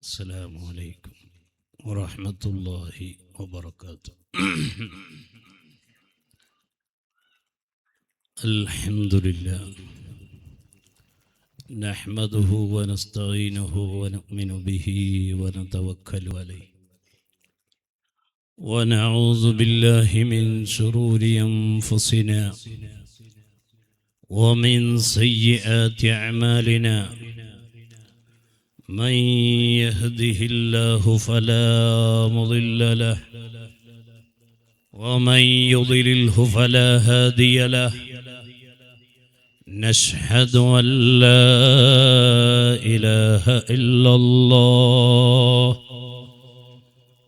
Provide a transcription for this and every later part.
السلام عليكم ورحمة الله وبركاته. الحمد لله نحمده ونستعينه ونؤمن به ونتوكل عليه ونعوذ بالله من شرور أنفسنا ومن سيئات أعمالنا. من يهده الله فلا مضل له ومن يضلله فلا هادي له. نشهد أن لا إله إلا الله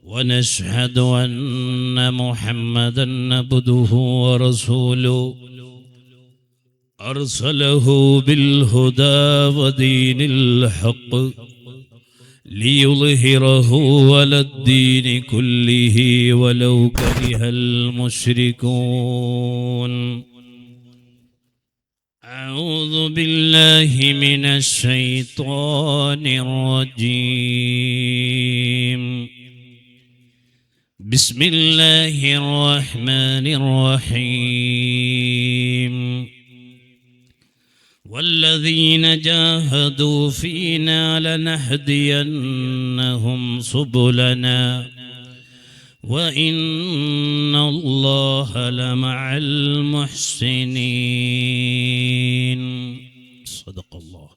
ونشهد أن محمدا عبده ورسوله أرسله بالهدى ودين الحق ليظهره على الدين كله ولو كره المشركون. أعوذ بالله من الشيطان الرجيم. بسم الله الرحمن الرحيم. والذين جاهدوا فينا لنهدينهم سبلنا وإن الله لمع المحسنين. صدق الله.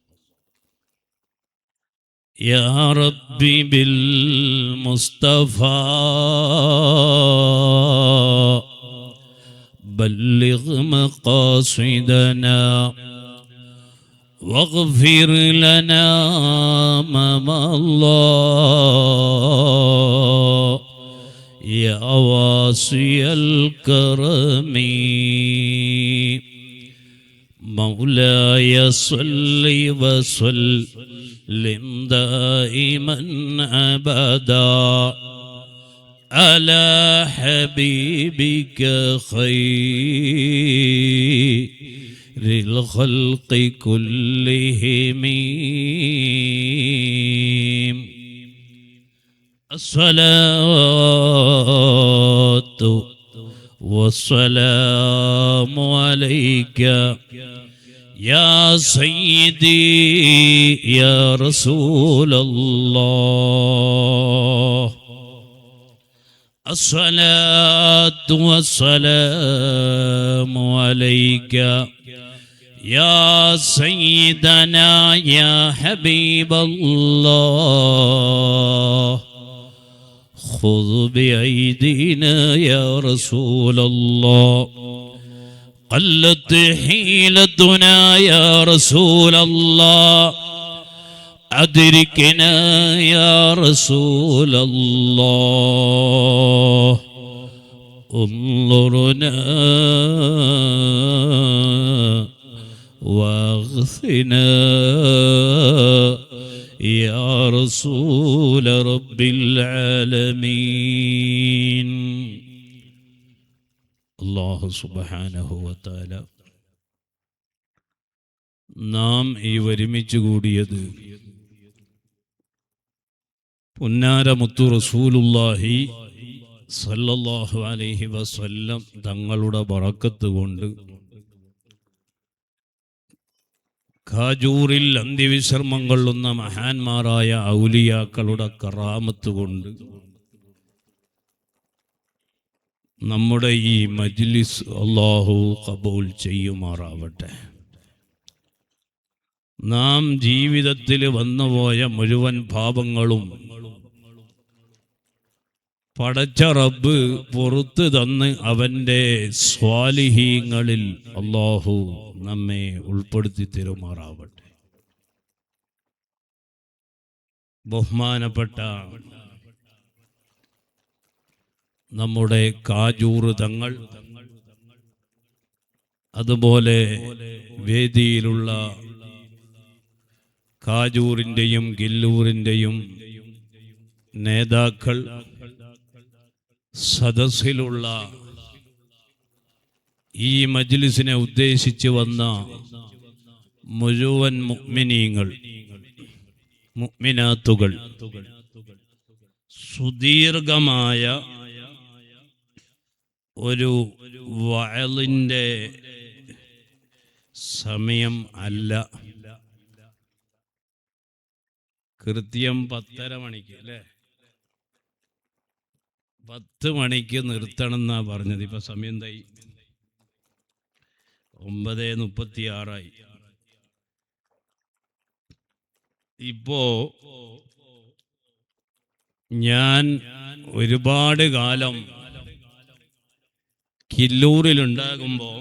يا ربي بالمصطفى بلغ مقاصدنا واغفر لنا ما مضى يا واسع الكرم. مولاي صل وسلم دائما أبدا على حبيبك خير الخلق كلهم. الصلاة والسلام عليك يا سيدي يا رسول الله. الصلاة والسلام عليك يا سيدنا يا حبيب الله. خذ بأيدينا يا رسول الله. قلت حيلتنا يا رسول الله. أدركنا يا رسول الله. انظرنا واغثنا يا رسول رب العالمين. അല്ലാഹു സുബ്ഹാനഹു വതആല നാം ഈ ഒരുമിച്ച് കൂടിയത് പുന്നാര മുത്തു റസൂലുള്ളാഹി സല്ലല്ലാഹു അലൈഹി വസല്ലം തങ്ങളുടെ ബറക്കത്ത് കൊണ്ട് ഖാജൂറിൽ അന്ത്യവിശ്രമം കൊള്ളുന്ന മഹാന്മാരായ ഔലിയാക്കളുടെ കറാമത്ത് കൊണ്ട് നമ്മുടെ ഈ മജ്ലിസ് അല്ലാഹു ഖബൂൽ ചെയ്യുമാറാവട്ടെ. നാം ജീവിതത്തിൽ വന്നുപോയ മുഴുവൻ പാപങ്ങളും പടച്ച റബ്ബ് പുറത്തു തന്ന് അവൻ്റെ സ്വാലിഹീങ്ങളിൽ അല്ലാഹു നമ്മെ ഉൾപ്പെടുത്തി തരുമാറാവട്ടെ. ബഹുമാനപ്പെട്ട നമ്മുടെ കാജൂർ തങ്ങൾ, അതുപോലെ വേദിയിലുള്ള കാജൂറിൻ്റെയും ഗില്ലൂരിൻ്റെയും നേതാക്കൾ, സദസ്സിലുള്ള ഈ മജ്ലിസിനെ ഉദ്ദേശിച്ച് വന്ന മുഴുവൻ മുഅ്മിനീങ്ങൾ, മുഅ്മിനാത്തുകൾ സുദീർഘമായ ഒരു വഅലിന്റെ സമയം അല്ല. കൃത്യം 10:30 മണിക്ക് അല്ലേ, 10 മണിക്ക് നിർത്തണം എന്നാ പറഞ്ഞത്. ഇപ്പൊ സമയം എന്തായി? 9:36. ഇപ്പോ ഞാൻ ഒരുപാട് കാലം കില്ലൂരിലുണ്ടാകുമ്പോ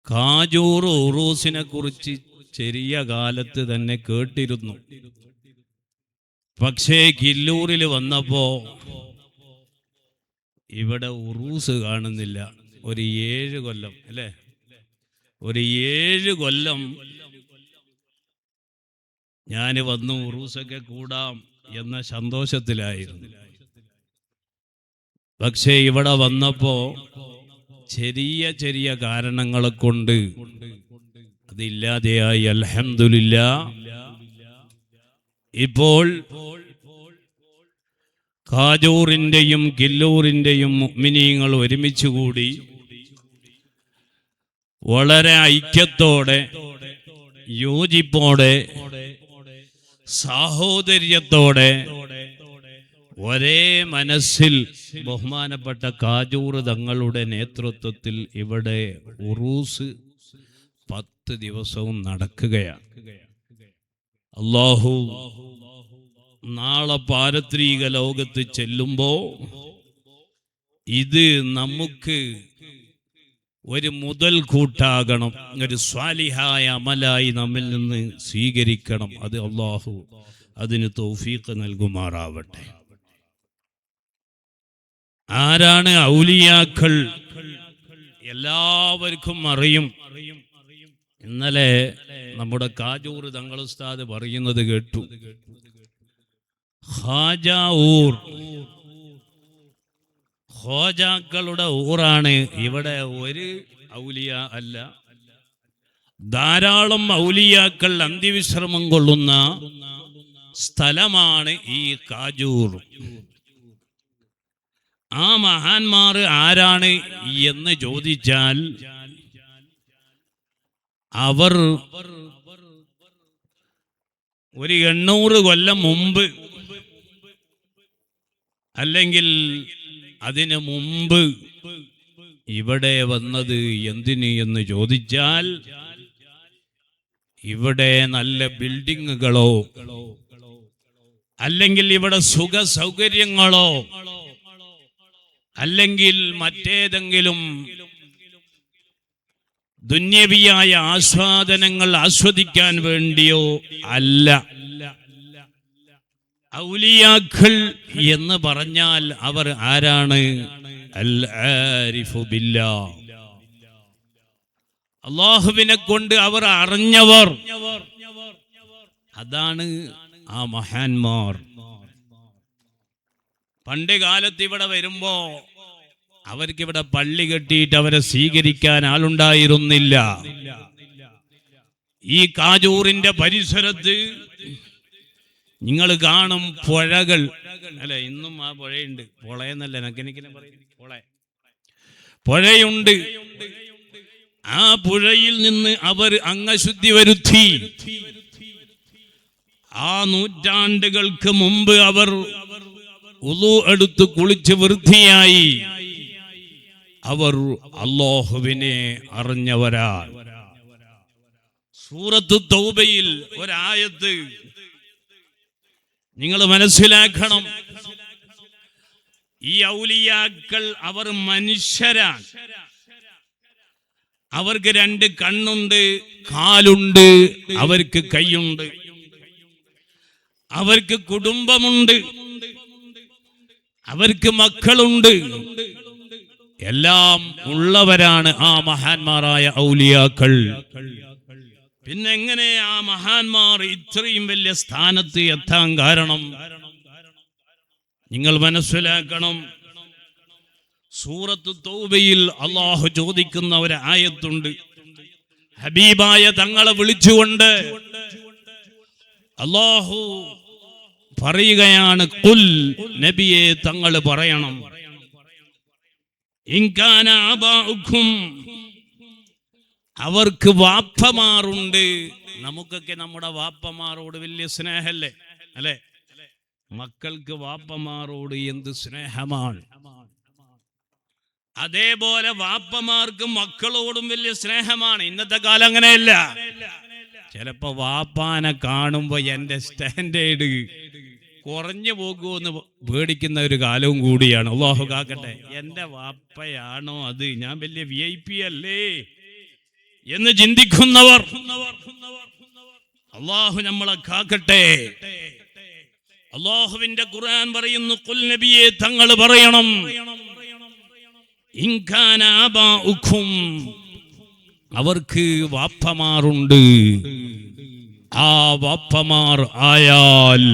കാജൂർ ഉറൂസിനെ കുറിച്ച് ചെറിയ കാലത്ത് തന്നെ കേട്ടിരുന്നു. പക്ഷേ കില്ലൂരിൽ വന്നപ്പോ ഇവിടെ ഉറൂസ് കാണുന്നില്ല. ഒരു 7 കൊല്ലം അല്ലേ, ഒരു 7 കൊല്ലം ഞാൻ വന്നു ഉറൂസൊക്കെ കൂടാം എന്ന സന്തോഷത്തിലായിരുന്നു. പക്ഷേ ഇവിടെ വന്നപ്പോ ചെറിയ ചെറിയ കാരണങ്ങളെ കൊണ്ട് അതില്ലാതെയായി. അൽഹംദുലില്ലാഹ് ഇപ്പോൾ കാജൂറിന്റെയും കില്ലൂരിന്റെയും മുഅ്മിനീങ്ങൾ ഒരുമിച്ച് കൂടി വളരെ ഐക്യത്തോടെ, യോജിപ്പോടെ, സാഹോദര്യത്തോടെ, ഒരേ മനസ്സിൽ ബഹുമാനപ്പെട്ട കാജൂർ തങ്ങളുടെ നേതൃത്വത്തിൽ ഇവിടെ ഉറൂസ് 10 ദിവസവും നടക്കുകയാണ്. അല്ലാഹു നാളെ പാരത്രിക ലോകത്ത് ചെല്ലുമ്പോ ഇത് നമുക്ക് ഒരു മുതൽക്കൂട്ടാകണം, ഒരു സ്വാലിഹായ അമലായി നമ്മിൽ നിന്ന് സ്വീകരിക്കണം. അത് അല്ലാഹു അതിന് തൗഫീഖ് നൽകുമാറാവട്ടെ. ആരാണ് ഔലിയാക്കൾ? എല്ലാവർക്കും അറിയും. ഇന്നലെ നമ്മുടെ കാജൂർ തങ്ങൾ ഉസ്താദ് പറയുന്നത് കേട്ടു. ഖാജാ ഊർ, ഖാജാക്കളുടെ ഊറാണ്. ഇവിടെ ഒരു ഔലിയ അല്ല, ധാരാളം ഔലിയാക്കൾ അന്ത്യവിശ്രമം കൊള്ളുന്ന സ്ഥലമാണ് ഈ കാജൂർ. ആ മഹാന്മാർ ആരാണ് എന്ന് ചോദിച്ചാൽ അവർ ഒരു 800 കൊല്ലം മുമ്പ് അല്ലെങ്കിൽ അതിനു മുമ്പ് ഇവിടെ വന്നത് എന്തിന് എന്ന് ചോദിച്ചാൽ ഇവിടെ നല്ല ബിൽഡിങ്ങുകളോ അല്ലെങ്കിൽ ഇവിടെ സുഖ സൗകര്യങ്ങളോ അല്ലെങ്കിൽ മറ്റേതെങ്കിലും ദുന്യവിയായ ആസ്വാദനങ്ങൾ ആസ്വദിക്കാൻ വേണ്ടിയോ അല്ല. ഔലിയാക്കൾ എന്ന് പറഞ്ഞാൽ അവർ ആരാണ്? അൽ ആരിഫു ബില്ലാഹ്, അല്ലാഹുവിനെ കൊണ്ട് അവർ അറിഞ്ഞവർ. അതാണ് ആ മഹാന്മാർ. പണ്ട് കാലത്ത് ഇവിടെ വരുമ്പോ അവർക്കിവിടെ പള്ളി കെട്ടിയിട്ട് അവരെ സ്വീകരിക്കാൻ ആളുണ്ടായിരുന്നില്ല. ഈ കാജൂറിന്റെ പരിസരത്ത് നിങ്ങൾ കാണും പുഴകൾ അല്ലെ, ഇന്നും ആ പുഴയുണ്ട്. പുഴയെന്നല്ല നക്കിനിക്കിനെ പറയുന്നത്, പുഴയുണ്ട്. ആ പുഴയിൽ നിന്ന് അവർ അംഗശുദ്ധി വരുത്തി. ആ നൂറ്റാണ്ടുകൾക്ക് മുമ്പ് അവർ ഉളു എടുത്ത് കുളിച്ച് വൃത്തിയായി. അവർ അല്ലാഹുവിനെ അറിഞ്ഞവരാണ്. സൂറത്ത് തൗബയിൽ ഒരായത്ത് നിങ്ങൾ മനസ്സിലാക്കണം. ഈ ഔലിയാക്കൾ അവർ മനുഷ്യരാണ്. അവർക്ക് 2 കണ്ണുണ്ട്, കാലുണ്ട്, അവർക്ക് കൈയുണ്ട്, അവർക്ക് കുടുംബമുണ്ട്, അവർക്ക് മക്കളുണ്ട്. എല്ലാം ഉള്ളവരാണ് ആ മഹാന്മാരായ ഔലിയാക്കൾ. പിന്നെ എങ്ങനെ ആ മഹാന്മാർ ഇത്രയും വലിയ സ്ഥാനത്ത് എത്താൻ കാരണം? നിങ്ങൾ മനസ്സിലാക്കണം. സൂറത്ത് തൗബയിൽ അല്ലാഹു ചോദിക്കുന്ന ഒരു ആയത്തുണ്ട്. ഹബീബായ തങ്ങളെ വിളിച്ചുകൊണ്ട് അല്ലാഹു പറയുകയാണ്, ഖുൽ നബിയെ തങ്ങൾ പറയണം, ഇൻകാന അബാഉക്കും, അവർക്ക് വാപ്പമാറുണ്ട്. നമുക്കൊക്കെ നമ്മുടെ വാപ്പമാരോട് വലിയ സ്നേഹല്ലേ അല്ലെ? മക്കൾക്ക് വാപ്പമാരോട് എന്ത് സ്നേഹമാണ്. അതേപോലെ വാപ്പമാർക്ക് മക്കളോടും വലിയ സ്നേഹമാണ്. ഇന്നത്തെ കാലം അങ്ങനെയല്ല. ചിലപ്പോ വാപ്പാനെ കാണുമ്പോ എന്റെ സ്റ്റാൻഡേർഡ് കുറഞ്ഞു പോകുമെന്ന് പേടിക്കുന്ന ഒരു കാലവും കൂടിയാണ്. അല്ലാഹു കാക്കട്ടെ. എന്റെ വാപ്പയാണോ അത്, ഞാൻ വലിയ VIP അല്ലേ എന്ന് ചിന്തിക്കുന്നവർ അല്ലാഹു നമ്മളെ കാക്കട്ടെ. അല്ലാഹുവിന്റെ ഖുർആൻ പറയുന്നു, ഖുൽ നബിയെ തങ്ങൾ പറയണം, ഇൻകാന ആബാഉക്കും, അവർക്ക് വാപ്പമാരുണ്ട്. ആ വാപ്പമാർ ആയാൽ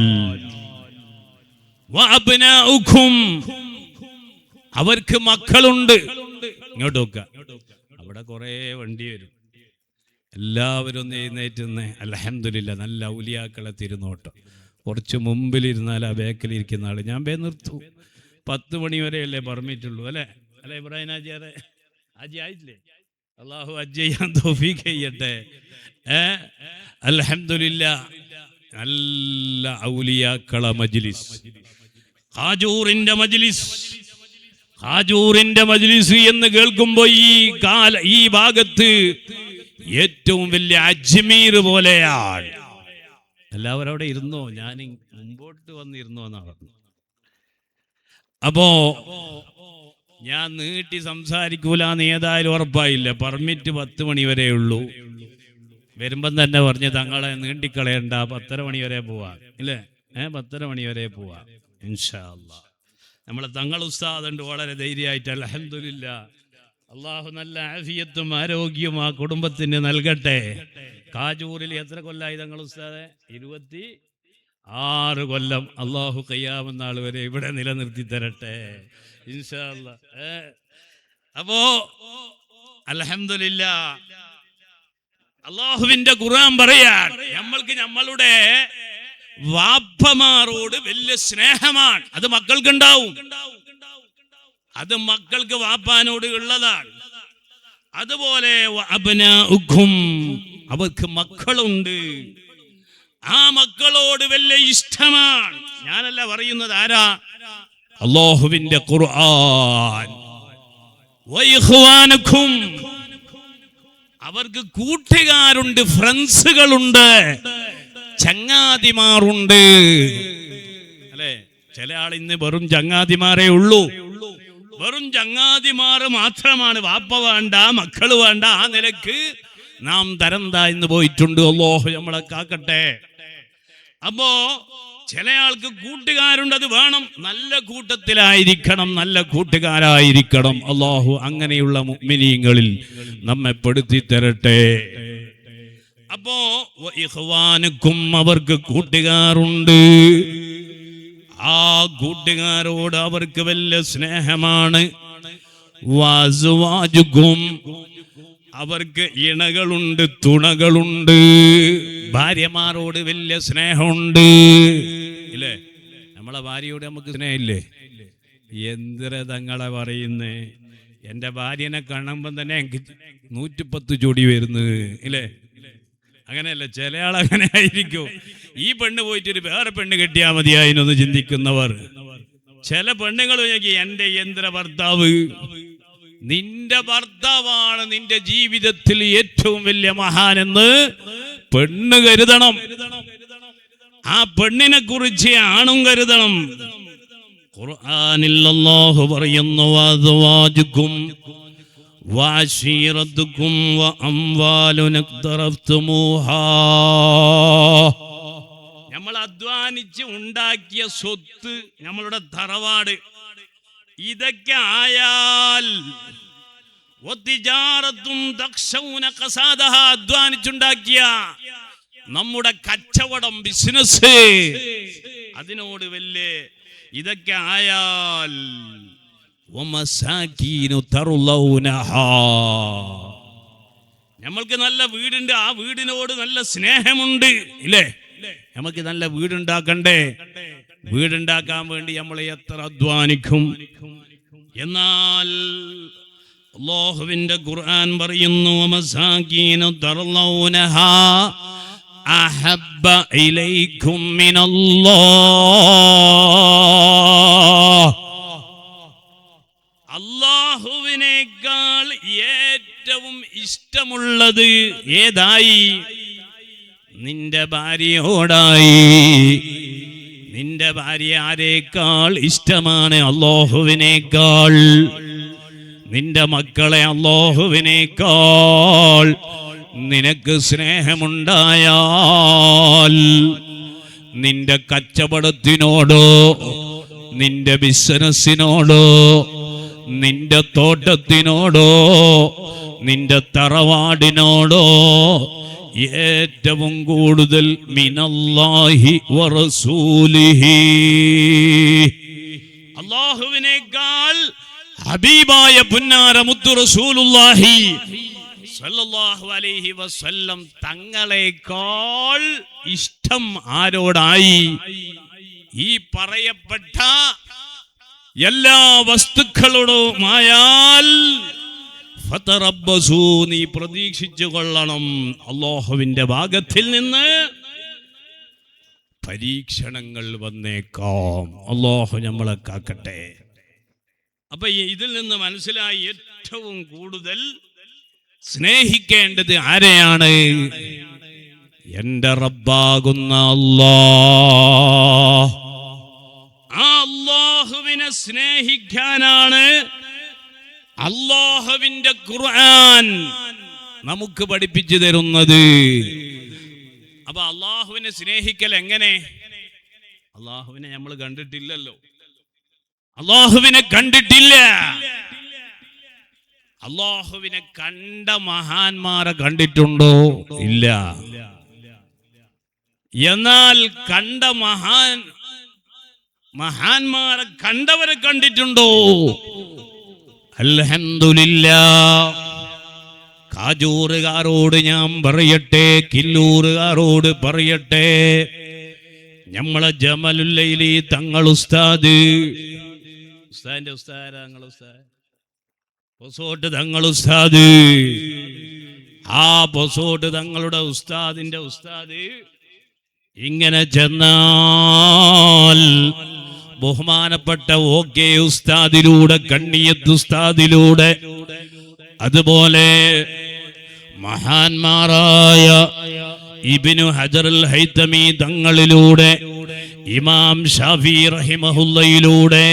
വഅബ്നാഉക്കും, അവർക്ക് മക്കളുണ്ട്. ഇങ്ങോട്ട് നോക്ക, അവിടെ കുറെ വണ്ടി വരും. എല്ലാവരും ഒന്ന് എഴുന്നേറ്റുന്നേ. അൽഹംദുലില്ലാ, നല്ല ഔലിയാക്കളെ തിരുനോട്ടം. കുറച്ച് മുമ്പിലിരുന്നാൽ ആ ബാക്കിലിരിക്കുന്ന ആള് ഞാൻ നിർത്തൂ. 10 മണി വരെയല്ലേ പറഞ്ഞിട്ടുള്ളൂ അല്ലെ? അല്ലെ ഇബ്രാഹിം ഹാജിയാറെ? ഹാജി ആയിട്ടില്ലേ? അള്ളാഹു ഹജ്ജ് ചെയ്യാൻ തൗഫീഖ് ചെയ്യട്ടെ. അൽഹംദുലില്ലാ, നല്ല ഔലിയാക്കളെ മജ്ലിസ്, ഖാജൂറിന്റെ മജ്ലിസ്. ഖാജൂറിന്റെ മജ്ലിസ് എന്ന് കേൾക്കുമ്പോ ഈ ഭാഗത്ത് ഏറ്റവും വലിയ അജ്മീർ പോലെയാണ്. എല്ലാവരും അവിടെ ഇരുന്നോ? ഞാൻ മുമ്പോട്ട് വന്നിരുന്നോ എന്നാണ് പറഞ്ഞത്. അപ്പോ ഞാൻ നീട്ടി സംസാരിക്കൂലെന്ന് ഏതായാലും ഉറപ്പായില്ല. പെർമിറ്റ് 10 മണി വരെ ഉള്ളൂ. വരുമ്പം തന്നെ പറഞ്ഞ് തങ്ങളെ നീട്ടിക്കളയണ്ട, 10:30 മണി വരെ പോവാം ഇല്ലേ? 10:30 മണി വരെ പോവാം ഇൻഷാ അല്ലാഹ്. നമ്മളെ തങ്ങൾ ഉസ്താദുണ്ട് വളരെ ധൈര്യമായിട്ട്. അൽഹംദുലില്ലാ, അള്ളാഹു നല്ല ആഫിയത്തും ആരോഗ്യവും ആ കുടുംബത്തിന് നൽകട്ടെ. കാജൂരിൽ എത്ര കൊല്ലായി തങ്ങൾ ഉസ്താദെ? 26 കൊല്ലം. അള്ളാഹു ഖിയാമത്ത് നാൾ വരെ ഇവിടെ നിലനിർത്തി തരട്ടെ ഇൻഷാ അല്ലാഹ്. അപ്പോ അൽഹംദുലില്ലാ, അള്ളാഹുവിന്റെ ഖുർആൻ പറയാൻ നമ്മൾക്ക് നമ്മളുടെ വാപ്പമാരോട് വലിയ സ്നേഹമാണ്. അത് മക്കൾക്കുണ്ടാവും. അത് മക്കൾക്ക് വാപ്പാനോട് ഉള്ളതാണ്. അതുപോലെ അബ്നാഉക്കും, അവർക്ക് മക്കളുണ്ട്. ആ മക്കളോട് വലിയ ഇഷ്ടമാണ്. ഞാനല്ല പറയുന്നത്, ആരാ? അല്ലാഹുവിന്റെ ഖുർആൻ. വഇഖ്വാനുക്കും, അവർക്ക് കൂട്ടുകാരുണ്ട്, ഫ്രണ്ട്സുകളുണ്ട്, ചങ്ങാതിമാരുണ്ട് അല്ലെ? ചില ആൾ ഇന്ന് വെറും ചങ്ങാതിമാരേ ഉള്ളൂ. വെറും ചങ്ങാതിമാർ മാത്രമാണ്. വാപ്പ വേണ്ട, മക്കള് വേണ്ട. ആ നിലക്ക് നാം തരം താഴ്ന്നു പോയിട്ടുണ്ട്. അല്ലാഹു നമ്മളെ കാക്കട്ടെ. അപ്പോ ചില ആൾക്ക് കൂട്ടുകാരുണ്ട്, അത് വേണം. നല്ല കൂട്ടത്തിലായിരിക്കണം, നല്ല കൂട്ടുകാരായിരിക്കണം. അല്ലാഹു അങ്ങനെയുള്ള മുഅ്മിനീങ്ങളിൽ നമ്മെ പെടുത്തി തരട്ടെ. അപ്പോ ഇഖ്വാനുക്കും, അവർക്ക് കൂട്ടുകാരുണ്ട്. ആ കൂട്ടുകാരോട് അവർക്ക് വലിയ സ്നേഹമാണ്. വഅസ്വാജുക്കും, അവർക്ക് ഇണകളുണ്ട്, തുണകളുണ്ട്. ഭാര്യമാരോട് വലിയ സ്നേഹമുണ്ട് ഇല്ലേ? നമ്മളെ ഭാര്യയോട് നമുക്ക് സ്നേഹമില്ലേ? എന്തിനാ തങ്ങളെ പറയുന്നേ? എൻ്റെ ഭാര്യനെ കാണുമ്പം തന്നെ എനിക്ക് 110 ജോഡി വരുന്നത് ഇല്ലേ? അങ്ങനെയല്ല, ചില ആളങ്ങനെ ആയിരിക്കും. ഈ പെണ്ണ് പോയിട്ട് വേറെ പെണ്ണ് കെട്ടിയാൽ മതിയായിനൊന്ന് ചിന്തിക്കുന്നവർ. ചില പെണ്ണുങ്ങൾ എൻ്റെ യന്ത്ര ഭർത്താവ്. നിന്റെ ഭർത്താവാണ് നിന്റെ ജീവിതത്തിൽ ഏറ്റവും വലിയ മഹാനെന്ന് പെണ്ണ് കരുതണം. ആ പെണ്ണിനെ കുറിച്ച് ആണും കരുതണം. ഖുർആനിൽ അല്ലാഹു പറയുന്നു, വഅസ്വാജുക്കും വഅശീറത്തുക്കും വഅംവാലുൻ ഇഖ്തറഫ്തുമൂഹാ, നമ്മൾ അധ്വാനിച്ച് ഉണ്ടാക്കിയ സ്വത്ത്, നമ്മളുടെ തറവാട്, ഇതൊക്കെ ആയാൽ അധ്വാനിച്ചുണ്ടാക്കിയ നമ്മുടെ കച്ചവടം, ബിസിനസ്, അതിനോട് വലിയ ഇതൊക്കെ ആയാൽ നമ്മൾക്ക് നല്ല വീടുണ്ട്, ആ വീടിനോട് നല്ല സ്നേഹമുണ്ട്, ഇല്ലേ? നമുക്ക് നല്ല വീടുണ്ടാക്കണ്ടേ? വീടുണ്ടാക്കാൻ വേണ്ടി നമ്മൾ എത്ര അധ്വാനിക്കും. എന്നാൽ അല്ലാഹുവിന്റെ ഖുർആൻ പറയുന്നു, മസാകീനു തർലൗനഹാ അഹബ്ബ ഇലൈക്കും മിനല്ലാഹ്. അല്ലാഹുവിനേക്കാൾ ഏറ്റവും ഇഷ്ടമുള്ളത് ഏതായി? നിന്റെ ഭാര്യയോടായി. നിന്റെ ഭാര്യ ആരേക്കാൾ ഇഷ്ടമാണ്? അല്ലാഹുവിനേക്കാൾ. നിന്റെ മക്കളെ അല്ലാഹുവിനേക്കാൾ നിനക്ക് സ്നേഹമുണ്ടായാൽ നിന്റെ കച്ചവടത്തിനോടോ നിന്റെ ബിസിനസ്സിനോടോ നിന്റെ തോട്ടത്തിനോടോ നിന്റെ തറവാടിനോടോ ഏറ്റവും കൂടുതൽ മിനല്ലാഹി വറസൂലിഹി, അല്ലാഹുവിനേക്കാൾ ഹബീബായ പുന്നാര മുത്തു റസൂലുള്ളാഹി സ്വല്ലല്ലാഹു അലൈഹി വസല്ലം തങ്ങളെക്കാൾ ഇഷ്ടം ആരോടായി? ഈ പറയപ്പെട്ട എല്ലാ വസ്തുക്കളോടുമായാൽ ഫതറബ്ബസൂ, നീ പ്രതീക്ഷിച്ചു കൊള്ളണം, അല്ലാഹുവിന്റെ ഭാഗത്തിൽ നിന്ന് പരീക്ഷണങ്ങൾ വന്നേക്കാം. അല്ലാഹു നമ്മളെ കാക്കട്ടെ. അപ്പൊ ഇതിൽ നിന്ന് മനസ്സിലായി ഏറ്റവും കൂടുതൽ സ്നേഹിക്കേണ്ടത് ആരെയാണ്? എന്റെ റബ്ബാകുന്ന അല്ലാഹ്. ആ അല്ലാഹുവിനെ സ്നേഹിക്കാനാണ് അല്ലാഹുവിന്റെ ഖുർആൻ നമുക്ക് പഠിപ്പിച്ചു തരുന്നത്. അപ്പൊ അല്ലാഹുവിനെ സ്നേഹിക്കൽ എങ്ങനെ? അല്ലാഹുവിനെ നമ്മൾ കണ്ടിട്ടില്ലല്ലോ, അല്ലാഹുവിനെ കണ്ടിട്ടില്ല. അല്ലാഹുവിനെ കണ്ട മഹാന്മാരെ കണ്ടിട്ടുണ്ടോ? ഇല്ല. എന്നാൽ കണ്ട മഹാന്മാരെ കണ്ടവരെ കണ്ടിട്ടുണ്ടോ? അൽഹംദുലില്ലാഹ്. കാജൂറുകാരോട് ഞാൻ പറയട്ടെ, കില്ലൂറുകാരോട് പറയട്ടെ, നമ്മളെ ജമലുല്ലൈലി തങ്ങൾ ഉസ്താദ്, ഉസ്താദിന്റെ ഉസ്താദ്, തങ്ങൾ ഉസ്താദ്, പൊസോട്ട് തങ്ങൾ ഉസ്താദ്, ആ പൊസോട്ട് തങ്ങളുടെ ഉസ്താദിന്റെ ഉസ്താദ് ഇങ്ങനെ ചെന്നാൽ ബഹുമാനപ്പെട്ട ഓകെ ഉസ്താദിലൂടെ, കണ്ണിയത്ത് ഉസ്താദിലൂടെ, അതുപോലെ മഹാന്മാരായ ഇബ്നു ഹജറുൽ ഹൈതമി തങ്ങളിലൂടെ, ഇമാം ഷാഫി റഹിമഹുല്ലയിലൂടെ,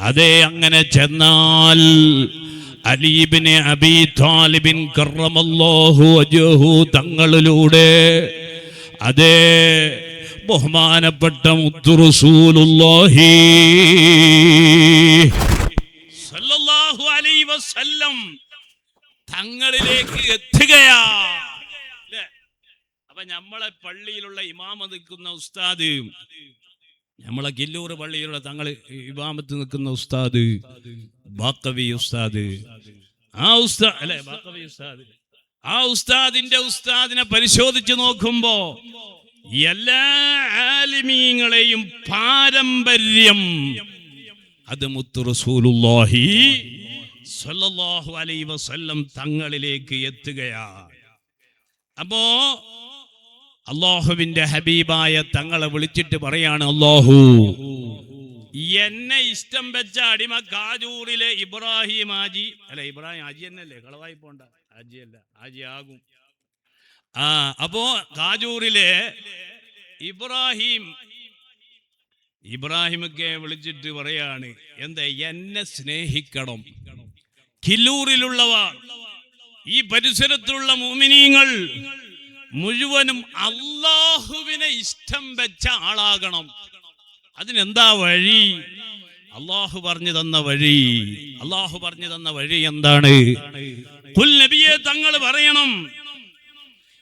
അതേ അങ്ങനെ ചെന്നാൽ അലി ഇബ്നു അബീ ത്വാലിബിൻ കറമല്ലാഹു വജ്ഹഹു തങ്ങളിലൂടെ, അതേ ബഹുമാനപ്പെട്ട മുത്തു റസൂലുള്ളാഹി സ്വല്ലല്ലാഹു അലൈഹി വസല്ലം തങ്ങളിലേക്ക് എത്തുകയാ. അപ്പൊ നമ്മളെ പള്ളിയിലുള്ള ഇമാമത്ത് നിൽക്കുന്ന ഉസ്താദ്, നമ്മളെ കില്ലൂർ പള്ളിയിലുള്ള തങ്ങള് ഇമാമത്ത് നിൽക്കുന്ന ഉസ്താദ് ബാക്കവി ഉസ്താദ്, ആ ഉസ്താദ് അല്ലെ ബാക്കവി ഉസ്താദ്, ആ ഉസ്താദിന്റെ ഉസ്താദിനെ പരിശോധിച്ച് നോക്കുമ്പോ എല്ലാ ആലിമീങ്ങളെയും പാരമ്പര്യം അത് മുത്തു റസൂലുള്ളാഹി സ്വല്ലല്ലാഹു അലൈഹി വസല്ലം തങ്ങളിലേക്ക് എത്തുകയാണ്. അപ്പോ അല്ലാഹുവിന്റെ ഹബീബായ തങ്ങളെ വിളിച്ചിട്ട് പറയാണ്, അല്ലാഹു എന്നെ ഇഷ്ടം വെച്ച അടിമ കാജൂറിലെ ഇബ്രാഹിം ഹാജി, അല്ല ഇബ്രാഹിം ഹാജി എന്നല്ലേ, കളവായി പോണ്ട, ഹാജി അല്ല, ഹാജി ആകും. അപ്പോ കാജൂറിലെ ഇബ്രാഹിമൊക്കെ വിളിച്ചിട്ട് പറയാണ്, എന്താ എന്നെ സ്നേഹിക്കണം. കില്ലൂറിലുള്ളവർ, ഈ പരിസരത്തുള്ള മുഅ്മിനീങ്ങൾ മുഴുവനും അല്ലാഹുവിനെ ഇഷ്ടം വെച്ച ആളാകണം. അതിനെന്താ വഴി? അല്ലാഹു പറഞ്ഞു തന്ന വഴി. അല്ലാഹു പറഞ്ഞു തന്ന വഴി എന്താണ്? ഖുൽ നബിയെ തങ്ങൾ പറയണം,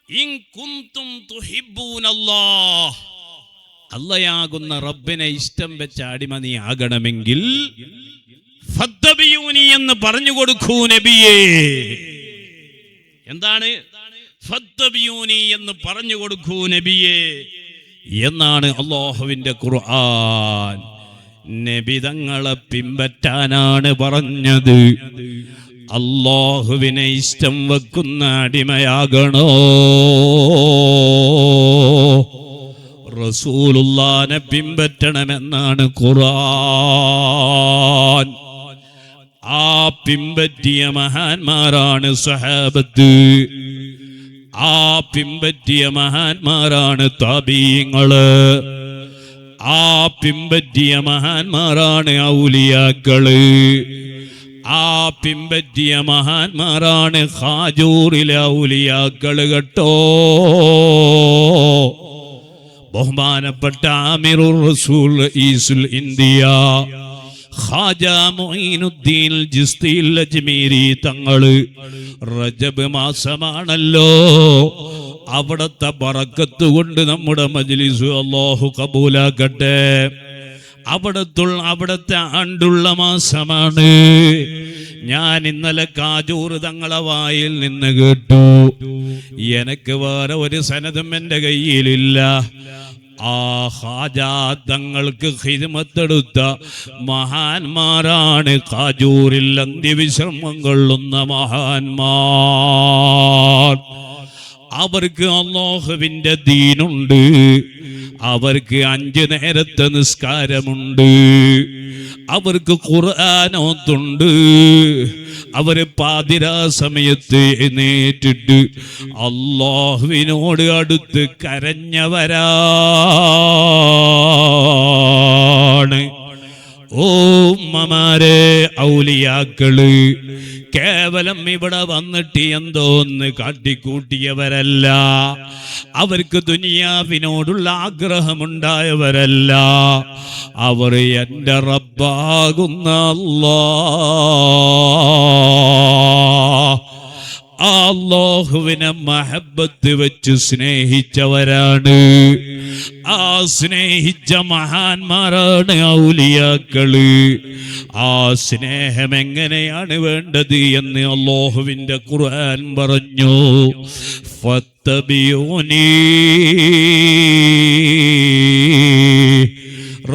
ഇൻ കുന്തും തുഹിബ്ബൂനല്ലാഹ്, അല്ലാഹയാകുന്ന റബ്ബിനെ ഇഷ്ടം വെച്ച അടിമ നീ ആകണമെങ്കിൽ ഫത്തബിയൂനി എന്ന് പറഞ്ഞു കൊടുക്കൂ നബിയേ. എന്താണ്? ഫത്തബിയൂനി എന്ന് പറഞ്ഞു കൊടുക്കൂ നബിയേ എന്നാണ് അല്ലാഹുവിന്റെ ഖുർആൻ. നബി തങ്ങളെ പിൻപറ്റാനാണ് പറഞ്ഞത്. അല്ലാഹുവിനെ ഇഷ്ടം വെക്കുന്ന അടിമയാകണോ? റസൂലുള്ളാഹിനെ പിൻപറ്റണമെന്നാണ് ഖുർആൻ. ആ പിൻപറ്റിയ മഹാന്മാരാണ് സ്വഹാബത്ത്. ആ പിൻപറ്റിയ മഹാന്മാരാണ് താബീങ്ങള്. ആ പിൻപറ്റിയ മഹാന്മാരാണ് ഔലിയാക്കള്. ആ പിൻപറ്റിയ മഹാന്മാരാണ് ഖാജൂറിലെ ഔലിയാക്കള് കേട്ടോ. ബഹുമാനപ്പെട്ട ആമിറുർ റസൂൽ ഈസുൽ ഇന്ത്യ ഖാജാ മുഈനുദ്ദീൻ ജിസ്തിൽ അജ്മീരി തങ്ങള് റജബ് മാസമാണല്ലോ, അവിടത്തെ ബറക്കത്ത് കൊണ്ട് നമ്മുടെ മജ്ലിസ് അല്ലാഹു കബൂലാക്കട്ടെ. അവിടത്തെ ആണ്ടുള്ള മാസമാണ്. ഞാൻ ഇന്നലെ കാജൂർ തങ്ങളെ വായിൽ നിന്ന് കേട്ടു. എനിക്ക് വേറെ ഒരു സനദും എൻ്റെ കയ്യിലില്ല. ആ ഖാജാ തങ്ങൾക്ക് ഖിദ്മത്തെടുത്ത മഹാന്മാരാണ് കാജൂരിൽ അന്ത്യവിശ്രമം കൊള്ളുന്ന മഹാന്മാർ. അവർക്ക് അല്ലാഹുവിന്റെ ദീനുണ്ട്. അവർക്ക് 5 നേരത്തെ നിസ്കാരമുണ്ട്. അവർക്ക് ഖുർആനോത്തുണ്ട്. അവര് പാതിരാ സമയത്ത് എഴുന്നേറ്റിട്ട് അല്ലാഹുവിനോട് അടുത്ത് കരഞ്ഞവരാണ്. ഓ ഉമ്മമാരെ, ഔലിയാക്കള് കേവലം ഇവിടെ വന്നിട്ട് എന്തോന്ന് കാട്ടിക്കൂട്ടിയവരല്ല. അവർക്ക് ദുനിയാവിനോടുള്ള ആഗ്രഹമുണ്ടായവരല്ല. അവർ എൻ്റെ റബ്ബാകുന്ന അല്ലാഹ്, അല്ലാഹുവിനെ മഹബത്ത് വെച്ച് സ്നേഹിച്ചവരാണ്. ആ സ്നേഹിച്ച മഹാന്മാരാണ് ഔലിയാക്കള്. ആ സ്നേഹം എങ്ങനെയാണ് വേണ്ടത് എന്ന് അല്ലാഹുവിന്റെ ഖുർആൻ പറഞ്ഞു. ഫത്തബിയൂനി,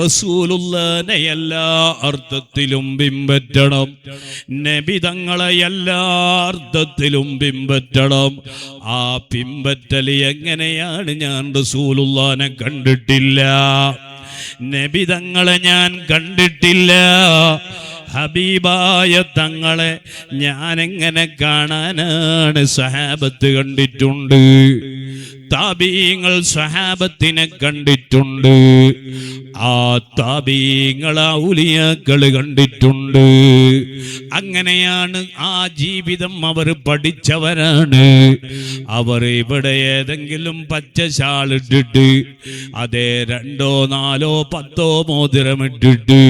റസൂലുള്ളാഹിനെ എല്ലാ അർത്ഥത്തിലും പിൻപറ്റണം. നബി തങ്ങളെ എല്ലാ അർത്ഥത്തിലും പിൻപറ്റണം. ആ പിൻപറ്റല് എങ്ങനെയാണ്? ഞാൻ റസൂലുള്ളാഹിനെ കണ്ടിട്ടില്ല, നബി തങ്ങളെ ഞാൻ കണ്ടിട്ടില്ല. ഹബീബായ തങ്ങളെ ഞാൻ എങ്ങനെ കാണാനാണ്? സഹാബത്ത് കണ്ടിട്ടുണ്ട്, താബീങ്ങൾ സഹാബത്തിനെ കണ്ടിട്ടുണ്ട്, ആ താബീങ്ങൾ ഔലിയാക്കൾ കണ്ടിട്ടുണ്ട്. അങ്ങനെയാണ് ആ ജീവിതം അവർ പഠിച്ചവരാണ്. അവർ ഇവിടെ ഏതെങ്കിലും പച്ച ഷാളിട്ടിട്ട് അതേ 2, 4, 10 മോതിരമിട്ടിട്ട്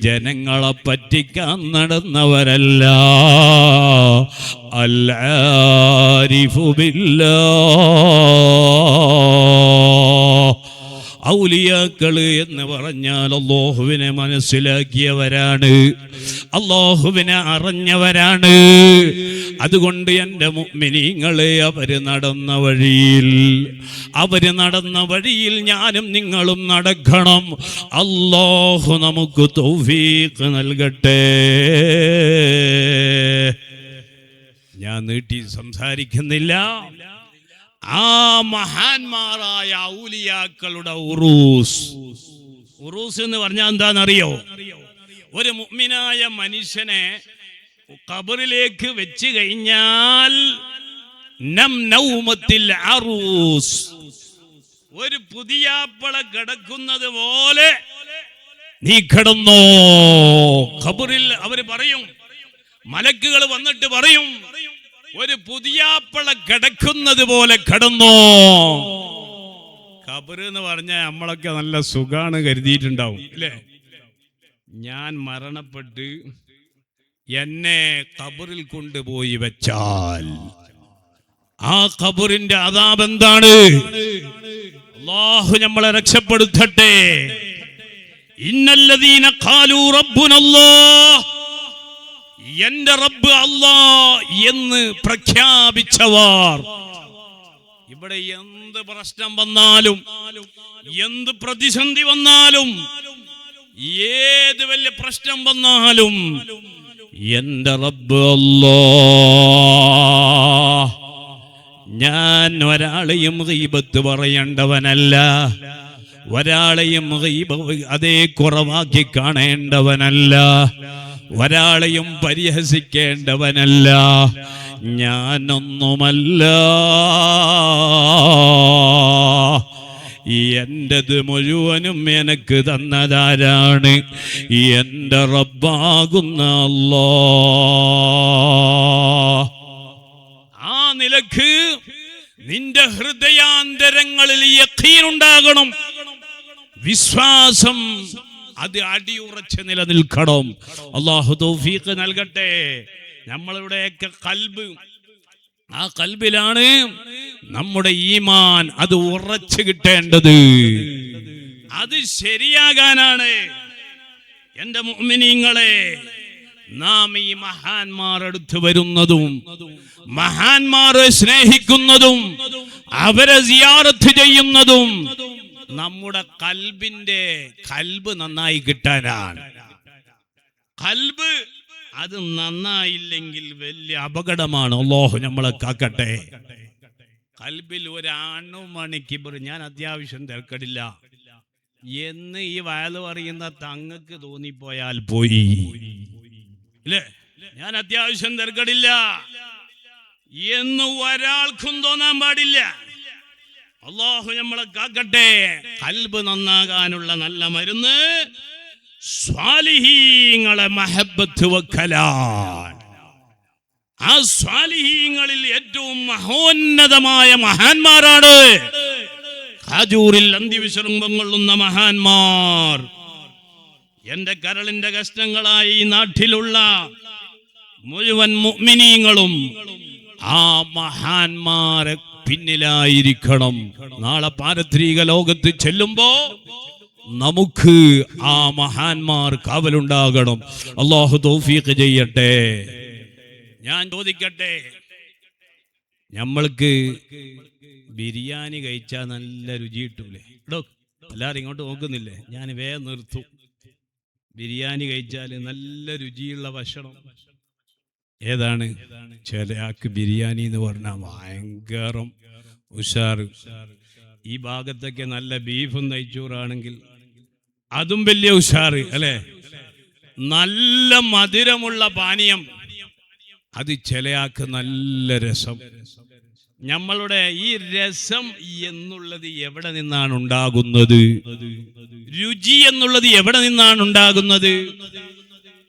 ജനങ്ങളെ പറ്റിക്കാൻ നടന്നവരല്ല. അൽ-ആരിഫു ബില്ലാഹ്, ഔലിയാക്കള് എന്ന് പറഞ്ഞാൽ അല്ലാഹുവിനെ മനസ്സിലാക്കിയവരാണ്, അല്ലാഹുവിനെ അറിഞ്ഞവരാണ്. അതുകൊണ്ട് എൻ്റെ മുഅ്മിനീങ്ങളെ, അവര് നടന്ന വഴിയിൽ ഞാനും നിങ്ങളും നടക്കണം. അല്ലാഹു നമുക്ക് തൗഫീഖ് നൽകട്ടെ. ഞാൻ നീട്ടി സംസാരിക്കുന്നില്ല. ആ മഹാന്മാരായ ഔലിയാക്കളുടെ ഉറൂസ് എന്ന് പറഞ്ഞാൽ എന്താണെന്നറിയോ? ഒരു മുഅ്മിനായ മനുഷ്യനെ ഖബറിലേക്ക് വെച്ച് കഴിഞ്ഞാൽ നൗമത്തിൽ അറൂസ്, ഒരു പുതിയാപ്പള കിടക്കുന്നത് പോലെ നീ കിടന്നോ. ഖബറിൽ അവര് പറയും, മലക്കുകൾ വന്നിട്ട് പറയും, ഒരു പുതിയാപ്പള കിടക്കുന്നത് പോലെ കിടന്നോ. ഖബർ എന്ന് പറഞ്ഞാൽ നമ്മളൊക്കെ നല്ല സുഖാണ് കരുതിയിട്ടുണ്ടാവും അല്ലേ? ഞാൻ മരണപ്പെട്ട് എന്നെ ഖബറിൽ കൊണ്ടുപോയി വെച്ചാൽ ആ ഖബറിന്റെ അദാബ് എന്താണ്? അല്ലാഹു നമ്മളെ രക്ഷപ്പെടുത്തട്ടെ. ഇന്നല്ലദീന ഖാലൂ റബ്ബുനല്ലാഹ്, എന്റെ റബ്ബ് അല്ലാ എന്ന് പ്രഖ്യാപിച്ചവർ. ഇവിടെ എന്ത് പ്രശ്നം വന്നാലും, എന്ത് പ്രതിസന്ധി വന്നാലും, ഏത് വലിയ പ്രശ്നം വന്നാലും എന്റെ റബ്ബ് അല്ലാ, ഞാൻ ഒരാളെയും ഗീബത്ത് പറയേണ്ടവനല്ല, ഒരാളെയും അതേ കുറവാക്കി കാണേണ്ടവനല്ല, ഒരാളെയും പരിഹസിക്കേണ്ടവനല്ല, ഞാനൊന്നുമല്ല. എന്റേത് മുഴുവനും എനിക്ക് തന്നതാരാണ്? എന്റെ റബ്ബാകുന്ന അല്ലാഹ്. ആ നിലക്ക് നിന്റെ ഹൃദയാന്തരങ്ങളിൽ യഖീൻ ഉണ്ടാകണം, വിശ്വാസം അത് അടിയുറച്ച് നിലനിൽക്കണം. അല്ലാഹു തൗഫീഖ് നൽകട്ടെ. നമ്മളുടെയൊക്കെ കൽബ്, ആ കൽബിലാണ് നമ്മുടെ ഈമാൻ അത് ഉറച്ചു കിട്ടേണ്ടത്. അത് ശരിയാകാനാണ് എന്റെ മുഅ്മിനീങ്ങളെ നാം ഈ മഹാന്മാർ അടുത്ത് വരുന്നതും, മഹാന്മാരെ സ്നേഹിക്കുന്നതും, അവരെ സിയാറത്ത് ചെയ്യുന്നതും നമ്മുടെ കൽബ് നന്നായി കിട്ടാനാണ്. കൽബ് അത് നന്നായില്ലെങ്കിൽ വലിയ അപകടമാണ്. അല്ലാഹു നമ്മളെ കാക്കട്ടെ. കൽബിൽ ഒരണുമണി കിബർ, ഞാൻ അത്യാവശ്യം തിരക്കടില്ല എന്ന് ഈ വയല് പറയുന്ന തങ്ങൾക്ക് തോന്നിപ്പോയാൽ പോയി, ഇല്ലേ? ഞാൻ അത്യാവശ്യം തിരക്കടില്ല എന്ന് ഒരാൾക്കും തോന്നാൻ പാടില്ല. അല്ലാഹു നമ്മളെ കാക്കട്ടെ. കൽബ് നന്നാകാനുള്ള നല്ല മരുന്ന് സ്വാലിഹീങ്ങളെ മഹബ്ബത്ത് വെക്കലാണ്. ആ സ്വാലിഹീങ്ങളിൽ ഏറ്റവും മഹോന്നതമായ മഹാന്മാരാണ് ഖാജൂറിൽ അന്തിവിശ്രംഭം കൊള്ളുന്ന മഹാന്മാർ. എന്റെ കരളിന്റെ കഷ്ണങ്ങളായി ഈ നാട്ടിലുള്ള മുഴുവൻ മുഅ്മിനീങ്ങളും ആ മഹാന്മാരെ പിന്നിലായിരിക്കണം. നാളെ പാരത്രിക ലോകത്ത് ചെല്ലുമ്പോ നമുക്ക് ആ മഹാന്മാർ കാവലുണ്ടാകണം. അല്ലാഹു തൗഫീഖ് ചെയ്യട്ടെ. ഞാൻ ചോദിക്കട്ടെ, നമ്മൾക്ക് ബിരിയാണി കഴിച്ചാൽ നല്ല രുചി കിട്ടൂലേ? എല്ലാവരും ഇങ്ങോട്ട് നോക്കുന്നില്ലേ? ഞാൻ വേഗം നിർത്തും. ബിരിയാണി കഴിച്ചാൽ നല്ല രുചിയുള്ള ഭക്ഷണം ഏതാണ്? ചില ആൾക്ക് ബിരിയാണി എന്ന് പറഞ്ഞാൽ ഭയങ്കര ഉഷാറ്. ഈ ഭാഗത്തൊക്കെ നല്ല ബീഫും നെയ്ച്ചോറാണെങ്കിൽ അതും വലിയ ഉഷാറ്, അല്ലെ? നല്ല മധുരമുള്ള പാനീയം, അത് ചിലയാൾക്ക് നല്ല രസം. നമ്മളുടെ ഈ രസം എന്നുള്ളത് എവിടെ നിന്നാണ് ഉണ്ടാകുന്നത്? രുചി എന്നുള്ളത് എവിടെ നിന്നാണ് ഉണ്ടാകുന്നത്?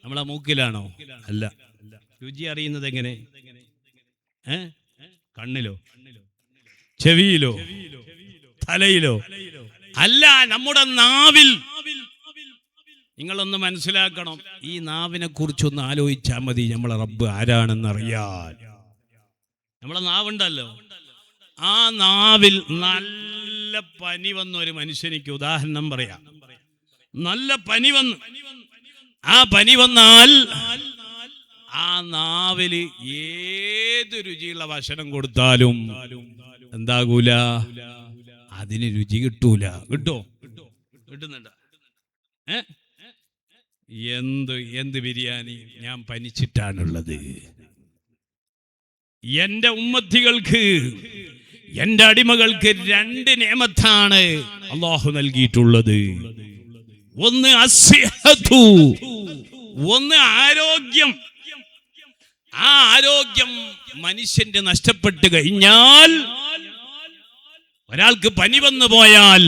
നമ്മളെ മൂക്കിലാണോ? അല്ല. രുചി അറിയുന്നത് എങ്ങനെ? കണ്ണിലോ, ചെവിയിലോ, തലയിലോ? അല്ല, നമ്മുടെ നാവിൽ. നിങ്ങളൊന്ന് മനസ്സിലാക്കണം. ഈ നാവിനെ കുറിച്ചൊന്ന് ആലോചിച്ചാൽ മതി, നമ്മളെ റബ്ബ് ആരാണെന്നറിയാൻ. നമ്മളെ നാവുണ്ടല്ലോ, ആ നാവിൽ നല്ല പനി വന്ന ഒരു മനുഷ്യനിക്ക് ഉദാഹരണം പറയാം. നല്ല പനി വന്നു. ആ പനി വന്നാൽ ആ നാവില് ഏത് രുചിയുള്ള ഭക്ഷണം കൊടുത്താലും എന്താകൂല, അതിന് രുചി കിട്ടൂല. കിട്ടുന്നുണ്ട്? എന്ത് ബിരിയാണി? ഞാൻ പനിച്ചിട്ടാണുള്ളത്. എന്റെ ഉമ്മത്തികൾക്ക്, എന്റെ അടിമകൾക്ക് രണ്ട് നിഅമത്താണ് അല്ലാഹു നൽകിയിട്ടുള്ളത്. ഒന്ന് അസ്സിഹതു, ഒന്ന് ആരോഗ്യം. ആ ആരോഗ്യം മനുഷ്യന്റെ നഷ്ടപ്പെട്ട് കഴിഞ്ഞാൽ, ഒരാൾക്ക് പനി വന്നു പോയാൽ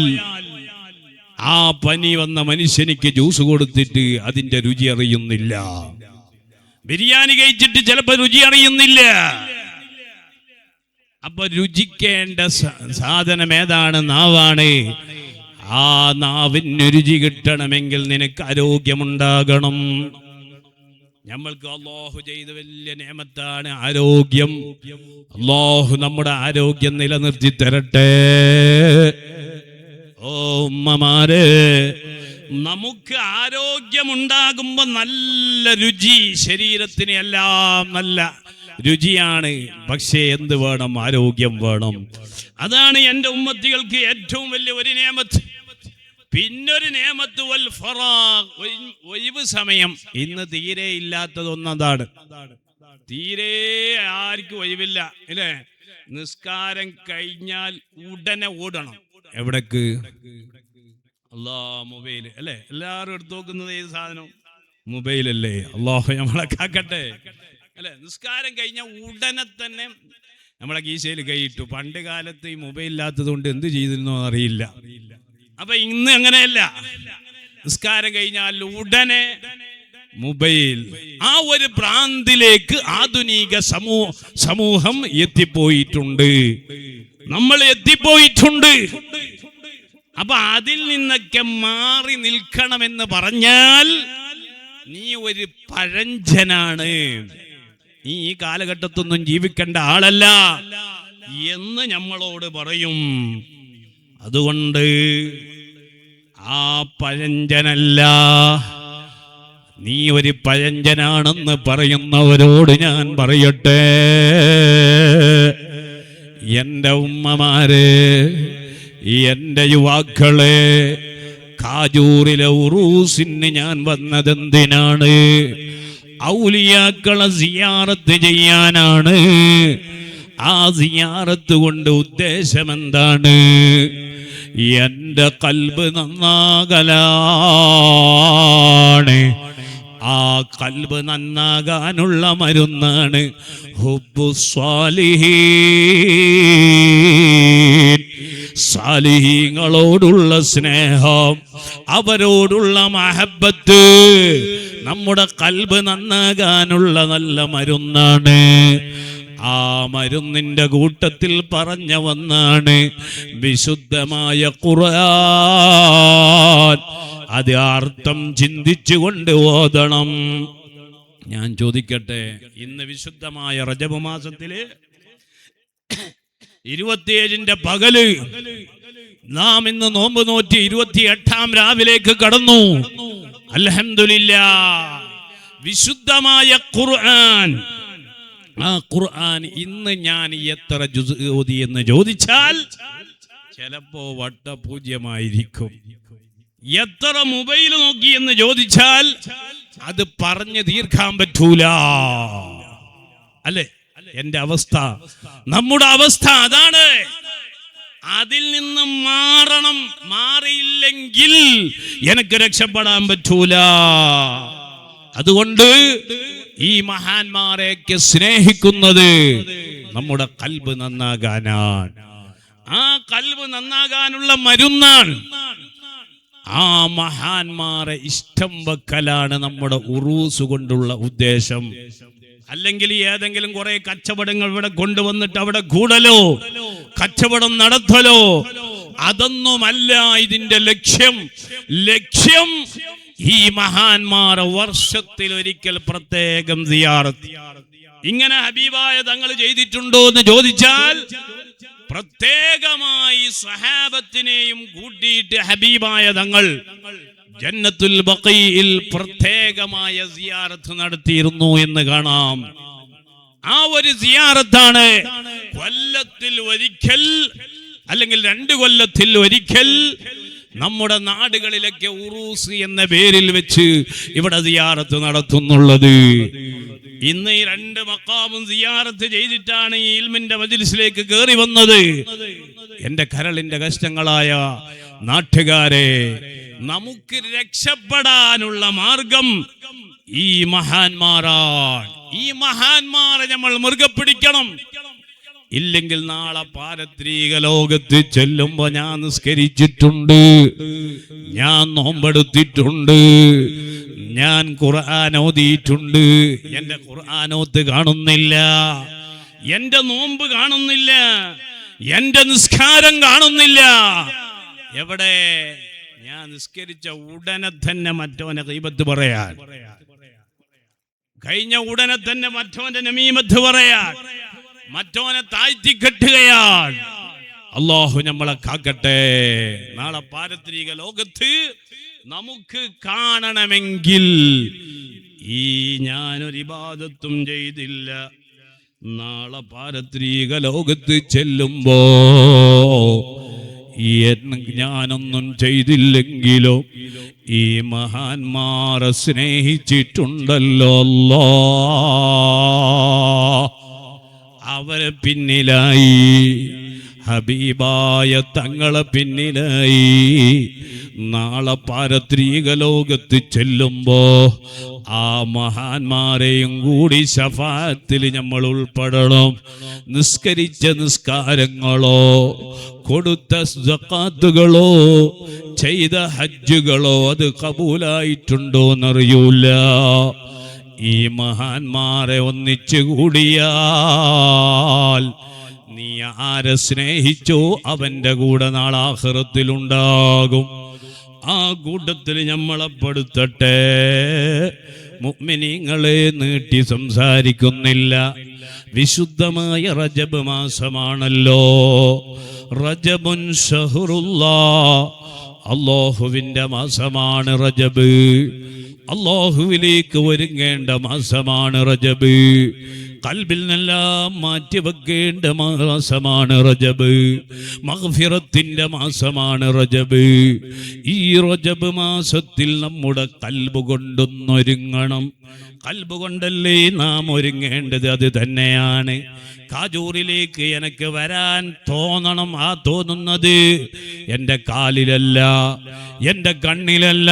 ആ പനി വന്ന മനുഷ്യനിക്ക് ജ്യൂസ് കൊടുത്തിട്ട് അതിന്റെ രുചി അറിയുന്നില്ല. ബിരിയാണി കഴിച്ചിട്ട് ചിലപ്പോൾ രുചി അറിയുന്നില്ല. അപ്പൊ രുചിക്കേണ്ട സാധനം ഏതാണ്? നാവാണ്. ആ നാവിന് രുചി കിട്ടണമെങ്കിൽ നിനക്ക് ആരോഗ്യമുണ്ടാകണം. നമ്മൾക്ക് അല്ലാഹു ചെയ്ത വലിയ നിഅമത്താണ് ആരോഗ്യം. അല്ലാഹു നമ്മുടെ ആരോഗ്യം നിലനിർത്തി തരട്ടെ. ഓ ഉമ്മമാരെ, നമുക്ക് ആരോഗ്യമുണ്ടാകുമ്പോൾ നല്ല രുചി, ശരീരത്തിന് എല്ലാം നല്ല രുചിയാണ്. പക്ഷേ എന്ത് വേണം? ആരോഗ്യം വേണം. അതാണ് എൻ്റെ ഉമ്മത്തികൾക്ക് ഏറ്റവും വലിയ ഒരു നിയമത്ത്. പിന്നൊരു നിയമത്ത് വൽ ഫറാഗ്, ഒഴിവ് സമയം. ഇന്ന് തീരെ ഇല്ലാത്തതൊന്നതാണ്. തീരെ ആർക്കും ഒഴിവില്ല അല്ലേ? നിസ്കാരം കഴിഞ്ഞാൽ ഉടനെ ഓടണം. എവിടേക്ക്? മൊബൈൽ അല്ലേ? എല്ലാവരും എടുത്തു നോക്കുന്നത് ഏത് സാധനം? മൊബൈലല്ലേ? അല്ലാഹു നമ്മളെ കാക്കട്ടെ അല്ലെ? നിസ്കാരം കഴിഞ്ഞാൽ ഉടനെ തന്നെ നമ്മളെ കീശയിൽ കൈയിട്ടു. പണ്ട് കാലത്ത് ഈ മൊബൈൽ ഇല്ലാത്തത് കൊണ്ട് എന്ത് ചെയ്തിരുന്നോ അറിയില്ല. അപ്പൊ ഇന്ന് അങ്ങനെയല്ല. നിസ്കാരം കഴിഞ്ഞാൽ ഉടനെ മൊബൈൽ. ആ ഒരു ഭ്രാന്തിലേക്ക് ആധുനിക സമൂഹം എത്തിപ്പോയിട്ടുണ്ട്. നമ്മൾ എത്തിപ്പോയിട്ടുണ്ട്. അപ്പൊ അതിൽ നിന്നൊക്കെ മാറി നിൽക്കണമെന്ന് പറഞ്ഞാൽ നീ ഒരു പഴഞ്ചനാണ്, നീ ഈ കാലഘട്ടത്തൊന്നും ജീവിക്കേണ്ട ആളല്ല എന്ന് നമ്മളോട് പറയും. അതുകൊണ്ട് ആ പഴഞ്ചനല്ല, നീ ഒരു പഴഞ്ചനാണെന്ന് പറയുന്നവരോട് ഞാൻ പറയട്ടെ, എൻ്റെ ഉമ്മമാരെ, എൻ്റെ യുവാക്കളെ, കാജൂറിലെ ഉറൂസിന് ഞാൻ വന്നതെന്തിനാണ്? ഔലിയാക്കളെ സിയാറത്ത് ചെയ്യാനാണ്. ആ സിയാറത്ത് കൊണ്ട് ഉദ്ദേശം എന്താണ്? എൻ്റെ ഖൽബ് നന്നാകലാണ്. ആ ഖൽബ് നന്നാകാനുള്ള മരുന്നാണ് ഹുബ്ബുസ് സ്വാലിഹീൻ. സാലിഹീങ്ങളോടുള്ള സ്നേഹം, അവരോടുള്ള മഹബത്ത് നമ്മുടെ ഖൽബ് നന്നാകാനുള്ള നല്ല മരുന്നാണ്. ആ മരുന്നിന്റെ കൂട്ടത്തിൽ പറഞ്ഞ ഒന്നാണ് വിശുദ്ധമായ ഖുർആൻ. അത് അർത്ഥം ചിന്തിച്ചുകൊണ്ട് ഓതണം. ഞാൻ ചോദിക്കട്ടെ, ഇന്ന് വിശുദ്ധമായ റജബ് മാസത്തില് 27-ന്റെ പകല് നാം ഇന്ന് നോമ്പ് നോറ്റി 28-ാം രാവിലേക്ക് കടന്നു. അൽഹംദുലില്ലാഹ്. വിശുദ്ധമായ ഖുർആൻ, ആ ഖുർആൻ ഇന്ന് ഞാൻ എത്ര ജുസ് ഓതി എന്ന് ചോദിച്ചാൽ ചിലപ്പോ വട്ടപൂജ്യമായിരിക്കും. എത്ര മൊബൈൽ നോക്കി എന്ന് ചോദിച്ചാൽ അത് പറഞ്ഞു തീർക്കാൻ പറ്റൂല. അല്ലേ എന്റെ അവസ്ഥ? നമ്മുടെ അവസ്ഥ അതാണ്. അതിൽ നിന്ന് മാറണം. മാറിയില്ലെങ്കിൽ എനിക്ക് രക്ഷപ്പെടാൻ പറ്റൂല. അതുകൊണ്ട് ഈ മഹാന്മാരെയൊക്കെ സ്നേഹിക്കുന്നത് നമ്മുടെ ഖൽബ് നന്നാകാനാണ്. ആ ഖൽബ് നന്നാകാനുള്ള മരുന്നാണ്. ആ മഹാന്മാരെ ഇഷ്ടം വെക്കലാണ് നമ്മുടെ ഉറൂസ് കൊണ്ടുള്ള ഉദ്ദേശം. അല്ലെങ്കിൽ ഏതെങ്കിലും കുറെ കച്ചവടങ്ങൾ ഇവിടെ കൊണ്ടുവന്നിട്ട് അവിടെ കൂടലോ കച്ചവടം നടത്തലോ അതൊന്നുമല്ല ഇതിന്റെ ലക്ഷ്യം. ലക്ഷ്യം ഈ മഹാന്മാരെ വർഷത്തിൽ ഒരിക്കൽ പ്രത്യേകം സിയാറത്ത്. ഇങ്ങനെ ഹബീബായ തങ്ങൾ ചെയ്തിട്ടുണ്ടോ എന്ന് ചോദിച്ചാൽ പ്രത്യേകമായി സഹാബത്തിനെയും കൂട്ടിയിട്ട് ഹബീബായ തങ്ങൾ ജന്നത്തുൽ ബഖീയിൽ പ്രത്യേകമായ സിയാറത്ത് നടത്തിയിരുന്നു എന്ന് കാണാം. ആ ഒരു സിയാറത്താണ് കൊല്ലത്തിൽ ഒരിക്കൽ അല്ലെങ്കിൽ 2 കൊല്ലത്തിൽ ഒരിക്കൽ നമ്മുടെ നാടുകളിലൊക്കെ ഉറൂസ് എന്ന പേരിൽ വെച്ച് ഇവിടെ സിയാറത്ത് നടത്തുന്നുള്ളത്. ഇന്ന് ഈ 2 മഖാമും സിയാറത്ത് ചെയ്തിട്ടാണ് ഈ ഇൽമിന്റെ മജ്ലിസിലേക്ക് കയറി വന്നത്. എന്റെ കരളിന്റെ കഷ്ടങ്ങളായ നാട്ടുകാരെ, നമുക്ക് രക്ഷപ്പെടാനുള്ള മാർഗം ഈ മഹാന്മാരാണ്. ഈ മഹാന്മാരെ നമ്മൾ മുറുകെ പിടിക്കണം. ഇല്ലെങ്കിൽ നാളെ പാരത്രിക ലോകത്ത് ചെല്ലുമ്പോ ഞാൻ നിസ്കരിച്ചിട്ടുണ്ട്, ഞാൻ നോമ്പെടുത്തിട്ടുണ്ട്, ഞാൻ ഖുർആൻ ഓതിയിട്ടുണ്ട്, എന്റെ ഖുർആനോത്ത് കാണുന്നില്ല, എന്റെ നോമ്പ് കാണുന്നില്ല, എന്റെ നിസ്കാരം കാണുന്നില്ല. എവിടെ? ഞാൻ നിസ്കരിച്ച ഉടനെ തന്നെ മറ്റവനെ ഗീബത്ത് പറയാൻ, കഴിഞ്ഞ ഉടനെ തന്നെ മറ്റവന്റെ നമീമത്ത് പറയാൻ, മറ്റവനെ താഴ്ത്തിക്കെട്ടുകയാണ്. അല്ലാഹു നമ്മളെ കാക്കട്ടെ. നാളെ പാരത്രിക ലോകത്ത് നമുക്ക് കാണണമെങ്കിൽ ഈ ഞാനൊരു ഇബാദത്തും ചെയ്തില്ല, നാളെ പാരത്രിക ലോകത്ത് ചെല്ലുമ്പോ ഞാനൊന്നും ചെയ്തില്ലെങ്കിലോ ഈ മഹാന്മാരെ സ്നേഹിച്ചിട്ടുണ്ടല്ലോ അല്ലാഹ്, അവരെ പിന്നിലായി, ഹബീബായ തങ്ങളെ പിന്നിലായി. നാളെ പാരത്രിക ലോകത്ത് ചെല്ലുമ്പോ ആ മഹാന്മാരെയും കൂടി ശഫാഅത്തിൽ നമ്മൾ ഉൾപ്പെടണം. നിസ്കരിച്ച നിസ്കാരങ്ങളോ, കൊടുത്ത സകാത്തുകളോ, ചെയ്ത ഹജ്ജുകളോ അത് കബൂലായിട്ടുണ്ടോ എന്നറിയൂല. ഈ മഹാന്മാരെ ഒന്നിച്ചു കൂടിയാൽ നീ ആരെ സ്നേഹിച്ചോ അവന്റെ കൂടെ നാളെ ആഖിറത്തിലുണ്ടാകും. ആ കൂട്ടത്തിൽ നമ്മളെ പെടുത്തട്ടെ. മുഅ്മിനീങ്ങളെ, നീട്ടി സംസാരിക്കുന്നില്ല. വിശുദ്ധമായ റജബ് മാസമാണല്ലോ. റജബുൻ ശഹ്റുല്ലാഹ്, അല്ലാഹുവിന്റെ മാസമാണ് റജബ്. അല്ലാഹുവിലേക്ക് ഒരുങ്ങേണ്ട മാസമാണ് റജബ്. കൽബിൽ നിന്നെല്ലാം മാറ്റിവെക്കേണ്ട മാസമാണ് റജബ്. മഗ്ഫിറത്തിന്റെ മാസമാണ് റജബ്. ഈ റജബ് മാസത്തിൽ നമ്മുടെ കൽബ് കൊണ്ടൊന്നൊരുങ്ങണം. കൽബ് കൊണ്ടല്ലേ നാം ഒരുങ്ങേണ്ടത്. അത് തന്നെയാണ് കാജൂറിലേക്ക് എനിക്ക് വരാൻ തോന്നണം. ആ തോന്നുന്നത് എൻ്റെ കാലിലല്ല, എൻ്റെ കണ്ണിലല്ല,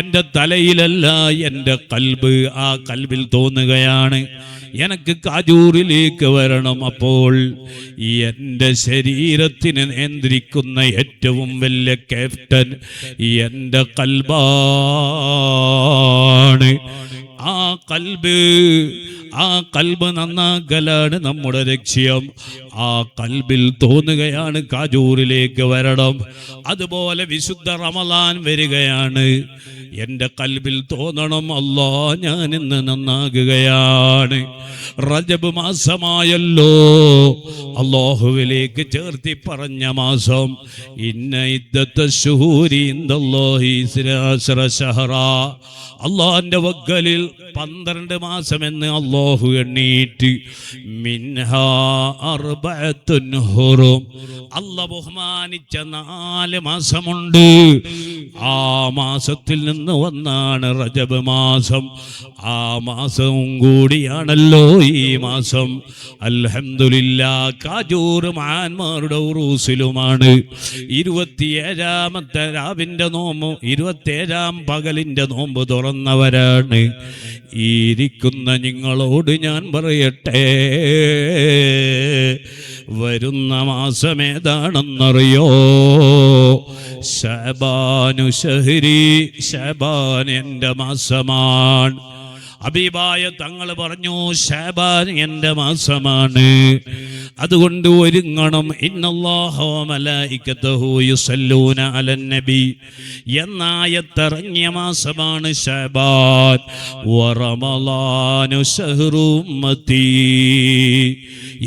എൻ്റെ തലയിലല്ല, എൻ്റെ കൽബ്, ആ കൽബിൽ തോന്നുകയാണ് എനിക്ക് കാജൂറിലേക്ക് വരണം. അപ്പോൾ എൻ്റെ ശരീരത്തിനെ നിയന്ത്രിക്കുന്ന ഏറ്റവും വലിയ ക്യാപ്റ്റൻ എൻ്റെ കൽബാണ്. ആ കൽബ് നന്നാക്കലാണ് നമ്മുടെ ലക്ഷ്യം. ആ കൽബിൽ തോന്നുകയാണ് കാജൂറിലേക്ക് വരണം. അതുപോലെ വിശുദ്ധ റമളാൻ വരികയാണ്. എൻ്റെ കൽബിൽ തോന്നണം, അല്ലാ ഞാൻ ഇന്ന് നന്നാകുകയാണ്. റജബ് മാസമായല്ലോ, അല്ലാഹുവിലേക്ക് ചേർത്തി പറഞ്ഞ മാസം. ഇന്ന ഇദ്ദത്തശ്ശുഹൂരി ഇൻദല്ലാഹി 12 ശഹറാ, അല്ലാഹുവിന്റെ വക്കലിൽ 12 മാസമെന്ന് അല്ലാഹു എണ്ണീറ്റ്. മിൻഹാ അർബഅത്തുൻ ഹുറും, അല്ലാഹ് ബഹുമാനിച്ച 4 മാസമുണ്ട്. ആ മാസത്തിൽ നിന്ന് ഒന്നാണ് റജബ് മാസം. ആ മാസവും കൂടിയാണല്ലോ ഈ മാസം. അൽഹംദുലില്ലാഹ്, കാജൂർ മഹാന്മാരുടെ ഉറൂസിലുമാണ്. 27ാമത്തെ രാവിന്റെ നോമ്പ്, 27ാം പകലിന്റെ നോമ്പ് തുറന്നവരാണ്. ഈ ഇരിക്കുന്ന നിങ്ങളോട് ഞാൻ പറയട്ടെ, വരുന്ന മാസം ഏതാണെന്നറിയോ? ശഅബാനു ശഹരി, ശഅബാൻ എൻ്റെ മാസമാണ്. ഹബീബായ തങ്ങൾ പറഞ്ഞു, ശഅബാൻ എൻ്റെ മാസമാണ്. അതുകൊണ്ട് ഒരുങ്ങണം. ഇന്നല്ലാഹ വ മലായികതഹു യുസല്ലൂന അലൻ നബി എന്നായത്തിറങ്ങിയ മാസമാണ് ശഅബാൻ. വ റമളാനു ശഹ്റു ഉമ്മത്തി,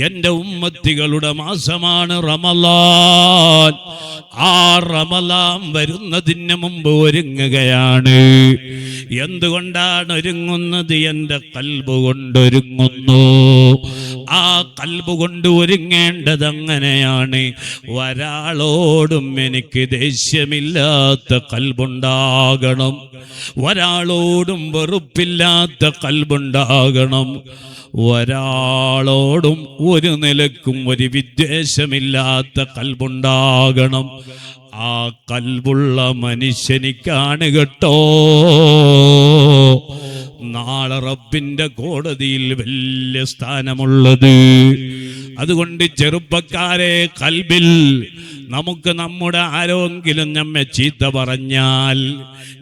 എൻ്റെ ഉമ്മത്തികളുടെ മാസമാണ് റമളാൻ. ആ റമളാൻ വരുന്നതിന് മുമ്പ് ഒരുങ്ങുകയാണ്. എന്തുകൊണ്ടാണ് ഒരുങ്ങുന്നത്? എൻ്റെ കൽബ് കൊണ്ടൊരുങ്ങുന്നു. ആ കൽബ് കൊണ്ട് ഒരുങ്ങേണ്ടത് അങ്ങനെയാണ്. ഒരാളോടും എനിക്ക് ദേഷ്യമില്ലാത്ത കൽബുണ്ടാകണം, ഒരാളോടും വെറുപ്പില്ലാത്ത കൽബുണ്ടാകണം, ഒരാളോടും ഒരു നിലക്കും ഒരു വിദ്വേഷമില്ലാത്ത കൽബുണ്ടാകണം. ആ കൽബുള്ള മനുഷ്യനിക്കാണ് കേട്ടോ നാളെ റബ്ബിന്റെ കോടതിയിൽ വലിയ സ്ഥാനമുള്ളത്. അതുകൊണ്ട് ചെറുപ്പക്കാരെ, കൽബിൽ നമുക്ക് നമ്മുടെ ആരെങ്കിലും നമ്മെ ചീത്ത പറഞ്ഞാൽ,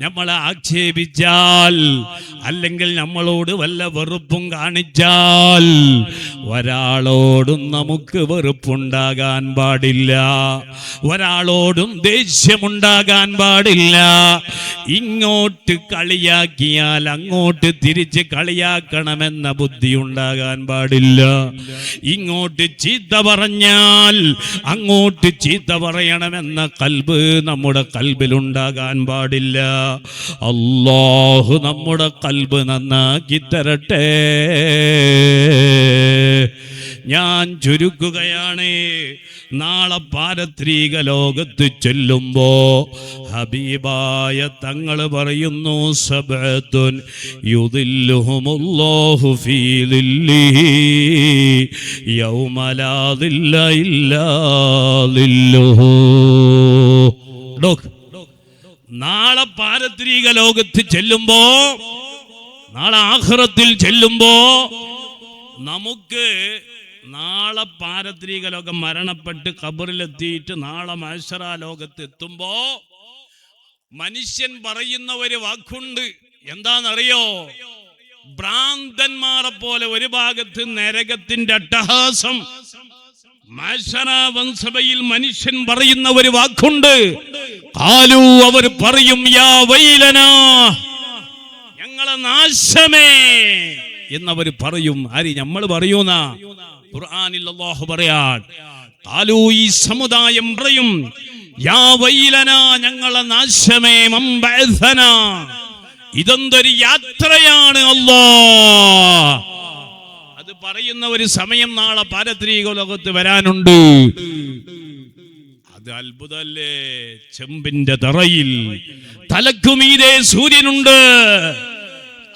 നമ്മളെ ആക്ഷേപിച്ചാൽ, അല്ലെങ്കിൽ നമ്മളോട് വല്ല വെറുപ്പും കാണിച്ചാൽ, ഒരാളോടും നമുക്ക് വെറുപ്പുണ്ടാകാൻ പാടില്ല, ഒരാളോടും ദേഷ്യമുണ്ടാകാൻ പാടില്ല. ഇങ്ങോട്ട് കളിയാക്കിയാൽ അങ്ങോട്ട് തിരിച്ച് കളിയാക്കണമെന്ന ബുദ്ധി ഉണ്ടാകാൻ പാടില്ല. ഇങ്ങോട്ട് ചീത്ത പറഞ്ഞാൽ അങ്ങോട്ട് ചീത്ത പറയണമെന്ന കൽബ് നമ്മുടെ കൽബിലുണ്ടാകാൻ പാടില്ല. അല്ലാഹു നമ്മുടെ കൽബ് നന്നാക്കി തരട്ടെ. ഞാൻ ചുരുക്കുകയാണ്. നാളെ പാരത്രിക ലോകത്ത് ചെല്ലുമ്പോ ഹബീബായ തങ്ങൾ പറയുന്നു, സബഅത്തുൻ യുദില്ലുഹുമുല്ലാഹു ഫീ ദില്ലിഹി യൗമ ലാ ദില്ല ഇല്ലാ ദില്ലുഹു. നാളെ പാരത്രിക ലോകത്ത് ചെല്ലുമ്പോ, നാളെ ആഖിറത്തിൽ ചെല്ലുമ്പോ, നമുക്ക് നാളെ പാരത്രിക ലോകം മരണപ്പെട്ട് ഖബറിലെത്തിയിട്ട് നാളെ മഹ്ശറ ലോകത്ത് എത്തുമ്പോ മനുഷ്യൻ പറയുന്ന ഒരു വാക്കുണ്ട്. എന്താണെന്നറിയോ? ഭ്രാന്തന്മാരെ പോലെ ഒരു ഭാഗത്ത് നരകത്തിന്റെ അട്ടഹാസം, മഹ്ശറ വൻസഭയിൽ മനുഷ്യൻ പറയുന്ന ഒരു വാക്കുണ്ട്. ഖാലൂ, അവർ പറയും, യാ വൈലനാ, ഞങ്ങളെ നാശമേ എന്നവർ പറയും. ആര്? നമ്മൾ പറയൂന്ന. ഖുർആനിൽ അല്ലാഹു പറയാൻ, ഖാലൂ, ഈ സമുദായം പറയും, യാ വൈലനാ, ഞങ്ങളെ നാശമേ, മൻ ബഅസനാ, ഇതെന്തൊരു യാത്രയാണ് അല്ലാഹ്. അത് പറയുന്ന ഒരു സമയം നാളെ പാരത്രിക ലോകത്ത് വരാനുണ്ട്. അത് അത്ഭുതല്ലേ? ചെമ്പിന്റെ തറയിൽ തലക്കുമീതെ സൂര്യനുണ്ട്.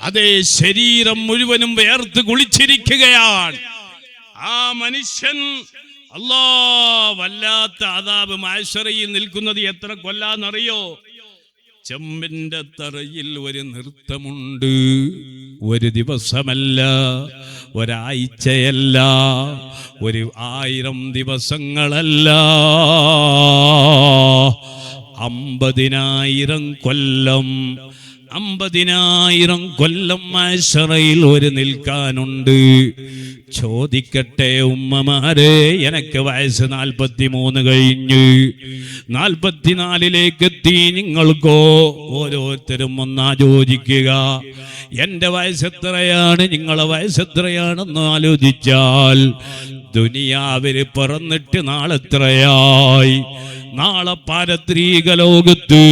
അതേ, ശരീരം മുഴുവനും വേർത്ത് കുളിച്ചിരിക്കുകയാണ്. ആ മനുഷ്യൻ വല്ലാത്ത അദാബ് മഹ്ശറയിൽ നിൽക്കുന്നത് എത്ര കൊല്ലാന്നറിയോ? ചെമ്പിന്റെ തറയിൽ ഒരു നൃത്തമുണ്ട്. ഒരു ദിവസമല്ല, ഒരാഴ്ചയല്ല, 1000 ദിവസങ്ങളല്ല, 50,000 കൊല്ലം. 50,000 കൊല്ലം മഹ്ശറയിൽ ഒരു നിൽക്കാനുണ്ട്. ചോദിക്കട്ടെ ഉമ്മമാരെ, എനിക്ക് വയസ്സ് 43 കഴിഞ്ഞ് 44ലേക്ക് എത്തി. നിങ്ങൾക്കോ? ഓരോരുത്തരും ഒന്നാലോചിക്കുക. എന്റെ വയസ്സ് എത്രയാണ്, നിങ്ങളെ വയസ്സ് എത്രയാണെന്ന് ആലോചിച്ചാൽ ദുനിയാവില് പറന്നിട്ട് നാളെത്രയായി? നാളെ പാരത്രിക ലോകത്ത്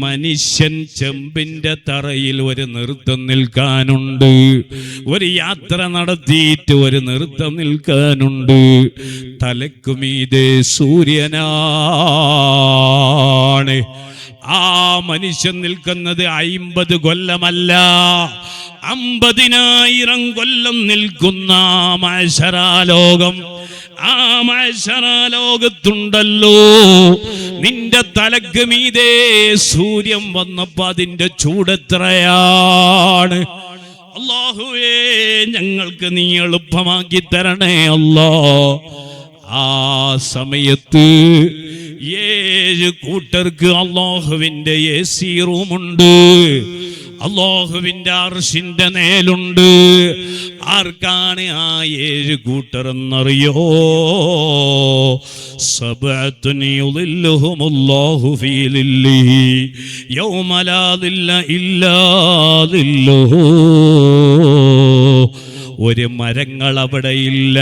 മനുഷ്യൻ ചെമ്പിന്റെ തറയിൽ ഒരു നൃത്തം നിൽക്കാനുണ്ട്. ഒരു യാത്ര നടത്തിയിട്ട് ഒരു നൃത്തം നിൽക്കാനുണ്ട്. തലക്കുമീതെ സൂര്യനാണ്. ആ മനുഷ്യൻ നിൽക്കുന്നത് 50 കൊല്ലമല്ല, 50,000 കൊല്ലം നിൽക്കുന്ന മഹ്ശറ ലോകം. ആ മഹ്ശറ ലോകത്തുണ്ടല്ലോ, നിന്റെ തലക്ക് മീതെ സൂര്യൻ വന്നപ്പോ അതിന്റെ ചൂടെത്രയാണ്? അല്ലാഹുവേ, ഞങ്ങൾക്ക് നീ എളുപ്പമാക്കി തരണേ അല്ലാ. ആ സമയത്ത് 7 കൂട്ടർക്ക് അല്ലാഹുവിന്റെ AC റൂമുണ്ട്. അല്ലാഹുവിന്റെ അർശിന്റെ നേലുണ്ട്. ആർക്കാണ് ആ 7 കൂട്ടർ എന്നറിയോ? സബഅത്തുൻ യുദില്ലുഹുമുല്ലാഹു ഫീ ദില്ലിഹി യൗമ ലാ ദില്ല ഇല്ലാ ദില്ലുഹു. ഒരു മരങ്ങൾ അവിടെയില്ല,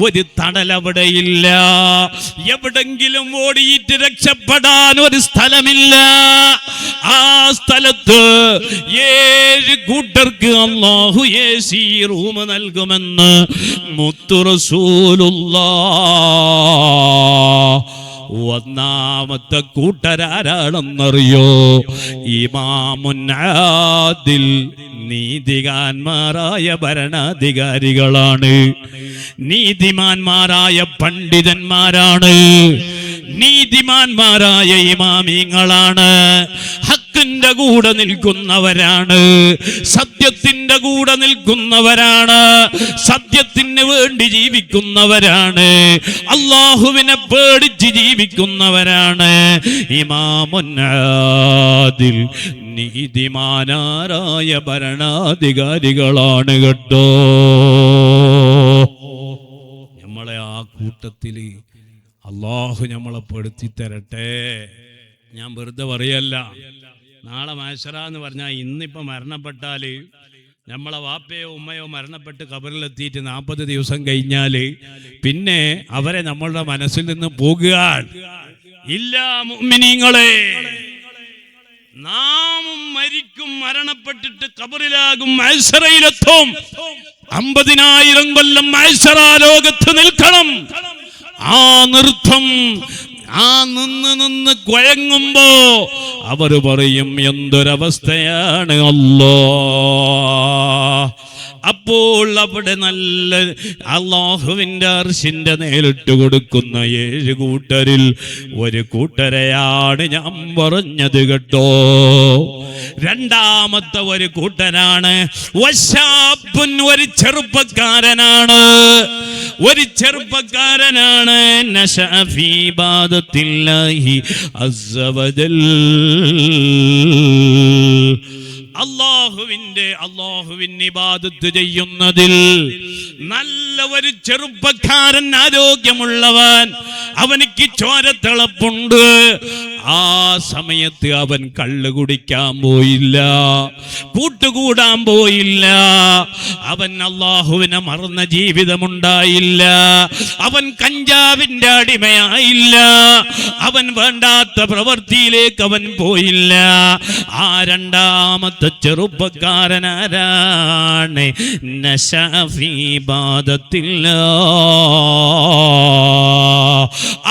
ഒരു തണൽ അവിടെയില്ല, എവിടെങ്കിലും ഓടിയിട്ട് രക്ഷപ്പെടാൻ ഒരു സ്ഥലമില്ല. ആ സ്ഥലത്ത് 7 കൂട്ടർക്ക് അല്ലാഹു AC റൂം നൽകുമെന്ന് മുത്തു റസൂലുള്ളാഹ്. ഒന്നാമത്തെ കൂട്ടരാരാണെന്നറിയോ? ഇമാമുൻ ആദിൽ, നീതികാന്മാരായ ഭരണാധികാരികളാണ്, നീതിമാന്മാരായ പണ്ഡിതന്മാരാണ്, നീതിമാന്മാരായ ഇമാമിങ്ങളാണ്, ഹക്കിന്റെ കൂടെ നിൽക്കുന്നവരാണ്, സത്യത്തിന്റെ കൂടെ നിൽക്കുന്നവരാണ്, സത്യത്തിന് വേണ്ടി ജീവിക്കുന്നവരാണ്, അല്ലാഹുവിനെ പേടിച്ച് ജീവിക്കുന്നവരാണ്. ഇമാമുൻ ആദിൽ, നീതിമാനാരായ ഭരണാധികാരികളാണ് കേട്ടോ. നമ്മളെ ആ കൂട്ടത്തില് അല്ലാഹു നമ്മളെ പെടുത്തി തരട്ടെ. ഞാൻ വെറുതെ പറയല്ല. നാളെ മഹ്ശറ എന്ന് പറഞ്ഞാൽ ഇന്നിപ്പോൾ മരണപ്പെട്ടാൽ നമ്മളെ വാപ്പയോ ഉമ്മയോ മരണപ്പെട്ട് ഖബറിലെത്തിയിട്ട് 40 ദിവസം കഴിഞ്ഞാൽ പിന്നെ അവരെ നമ്മളുടെ മനസ്സിൽ നിന്ന് പോകുക ഇല്ല. മുഅ്മിനീങ്ങളെ, നാമും മരിക്കും, മരണപ്പെട്ടിട്ട് ഖബറിലാകും, മഹ്ശറയിലെത്തും. 50,000 കൊല്ലം മഹ്ശറ ലോകത്ത് നിൽക്കണം. ആ നൃത്തം, ആ നിന്ന് കുഴങ്ങുമ്പോ അവർ പറയും എന്തൊരവസ്ഥയാണ് അല്ലാഹ്. അപ്പോൾ അവിടെ നല്ല അല്ലാഹുവിൻ്റെ അർശിന്റെ നേരിട്ട് കൊടുക്കുന്ന 7 കൂട്ടരിൽ ഒരു കൂട്ടരെയാണ് ഞാൻ പറഞ്ഞത് കേട്ടോ. രണ്ടാമത്തെ ഒരു കൂട്ടനാണ് വശാബുൻ, ഒരു ചെറുപ്പക്കാരനാണ്. നശഅ ഫീ ഇബാദത്തില്ലാഹി അസ്സ വജൽ. അല്ലാഹുവിന്റെ ഇബാദത്ത് ചെയ്യുന്നതിൽ നല്ല ഒരു ചെറുപ്പക്കാരൻ, ആരോഗ്യമുള്ളവൻ, അവനിക്ക് ചോരത്തിളപ്പുണ്ട്. ആ സമയത്ത് അവൻ കള്ള് കുടിക്കാൻ പോയില്ല, കൂട്ടുകൂടാൻ പോയില്ല, അവൻ അല്ലാഹുവിനെ മറന്ന ജീവിതമുണ്ടായില്ല, അവൻ കഞ്ചാവിന്റെ അടിമയായില്ല, അവൻ വേണ്ടാത്ത പ്രവൃത്തിയിലേക്ക് അവൻ പോയില്ല. ആ രണ്ടാമത്തെ ചെറുപ്പക്കാരനാരാണ്? നശഅ ഫീ ഇബാദത്തില്ലാഹ്.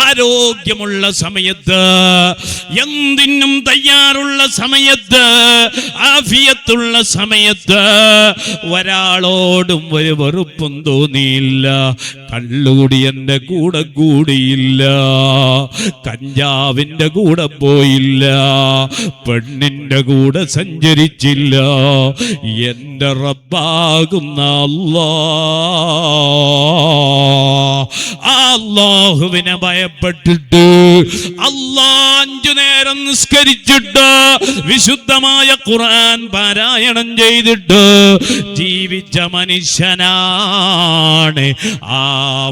ആരോഗ്യമുള്ള സമയത്ത്, എന്തിനും തയ്യാറുള്ള സമയത്ത്, ആഫിയത്തുള്ള സമയത്ത് ഒരാളോടും ഒരു വെറുപ്പും തോന്നിയില്ല. കള്ളുകൂടി എൻ്റെ കൂടെ കൂടിയില്ല, കഞ്ചാവിൻ്റെ കൂടെ പോയില്ല, പെണ്ണിൻ്റെ കൂടെ സഞ്ചരിച്ചില്ല. എൻ്റെ റബ്ബാകുന്ന അല്ലാഹുവിനെ ഭയപ്പെട്ടിട്ട്, അല്ലാഹ് 5 നേരം നിസ്കരിച്ചിട്ട്, വിശുദ്ധമായ ഖുർആൻ പാരായണം ചെയ്തിട്ട് ജീവിച്ച മനുഷ്യനാണ്. ആ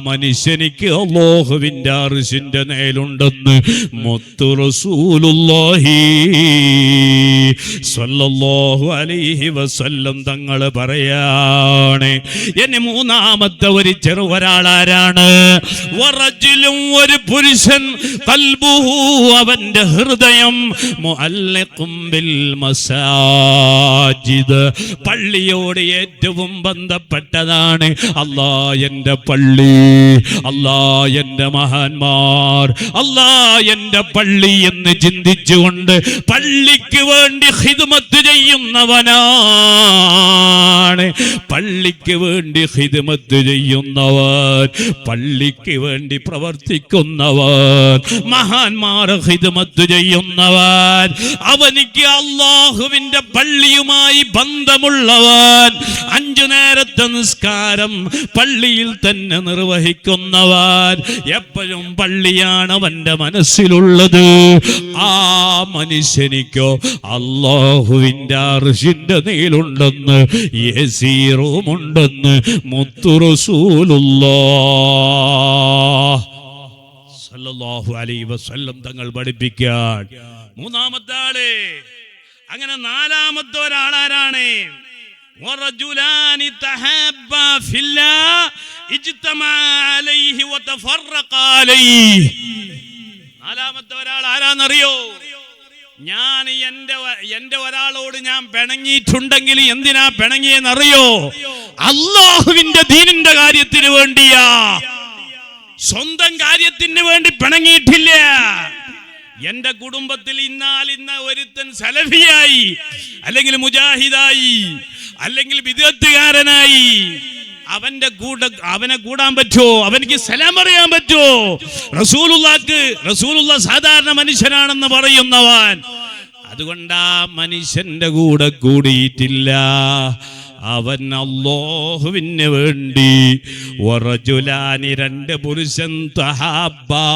മനുഷ്യനിക്ക് അല്ലാഹുവിൻ്റെ അർശിന്റെ നേലുണ്ടെന്ന് മുത്തു റസൂലുള്ളാഹി സ്വല്ലല്ലാഹു അലൈഹി വസല്ലം തങ്ങൾ പറയാണ്. ഇനി മൂന്നാമത്തെ ഒരു ഒരാളാരാണ്? വറജുലും, ഒരു പുരുഷൻ, ഖൽബുഹു, അവന്റെ ഹൃദയം, മുഅല്ലഖും ബിൽ മസാജിദ്, പള്ളിയോട് ഏറ്റവും ബന്ധപ്പെട്ടതാണ്. അല്ലാ എൻ്റെ പള്ളി, അല്ലാ എൻ്റെ മഹാന്മാർ, അല്ലാ എൻ്റെ പള്ളി എന്ന് ചിന്തിച്ചുകൊണ്ട് പള്ളിക്ക് വേണ്ടി ഖിദ്മത്ത് ചെയ്യുന്നവനാണ്. പള്ളിക്ക് വേണ്ടി ഖിദ്മത്ത് ചെയ്യുന്നവൻ, പള്ളിക്ക് വേണ്ടി പ്രവർത്തിക്കുന്നവൻ, മഹാന്മാരെ ഖിദ്മത്ത് ചെയ്യുന്നവൻ, അവനിക്ക് അല്ലാഹുവിൻ്റെ പള്ളിയുമായി ബന്ധമുള്ളവൻ, 5 നേരത്തെ നിസ്കാരം പള്ളിയിൽ തന്നെ നിർവഹിക്കുന്നവൻ, എപ്പോഴും പള്ളിയാണ് അവന്റെ മനസ്സിലുള്ളത്. ആ മനുഷ്യനിക്കോ അല്ലാഹുവിൻ്റെ അർശിന്റെ നീലുണ്ടെന്ന്, എസി റൂമുണ്ടെന്ന് മുത്തു റസൂലുള്ളാഹ് സല്ലല്ലാഹു അലൈഹി വസല്ലം തങ്ങൾ പഠിപ്പിക്കാൻ. മൂന്നാമത്തെ ആള്. അങ്ങനെ നാലാമത്തെ ഒരാളാരാണ്? വറജുലാനി തഹബ്ബാ ഫില്ലാഹ് ഇജ്തമാ അലൈഹി വതഫറഖാ അലൈഹി. നാലാമത്തെ ഒരാൾ ആരാന്നറിയോ? ഞാൻ എന്റെ ഒരാളോട് ഞാൻ പിണങ്ങിയിട്ടുണ്ടെങ്കിൽ എന്തിനാ പിണങ്ങിയെന്നറിയോ? അല്ലാഹുവിന്റെ ദീനിന്റെ കാര്യത്തിന് വേണ്ടിയാ, സ്വന്തം കാര്യത്തിന് വേണ്ടി പിണങ്ങിയിട്ടില്ല. എന്റെ കുടുംബത്തിൽ ഇന്ന ഒരുത്തൻ സലഫിയായി, അല്ലെങ്കിൽ മുജാഹിദായി, അല്ലെങ്കിൽ ബിദ്അത്തുകാരനായി, അവനെ കൂടാൻ പറ്റുമോ? അവനിക്ക് സലാം പറയാൻ പറ്റുമോ? റസൂലുള്ള സാധാരണ മനുഷ്യനാണെന്ന് പറയുന്നവൻ, അതുകൊണ്ടാ മനുഷ്യന്റെ കൂടെ കൂടിയിട്ടില്ല. അവൻ അല്ലാഹുവിന് വേണ്ടി. വറജുലാനി, 2 പുരുഷൻ, തഹബ്ബാ,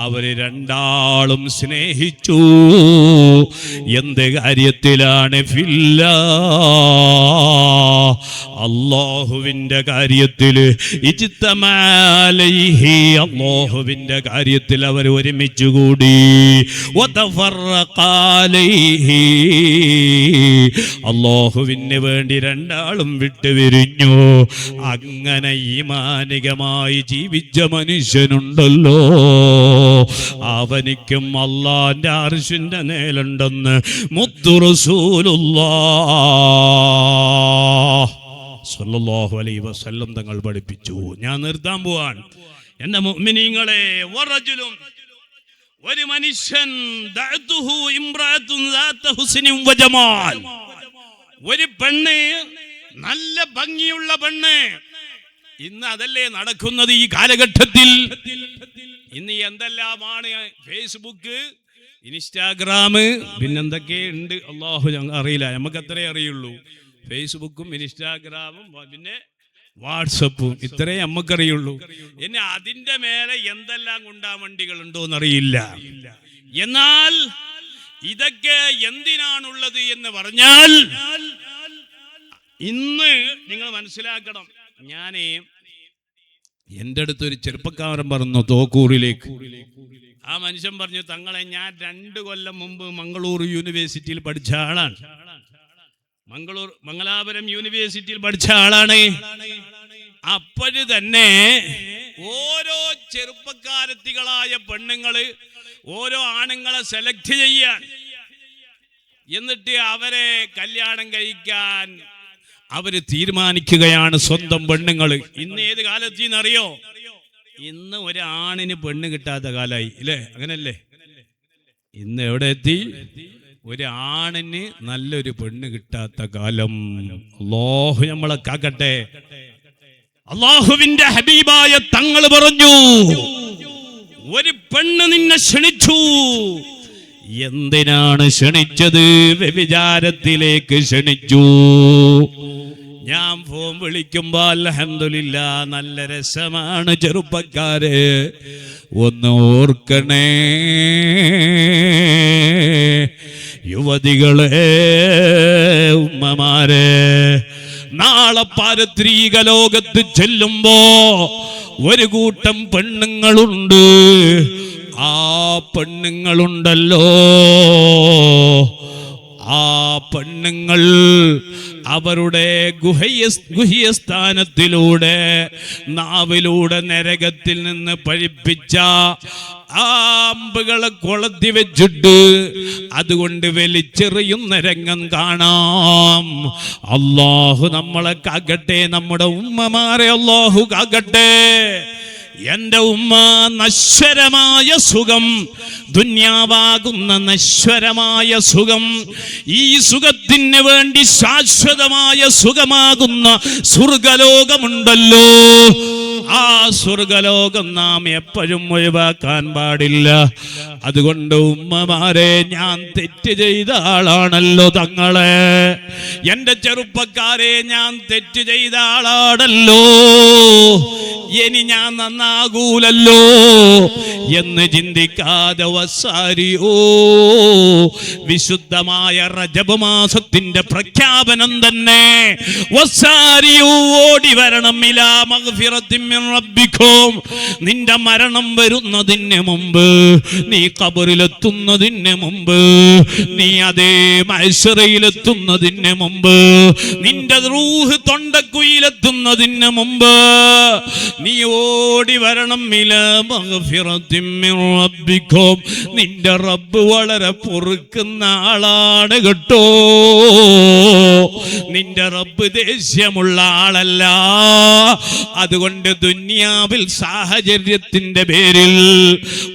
അവര് രണ്ടാളും സ്നേഹിച്ചു. എന്ത് കാര്യത്തിലാണ്? ഫില്ലാഹ്, അല്ലാഹുവിന്റെ കാര്യത്തിൽ. ഇജ്തമാ അലൈഹി, അല്ലാഹുവിന്റെ കാര്യത്തിൽ അവർ ഒരുമിച്ച് കൂടി. വതഫറഖാ അലൈഹി, അല്ലാഹുവിന് വേണ്ടി രണ്ടാളും വിട്ടുപിരിഞ്ഞു. അങ്ങനെ ഈമാനികമായി ജീവിച്ച മനുഷ്യനുണ്ടല്ലോ, അവനിക്കും അല്ലാഹുവിന്റെ അർശിന്റെ മേലുണ്ടെന്ന് മുത്തു റസൂലുള്ളാഹ് സ്വല്ലല്ലാഹു അലൈഹി വസല്ലം തങ്ങൾ പഠിപ്പിച്ചു. ഞാൻ നിർത്താൻ പോവാൻ. എന്റെ മുഅ്മിനീങ്ങളെ, വറജുലും, ഒരു മനുഷ്യൻ, ദഅതുഹു ഇംറഅത്തുൻ ദാത ഹുസ്നിൻ വജമാൽ, ഒരു പെണ്ണ്, നല്ല ഭംഗിയുള്ള പെണ്ണ്. ഇന്ന് അതല്ലേ നടക്കുന്നത് ഈ കാലഘട്ടത്തിൽ. ഇന്ന് എന്തെല്ലാമാണ് ഫേസ്ബുക്ക്, ഇൻസ്റ്റാഗ്രാം, പിന്നെന്തൊക്കെ ഉണ്ട് അല്ലാഹു അറിയില്ല, നമുക്ക് അത്രേ അറിയുള്ളൂ. ഫേസ്ബുക്കും ഇൻസ്റ്റാഗ്രാമും പിന്നെ വാട്സപ്പും ഇത്രേ നമുക്കറിയുള്ളൂ. ഇനി അതിന്റെ മേലെ എന്തെല്ലാം ഗുണ്ടാവണ്ടികൾ ഉണ്ടോന്നറിയില്ല. എന്നാൽ ഇതൊക്കെ എന്തിനാണുള്ളത് എന്ന് പറഞ്ഞാൽ ഇന്ന് നിങ്ങൾ മനസ്സിലാക്കണം. എൻ്റെ അടുത്തൊരു ചെറുപ്പക്കാരൻ പറഞ്ഞു തോക്കൂറിലേക്ക്. ആ മനുഷ്യൻ പറഞ്ഞു, തങ്ങളെ ഞാൻ 2 കൊല്ലം മുമ്പ് മംഗളൂർ യൂണിവേഴ്സിറ്റിയിൽ പഠിച്ച ആളാണ്. മംഗലാപുരം യൂണിവേഴ്സിറ്റിയിൽ പഠിച്ച ആളാണ്. അപ്പോഴ് തന്നെ ഓരോ ചെറുപ്പക്കാരത്തികളായ പെണ്ണുങ്ങള് ഓരോ ആണുങ്ങളെ സെലക്ട് ചെയ്യാൻ, എന്നിട്ട് അവരെ കല്യാണം കഴിക്കാൻ അവര് തീരുമാനിക്കുകയാണ്, സ്വന്തം പെണ്ണുങ്ങള്. ഇന്ന് ഏത് കാലത്തിന്നറിയോ? ഇന്ന് ഒരാണിന് പെണ്ണ് കിട്ടാത്ത കാലായി അല്ലേ? അങ്ങനല്ലേ? ഇന്ന് എവിടെ എത്തി? ഒരു ആണിന് നല്ലൊരു പെണ്ണ് കിട്ടാത്ത കാലം. അല്ലാഹു നമ്മളെ കാക്കട്ടെ. അല്ലാഹുവിന്റെ ഹബീബായ തങ്ങൾ പറഞ്ഞു, ഒരു പെണ്ണ് നിന്നെ ക്ഷണിച്ചു. എന്തിനാണ് ക്ഷണിച്ചത്? വ്യഭിചാരത്തിലേക്ക് ക്ഷണിച്ചു. ഞാൻ ഫോൺ വിളിക്കുമ്പോ അൽഹംദുലില്ലാ നല്ല രസമാണ് ചെറുപ്പക്കാരെ, ഒന്ന് ഓർക്കണേ യുവതികളെ, ഉമ്മമാരെ, നാളെ പാരത്രിക ലോകത്ത് ചെല്ലുമ്പോ ഒരു കൂട്ടം പെണ്ണുങ്ങളുണ്ട്. ആ പെണ്ണുങ്ങളുണ്ടല്ലോ, ആ പെണ്ണുങ്ങൾ അവരുടെ ഗുഹ്യസ്ഥാനത്തിലൂടെ നാവിലൂടെ നരകത്തിൽ നിന്ന് പഴിപ്പിച്ച അമ്പുകളെ കൊളത്തി വെച്ചിട്ട് അതുകൊണ്ട് വലിച്ചെറിയുന്ന രംഗം കാണാം. അല്ലാഹു നമ്മളെ കാക്കട്ടെ, നമ്മുടെ ഉമ്മമാരെ അല്ലാഹു കാക്കട്ടെ. എന്റെ ഉമ്മ, നശ്വരമായ സുഖം, ദുന്യാവാകുന്ന നശ്വരമായ സുഖം, ഈ സുഖത്തിന് വേണ്ടി ശാശ്വതമായ സുഖമാകുന്ന സ്വർഗലോകമുണ്ടല്ലോ, ആ സ്വർഗലോകം നാം എപ്പോഴും ഒഴിവാക്കാൻ പാടില്ല. അതുകൊണ്ട് ഉമ്മമാരെ, ഞാൻ തെറ്റ് ചെയ്ത ആളാണല്ലോ തങ്ങളെ, എന്റെ ചെറുപ്പക്കാരെ, ഞാൻ തെറ്റ് ചെയ്ത ആളാണല്ലോ, ഇനി ഞാൻ നന്നാകൂലല്ലോ എന്ന് ചിന്തിക്കാതെ വസാരിയോ, വിശുദ്ധമായ റജബ് മാസത്തിന്റെ പ്രഖ്യാപനം തന്നെ, വസാരിയോ, ഓടി വരണം ഇലാ മഗ്ഫിറത്തിൻ മിൻ റബ്ബിക്കും. നിന്റെ മരണം വരുന്നതിന് മുമ്പ്, നീ ഖബറിലെത്തുന്നതിന് മുമ്പ്, നീ അതേ മഹ്ശറിലെത്തുന്നതിന് മുമ്പ്, നിന്റെ റൂഹ് തൊണ്ടക്കുയിലെത്തുന്നതിന് മുമ്പ് നീ ഓടി വരണം ഇലാ മഗ്ഫിറത്തിൻ മിൻ റബ്ബിക്കും. നിന്റെ റബ്ബ് വളരെ പൊറുക്കുന്ന ആളാണ് കേട്ടോ. നിന്റെ റബ്ബ് ദേഷ്യമുള്ള ആളല്ല. അതുകൊണ്ട് ദുനിയാവിൽ സാഹചര്യത്തിന്റെ പേരിൽ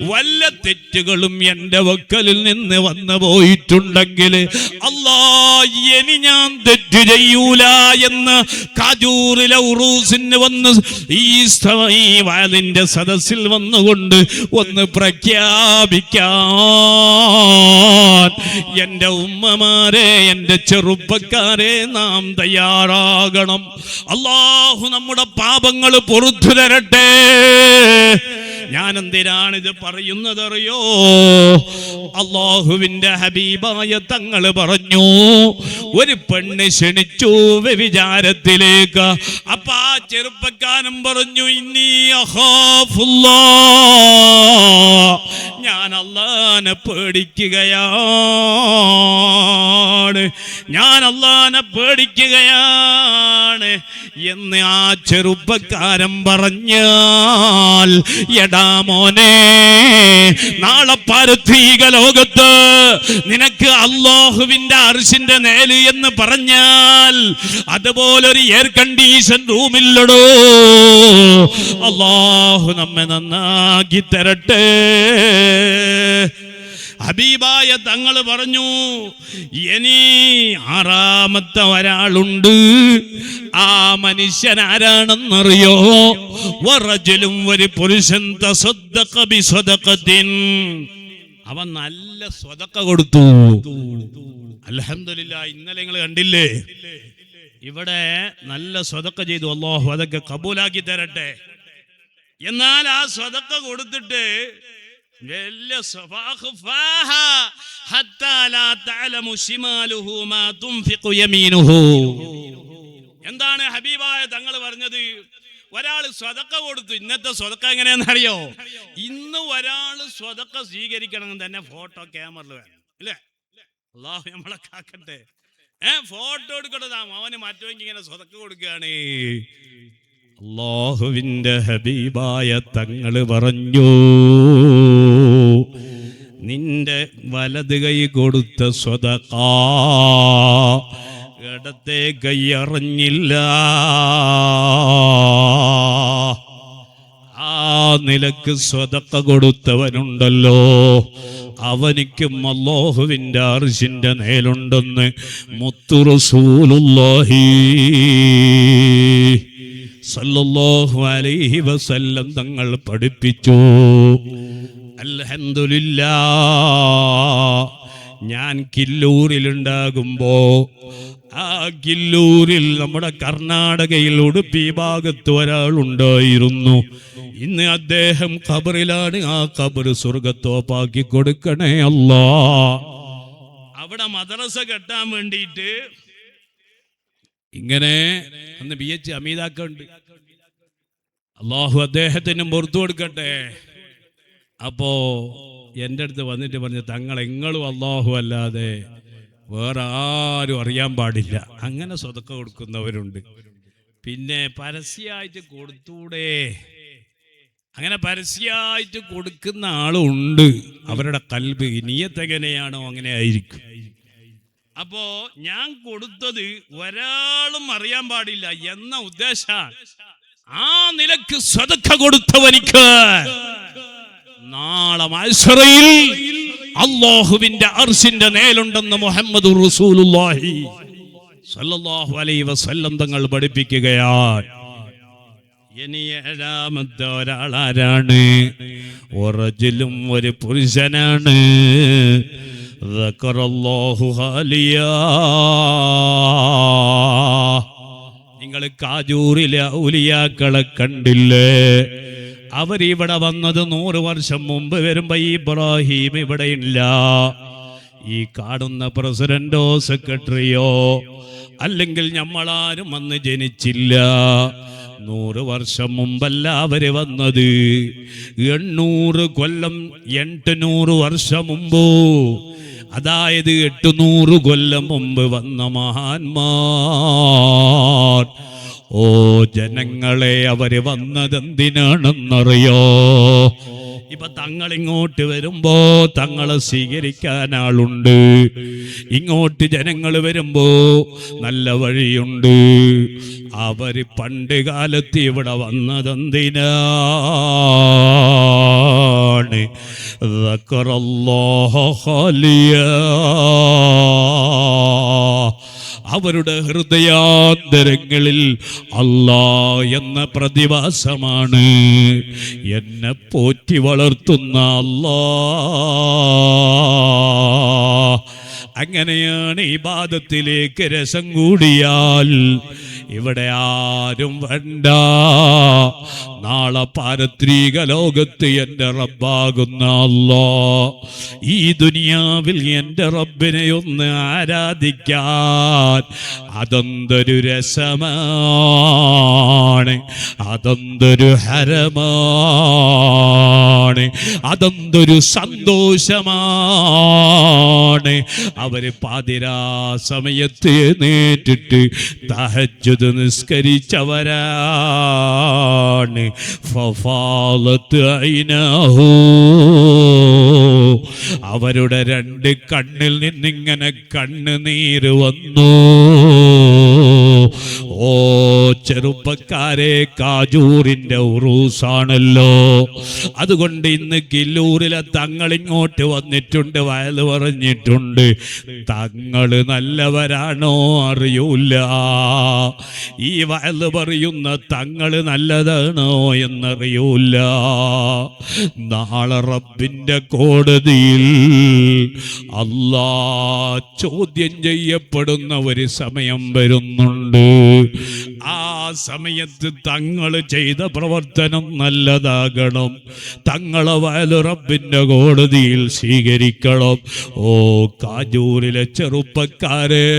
വല്ല തെറ്റുകളും എന്റെ വക്കലിൽ നിന്ന് വന്നു പോയിട്ടുണ്ടെങ്കിൽ, അല്ലാ ഇനി ഞാൻ തെറ്റ് ചെയ്യൂല എന്ന് കാജൂറിലെ ഉറൂസിന് വന്ന് ഈ വാലിന്റെ സദസ്സിൽ വന്നുകൊണ്ട് ഒന്ന് പ്രഖ്യാപിക്കാൻ എന്റെ ഉമ്മമാരെ, എന്റെ ചെറുപ്പക്കാരെ, നാം തയ്യാറാകണം. അല്ലാഹു നമ്മുടെ പാപങ്ങൾ പൊറുത്തു തരട്ടെ. ഞാൻ എന്തിനാണിത് പറയുന്നതറിയോ? അല്ലാഹുവിന്റെ ഹബീബായ തങ്ങൾ പറഞ്ഞു, ഒരു പെണ്ണ് ക്ഷണിച്ചു വ്യഭിചാരത്തിലേക്ക്. അപ്പൊ ആ ചെറുപ്പക്കാരൻ പറഞ്ഞു, ഇന്നി അഖാഫുല്ലാ, ഞാൻ അല്ലാഹനെ പേടിക്കുകയാണ്, ഞാൻ അല്ലാഹനെ പേടിക്കുകയാണ് എന്ന് ആ ചെറുപ്പക്കാരൻ പറഞ്ഞാൽ, എടാ മോനെ, നാളെ പാരത്രിക ലോകത്ത് നിനക്ക് അല്ലാഹുവിന്റെ അർശിന്റെ നേല് എന്ന് പറഞ്ഞാൽ അതുപോലൊരു എയർ കണ്ടീഷൻ റൂമില്ലടോ. അല്ലാഹു നമ്മെ നന്നാക്കി തരട്ടെ. ഹബീബായ തങ്ങൾ പറഞ്ഞു, ഇനി ആറാമത്തെ ഒരാളുണ്ട്. ആ മനുഷ്യൻ ആരാണെന്നറിയോ? വറജുലും, ഒരു പുരുഷൻ, തസദ്ദഖ ബിസദഖത്തിൻ, അവൻ നല്ല സ്വതക്ക കൊടുത്തു. അൽഹംദുലില്ലാഹ്, ഇന്നലെ നിങ്ങൾ കണ്ടില്ലേ, ഇവിടെ നല്ല സ്വതക്ക ചെയ്തു. അല്ലാഹു അതൊക്കെ കബൂലാക്കി തരട്ടെ. എന്നാൽ ആ സ്വതക്ക കൊടുത്തിട്ട് എന്താണ് ഹബീബായ തങ്ങൾ പറഞ്ഞത്? ഒരാൾ സ്വതക്ക കൊടുത്തു. ഇന്നത്തെ സ്വതക്ക എങ്ങനെയാണെന്നറിയോ? ഇന്ന് ഒരാൾ സ്വതക്ക സ്വീകരിക്കണമെങ്കിൽ തന്നെ ഫോട്ടോ ക്യാമറയിൽ വേണം, അല്ലേ? അല്ലാഹു നമ്മളെ കാക്കട്ടെ. ഫോട്ടോ എടുക്കട്ടതാ, അവന് മറ്റോക്ക് ഇങ്ങനെ സ്വതക്ക കൊടുക്കുകയാണ്. അല്ലാഹുവിന്റെ ഹബീബായ തങ്ങൾ പറഞ്ഞു, നിന്റെ വലത് കൈ കൊടുത്ത സ്വതക്ക ഇടത്തെ കൈ അറിഞ്ഞില്ല. ആ നിലക്ക് സ്വതക്ക കൊടുത്തവനുണ്ടല്ലോ, അവനിക്കും അല്ലാഹുവിന്റെ അർശിന്റെ നേലുണ്ടെന്ന് മുത്തു റസൂലുള്ളാഹി സല്ലല്ലാഹു അലൈഹി വസല്ലം തങ്ങൾ പഠിപ്പിച്ചു. അൽഹംദുലില്ലാഹ്, ഞാൻ കില്ലൂരിലുണ്ടാകുമ്പോ, ആ കില്ലൂരിൽ നമ്മുടെ കർണാടകയിൽ ഉടുപ്പി ഭാഗത്ത് ഒരാളുണ്ടായിരുന്നു. ഇന്ന് അദ്ദേഹം ഖബറിലാണ്. ആ ഖബർ സ്വർഗത്തോപ്പാക്കി കൊടുക്കണേ അല്ലാ. അവിടെ മദ്രസ കെട്ടാൻ വേണ്ടിയിട്ട് ഇങ്ങനെ അന്ന് BH അമീദാക്കുണ്ട്. അല്ലാഹു അദ്ദേഹത്തിനും പുറത്തു കൊടുക്കട്ടെ. അപ്പോ എൻ്റെ അടുത്ത് വന്നിട്ട് പറഞ്ഞു, തങ്ങൾ എങ്ങളും അല്ലാഹു അല്ലാതെ വേറെ ആരും അറിയാൻ പാടില്ല. അങ്ങനെ സ്വതക്ക കൊടുക്കുന്നവരുണ്ട്. പിന്നെ പരസ്യമായിട്ട് കൊടുത്തൂടെ? അങ്ങനെ പരസ്യമായിട്ട് കൊടുക്കുന്ന ആളുണ്ട്. അവരുടെ കൽബ് നിയ്യത്ത് എങ്ങനെയാണോ അങ്ങനെ ആയിരിക്കും. അപ്പോ ഞാൻ കൊടുത്തത് ഒരാളും അറിയാൻ പാടില്ല എന്ന ഉദ്ദേശം. ആ നിലക്ക് സ്വതക്ക കൊടുത്തവനിക്ക് നാളെ മഹ്ശറയിൽ അല്ലാഹുവിന്റെ അർശിന്റെ നേലുണ്ടെന്ന് മുഹമ്മദുർ റസൂലുള്ളാഹി സല്ലല്ലാഹു അലൈഹി വസല്ലം തങ്ങൾ പഠിപ്പിക്കുകയാണ്. ഇനി ഏഴാമത്തെ ഒരാളാരാണ്? ഒറജുലും, ഒരു പുരുഷനാണ്. ദക്കറല്ലാഹു ഖാലിയാ, നിങ്ങൾ കാജൂറിലെ ഔലിയാക്കളെ കണ്ടില്ലേ? അവരിവിടെ വന്നത് 100 വർഷം മുമ്പ് വരുമ്പോ ഇബ്രാഹിം ഇവിടെ ഇല്ല. ഈ കാണുന്ന പ്രസിഡന്റോ സെക്രട്ടറിയോ അല്ലെങ്കിൽ നമ്മളാരും അന്ന് ജനിച്ചില്ല. 100 വർഷം മുമ്പല്ല അവര് വന്നത്, 800 കൊല്ലം 800 വർഷം മുമ്പ്, അതായത് 800 കൊല്ലം മുമ്പ് വന്ന മഹാന്മാർ. ഓ ജനങ്ങളെ, അവര് വന്നതെന്തിനാണെന്നറിയോ? ഇപ്പൊ തങ്ങൾ ഇങ്ങോട്ട് വരുമ്പോ തങ്ങളെ സ്വീകരിക്കാൻ ആളുണ്ട്. ഇങ്ങോട്ട് ജനങ്ങൾ വരുമ്പോ നല്ല വഴിയുണ്ട്. അവര് പണ്ട് കാലത്ത് ഇവിടെ വന്നതെന്തിനാണ്? ദക്കറല്ലാഹു ഖാലിയാ, അവരുടെ ഹൃദയാന്തരങ്ങളിൽ അല്ലാ എന്ന പ്രതിഭാസമാണ്. എന്നെ പോറ്റി വളർത്തുന്ന അല്ലാ. അങ്ങനെയാണ് ഇബാദത്തിലേക്ക് രസം കൂടിയാൽ ഇവിടെ ആരും വേണ്ട. നാളെ പാരത്രിക ലോകത്ത് എൻ്റെ റബ്ബാകുന്ന അല്ലാഹ് ഈ ദുനിയാവിൽ എൻ്റെ റബ്ബിനെ ഒന്ന് ആരാധിക്കാൻ അതെന്തൊരു രസമാണ്, അതെന്തൊരു ഹരമാണ്, അതെന്തൊരു സന്തോഷമാണ്. അവര് പാതിരാ സമയത്ത് നേരിട്ട് തഹജ്ജുദ് നിസ്കരിച്ചവരാണ്. ഫഫാലത്ത് ഐനഹു, അവരുടെ രണ്ട് കണ്ണിൽ നിന്നിങ്ങനെ കണ്ണുനീര് വന്നു. ഓ ചെറുപ്പക്കാരെ, കാജൂറിന്റെ ഉറൂസാണല്ലോ. അതുകൊണ്ട് ഇന്ന് കില്ലൂരിലെ തങ്ങളിങ്ങോട്ട് വന്നിട്ടുണ്ട്, വയല് പറഞ്ഞിട്ടുണ്ട്. തങ്ങള് നല്ലവരാണോ അറിയൂല. ഈ വയല് പറയുന്ന തങ്ങള് നല്ലതാണോ എന്നറിയൂല. നാളെ റബ്ബിന്റെ കോടതിയിൽ അല്ലാഹ് ചോദ്യം ചെയ്യപ്പെടുന്ന ഒരു സമയം വരുന്നുണ്ട്. ആ സമയത്ത് തങ്ങൾ ചെയ്ത പ്രവർത്തനം നല്ലതാകണം. തങ്ങളെ വയല് റബ്ബിന്റെ കോടതിയിൽ സ്വീകരിക്കണം. ഓ കാജൂരിലെ ചെറുപ്പക്കാരെ,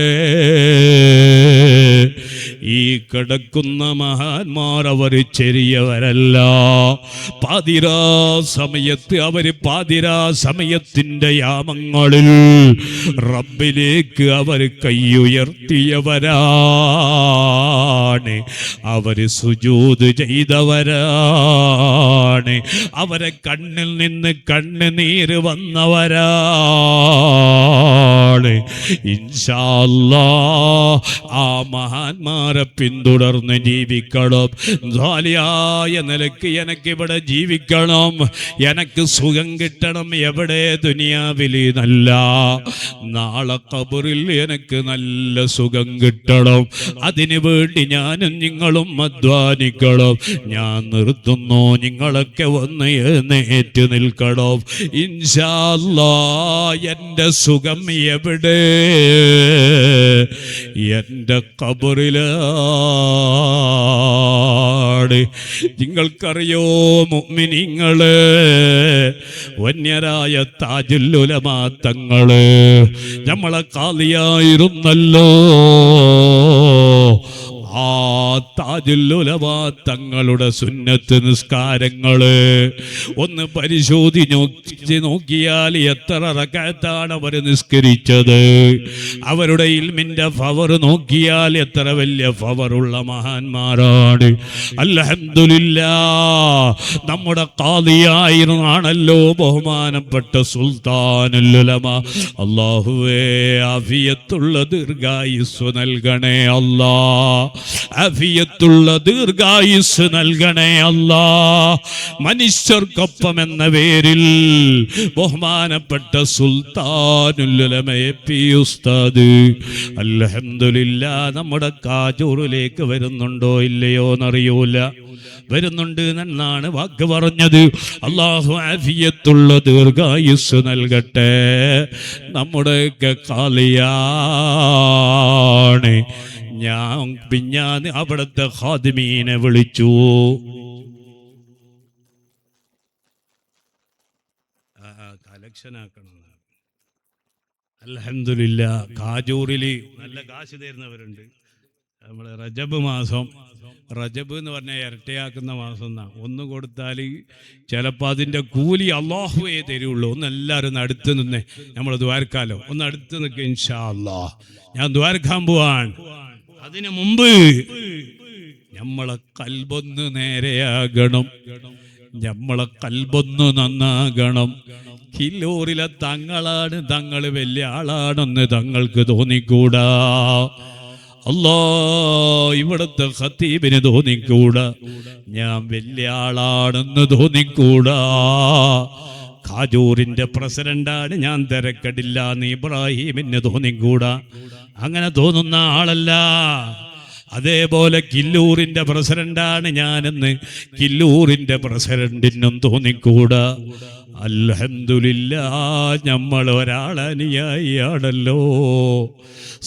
ഈ കിടക്കുന്ന മഹാന്മാർ അവർ ചെറിയവരല്ല. പാതിരാ സമയത്ത് പാതിരാ സമയത്തിന്റെ യാമങ്ങളിൽ റബ്ബിലേക്ക് അവർ കൈയുയർത്തിയവരാണ്. അവര് സുജൂദ് ചെയ്തവരാണ്. അവരെ കണ്ണിൽ നിന്ന് കണ്ണുനീര് വന്നവരാണ്. ഇൻഷാ അല്ലാഹ് ആ മഹാന്മാരെ പിന്തുടർന്ന് ജീവിക്കണം. ധാലിയായ നിലയ്ക്ക് എനിക്കിവിടെ ജീവിക്കണം, എനിക്ക് സുഖം കിട്ടണം. എവിടെ? ദുനിയാവിൽ നല്ല, നാളെ ഖബറിൽ എനിക്ക് നല്ല സുഖം കിട്ടണം. അതിനു വേണ്ടി ഞാനും നിങ്ങളും അധ്വാനിക്കണം. ഞാൻ നിർത്തുന്നു, നിങ്ങളൊക്കെ ഒന്ന് എഴുന്നേറ്റ് നിൽക്കണം. ഇൻഷാ അല്ലാഹ് എൻ്റെ സുഖം എവിടെ? എൻ്റെ ഖബറിലാണ്. നിങ്ങൾക്കറിയോ മുഅ്മിനീങ്ങള്, വന്യരായ താജുൽ ഉലമാ തങ്ങള് നമ്മളെ ഖാദിയായിരുന്നല്ലോ. ആ താജുൽ ഉലമാ തങ്ങളുടെ സുന്നത്ത് നിസ്കാരങ്ങള് ഒന്ന് പരിശോധിച്ച് നോക്കിയാൽ എത്ര റകഅത്താണ് അവർ നിസ്കരിച്ചത്. അവരുടെ ഇൽമിന്റെ പവർ നോക്കിയാൽ എത്ര വലിയ പവറുള്ള മഹാന്മാരാണ്. അൽഹംദുലില്ലാഹ്, നമ്മുടെ ഖാദിയായിരുന്നാണല്ലോ ബഹുമാനപ്പെട്ട സുൽത്താനുൽ ഉലമാ. അല്ലാഹുവേ, ആഫിയത്തുള്ള ദീർഘായുസ് നൽകണേ അല്ലാഹ്, ആഫിയത്തുള്ള ദീർഘായുസ് നൽകണേ അല്ലാഹ്. മനുഷ്യർക്കൊപ്പം എന്ന പേരിൽ ബഹുമാനപ്പെട്ട സുൽത്താനുൽ ഉലമ പി ഉസ്താദ് അൽഹംദുലില്ലാഹ് നമ്മുടെ കാജൂറിലേക്ക് വരുന്നുണ്ടോ ഇല്ലയോ എന്നറിയൂല. വരുന്നുണ്ട് എന്നാണ് വാക്ക് പറഞ്ഞത്. അല്ലാഹു ആഫിയത്തുള്ള ദീർഘായുസ് നൽകട്ടെ. നമ്മുടെയൊക്കെ ഖാലിയാണ്. ഞാൻ പിഞ്ഞാന്ന് അവിടുത്തെ ഖാദിമീനെ വിളിച്ചു. കലക്ഷൻ ആക്കണം. അൽഹംദുലില്ലാഹ്, കാജൂറിൽ നല്ല കാശ് തരുന്നവരുണ്ട്. നമ്മളെ റജബ് മാസം, റജബ് എന്ന് പറഞ്ഞാൽ ഇരട്ടയാക്കുന്ന മാസം എന്നാ. ഒന്ന് കൊടുത്താൽ ചിലപ്പോൾ അതിൻ്റെ കൂലി അല്ലാഹുവേ തരുള്ളൂ. ഒന്ന് എല്ലാവരും അടുത്ത് നിന്നേ, നമ്മൾ ദ്വാരക്കാലോ ഒന്ന് അടുത്ത് നിൽക്കുക. ഇൻഷാ അല്ലാഹ് ഞാൻ ദ്വാരക്കാൻ പോവാൻ. അതിനു മുമ്പ് നമ്മളെ കൽബൊന്ന് നേരെയാകണം, നമ്മളെ കൽബൊന്ന് നന്നാകണം. കില്ലൂരിലെ തങ്ങളാണ്, തങ്ങൾ വലിയ ആളാണെന്ന് തങ്ങൾക്ക് തോന്നിക്കൂടാ. അല്ലാ, ഇവിടുത്തെ ഖത്തീബിന് തോന്നിക്കൂടാ. ഞാൻ വലിയ ആളാണെന്ന് തോന്നിക്കൂടാ. കാജൂറിന്റെ പ്രസിഡന്റാണ് ഞാൻ, തിരക്കടില്ല എന്ന് ഇബ്രാഹിമിന് തോന്നിക്കൂടാ. അങ്ങനെ തോന്നുന്ന ആളല്ല. അതേപോലെ കില്ലൂരിന്റെ പ്രസിഡന്റാണ് ഞാനെന്ന് കില്ലൂരിന്റെ പ്രസിഡന്റിനും തോന്നിക്കൂടാ. അൽഹംദുലില്ലാഹ് നമ്മൾ ഒരാളനുയായിയാണല്ലോ.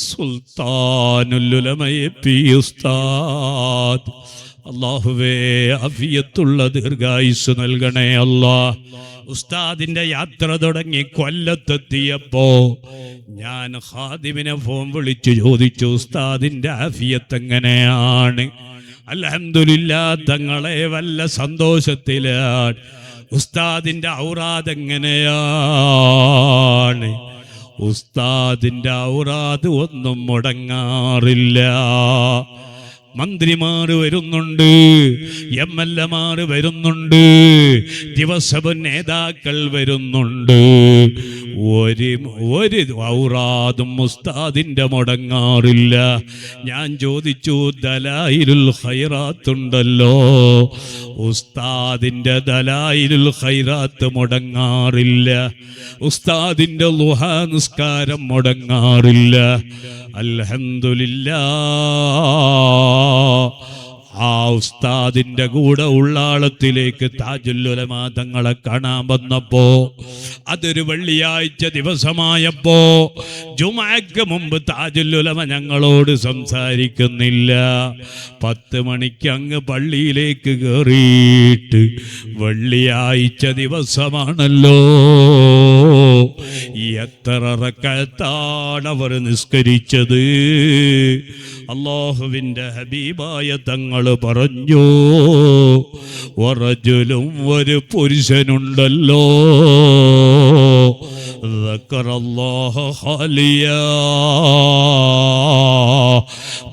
സുൽത്താനുൽ ഉലമയെ പി ഉസ്താദ്, അല്ലാഹുവേ ആഫിയത്തുള്ള ദീർഘായുസ് നൽകണേ അല്ലാഹ്. ഉസ്താദിന്റെ യാത്ര തുടങ്ങി കൊല്ലത്തെത്തിയപ്പോ ഞാൻ ഖാദിമിനെ ഫോൺ വിളിച്ചു ചോദിച്ചു, ഉസ്താദിന്റെ ആഫിയത്ത് എങ്ങനെയാണ്? അൽഹംദുലില്ലാഹ് തങ്ങളെ വല്ല സന്തോഷത്തിലാണ്. ഉസ്താദിന്റെ ഔറാദ് എങ്ങനെയാണ്? ഉസ്താദിന്റെ ഔറാദ് ഒന്നും മുടങ്ങാറില്ല. മന്ത്രിമാർ വരുന്നുണ്ട്, MLA വരുന്നുണ്ട്, ദിവസവും നേതാക്കൾ വരുന്നുണ്ട്. ഒരു ഔറാദും ഉസ്താദിന്റെ മുടങ്ങാറില്ല. ഞാൻ ചോദിച്ചു, ദലായിലുൽ ഖൈറാത്ത് ഉണ്ടല്ലോ, ഉസ്താദിന്റെ ദലായിലുൽ ഖൈറാത്ത് മുടങ്ങാറില്ല. ഉസ്താദിന്റെ ളുഹാ നിസ്കാരം മുടങ്ങാറില്ല. അൽഹംദുലില്ലാഹ്. ആ ഉസ്താദിന്റെ കൂടെ ഉള്ളാളത്തിലേക്ക് താജുൽ ഉലമ തങ്ങളെ കാണാൻ വന്നപ്പോ, അതൊരു വെള്ളിയാഴ്ച ദിവസമായപ്പോ, ജുമുഅക്ക് മുമ്പ് താജുൽ ഉലമ ഞങ്ങളോട് സംസാരിക്കുന്നില്ല. 10 മണിക്ക് അങ്ങ് പള്ളിയിലേക്ക് കയറിയിട്ട്, വെള്ളിയാഴ്ച ദിവസമാണല്ലോ, എത്ര റക്അത്താണ് അവർ നിസ്കരിച്ചത്? അല്ലാഹുവിന്റെ ഹബീബായ തങ്ങൾ പറഞ്ഞു, വറജുലും ഒരു പുരുഷനുണ്ടല്ലോ, ദക്കറല്ലാഹ ഖാലിയാ.